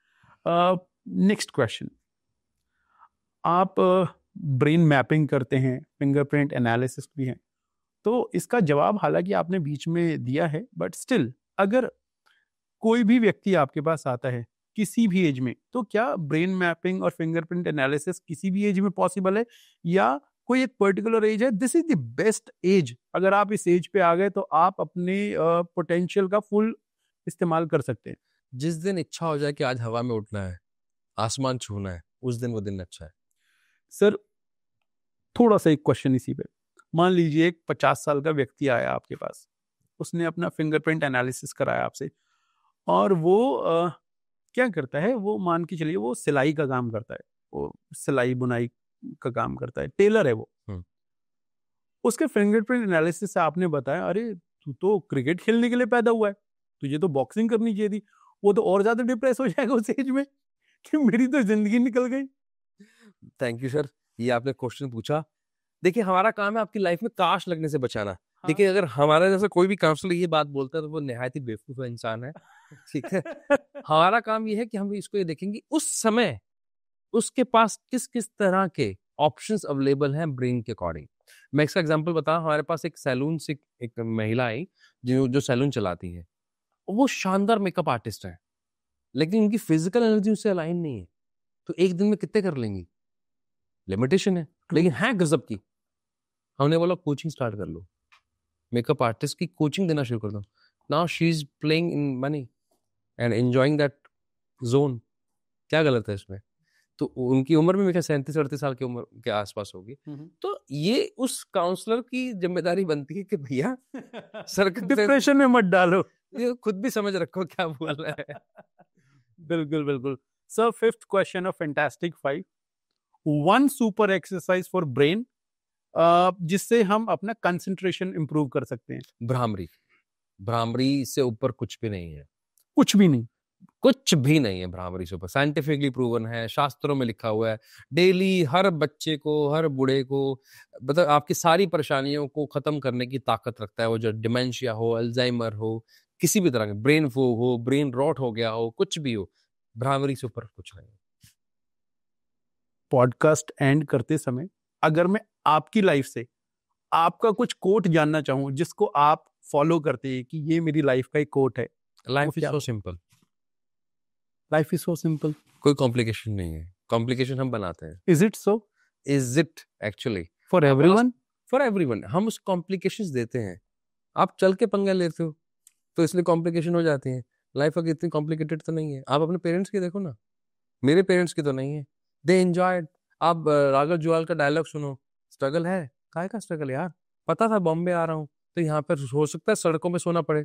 नेक्स्ट क्वेश्चन, आप ब्रेन मैपिंग करते हैं, फिंगरप्रिंट एनालिसिस भी हैं, तो इसका जवाब हालांकि आपने बीच में दिया है, बट स्टिल अगर कोई भी व्यक्ति आपके पास आता है किसी भी एज में, तो क्या ब्रेन मैपिंग और फिंगरप्रिंट एनालिसिस किसी भी एज में पॉसिबल है, या कोई एक पर्टिकुलर एज है this is the best age, अगर आप इस एज पे आ गए तो आप अपने पोटेंशियल का फुल इस्तेमाल कर सकते हैं? जिस दिन इच्छा हो जाए कि आज हवा में उठना है, आसमान छूना है, उस दिन वो दिन अच्छा है। सर, थोड़ा सा एक क्वेश्चन इसी पे, मान लीजिए एक 50 साल का व्यक्ति आया आपके पास, उसने अपना फिंगरप्रिंट एनालिसिस कराया आपसे, और वो क्या करता है, वो मान के चलिए वो सिलाई का काम करता है, वो सिलाई बुनाई का काम करता है, टेलर है वो। उसके फिंगरप्रिंट एनालिसिस से आपने बताया अरे तू तो क्रिकेट खेलने के लिए पैदा हुआ है, तुझे तो बॉक्सिंग करनी चाहिए थी, वो तो और ज्यादा डिप्रेस हो जाएगा उस एज में कि मेरी तो जिंदगी निकल गई। थैंक यू सर, ये आपने क्वेश्चन पूछा। देखिए, हमारा काम है आपकी लाइफ में काश लगने से बचाना। लेकिन अगर हमारा जैसा कोई भी काउंसलर ये बात बोलता है तो वो निहायत ही बेवकूफ इंसान है, ठीक है। हमारा काम ये है कि हम इसको ये देखेंगे उस समय उसके पास किस किस तरह के ऑप्शंस अवेलेबल हैं ब्रेन के अकॉर्डिंग। मैं इसका एग्जांपल बताऊं, हमारे पास एक सैलून से एक महिला आई जो सैलून चलाती है। वो शानदार मेकअप आर्टिस्ट है, लेकिन उनकी फिजिकल एनर्जी उससे अलाइन नहीं है। तो एक दिन में कितने कर लेंगी, लिमिटेशन है, लेकिन है गजब की। हमने बोला कोचिंग स्टार्ट कर लो, मेकअप आर्टिस्ट की कोचिंग देना शुरू कर दो। Now she is playing in money and enjoying that zone. क्या गलत है इसमें? तो उनकी उम्र भी मेरे 37-38 साल की उम्र के आसपास होगी। तो ये उस काउंसलर की जिम्मेदारी बनती है कि भैया डिप्रेशन में मत डालो, ये खुद भी समझ रखो क्या बोल रहा है। बिल्कुल बिल्कुल। Sir, fifth question of fantastic 5, one super exercise for brain जिससे हम अपना कंसंट्रेशन इंप्रूव कर सकते हैं। भ्रामरी, भ्रामरी से ऊपर कुछ भी नहीं है, कुछ भी नहीं, कुछ भी नहीं है भ्रामरी से ऊपर। साइंटिफिकली प्रूवन है, शास्त्रों में लिखा हुआ है। डेली हर बच्चे को, हर बूढ़े को, मतलब आपकी सारी परेशानियों को खत्म करने की ताकत रखता है वो। जो डिमेंशिया हो, अल्जाइमर हो, किसी भी तरह के ब्रेन फोग हो, ब्रेन रॉट हो गया हो, कुछ भी हो, भ्रामरी से ऊपर कुछ नहीं। पॉडकास्ट एंड करते समय अगर मैं आपकी लाइफ से आपका कुछ कोट जानना चाहूं जिसको आप फॉलो करते हैं कि ये मेरी लाइफ का एक कोट है, life is so simple, life is so simple, कोई कॉम्प्लिकेशन नहीं है। कॉम्प्लिकेशन हम बनाते हैं। Is it so? Is it actually for everyone? For everyone. हम उस कॉम्प्लिकेशंस देते हैं। आप चल के पंगा लेते हो तो इसलिए कॉम्प्लिकेशन हो जाती है। लाइफ अगर इतनी कॉम्प्लिकेटेड तो नहीं है। आप अपने पेरेंट्स की देखो ना, मेरे पेरेंट्स की तो नहीं है। दे एंजॉयड। आप राघव जुआल का डायलॉग सुनो, स्ट्रगल है, काहे का स्ट्रगल यार, पता था बॉम्बे आ रहा हूँ तो यहाँ पर हो सकता है सड़कों में सोना पड़े,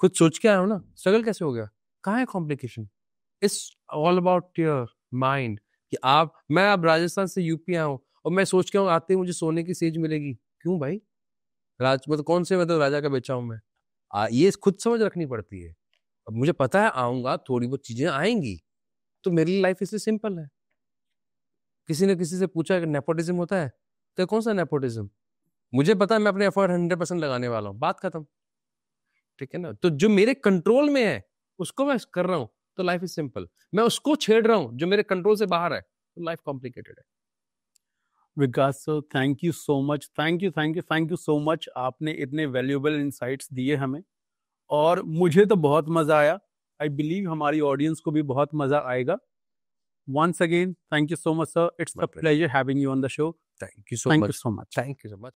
खुद सोच के आया हूँ ना, स्ट्रगल कैसे हो गया, कहाँ है complication? It's all about your mind. कि मैं अब राजस्थान से यूपी आया हूँ और मैं सोच के आते ही मुझे सोने की सेज मिलेगी, क्यों भाई? मतलब कौन से मतलब राजा का बेचा हूं मैं? ये खुद समझ रखनी पड़ती है। अब मुझे पता है आऊंगा, थोड़ी बहुत चीजें आएंगी, तो मेरे लिए लाइफ इसलिए सिंपल है। किसी ने किसी से पूछा कि नेपोटिज्म होता है, तो कौन सा नेपोटिज्म? मुझे पता है मैं अपने एफर्ट 100% लगाने वाला हूँ, बात खत्म। ठीक है ना? तो जो मेरे कंट्रोल में है उसको मैं कर रहा हूँ, तो लाइफ इज सिंपल। मैं उसको छेड़ रहा हूँ जो मेरे कंट्रोल से बाहर है, तो लाइफ कॉम्प्लिकेटेड है। Vikas sir, thank you so much, thank you so much. आपने इतने वैल्यूएबल इंसाइट्स दिए हमें और मुझे तो बहुत मजा आया। आई बिलीव हमारी ऑडियंस को भी बहुत मजा आएगा। Once again, thank you so much, sir. It's a pleasure having you on the show. Thank you so Thank much. you so much. Thank you so much.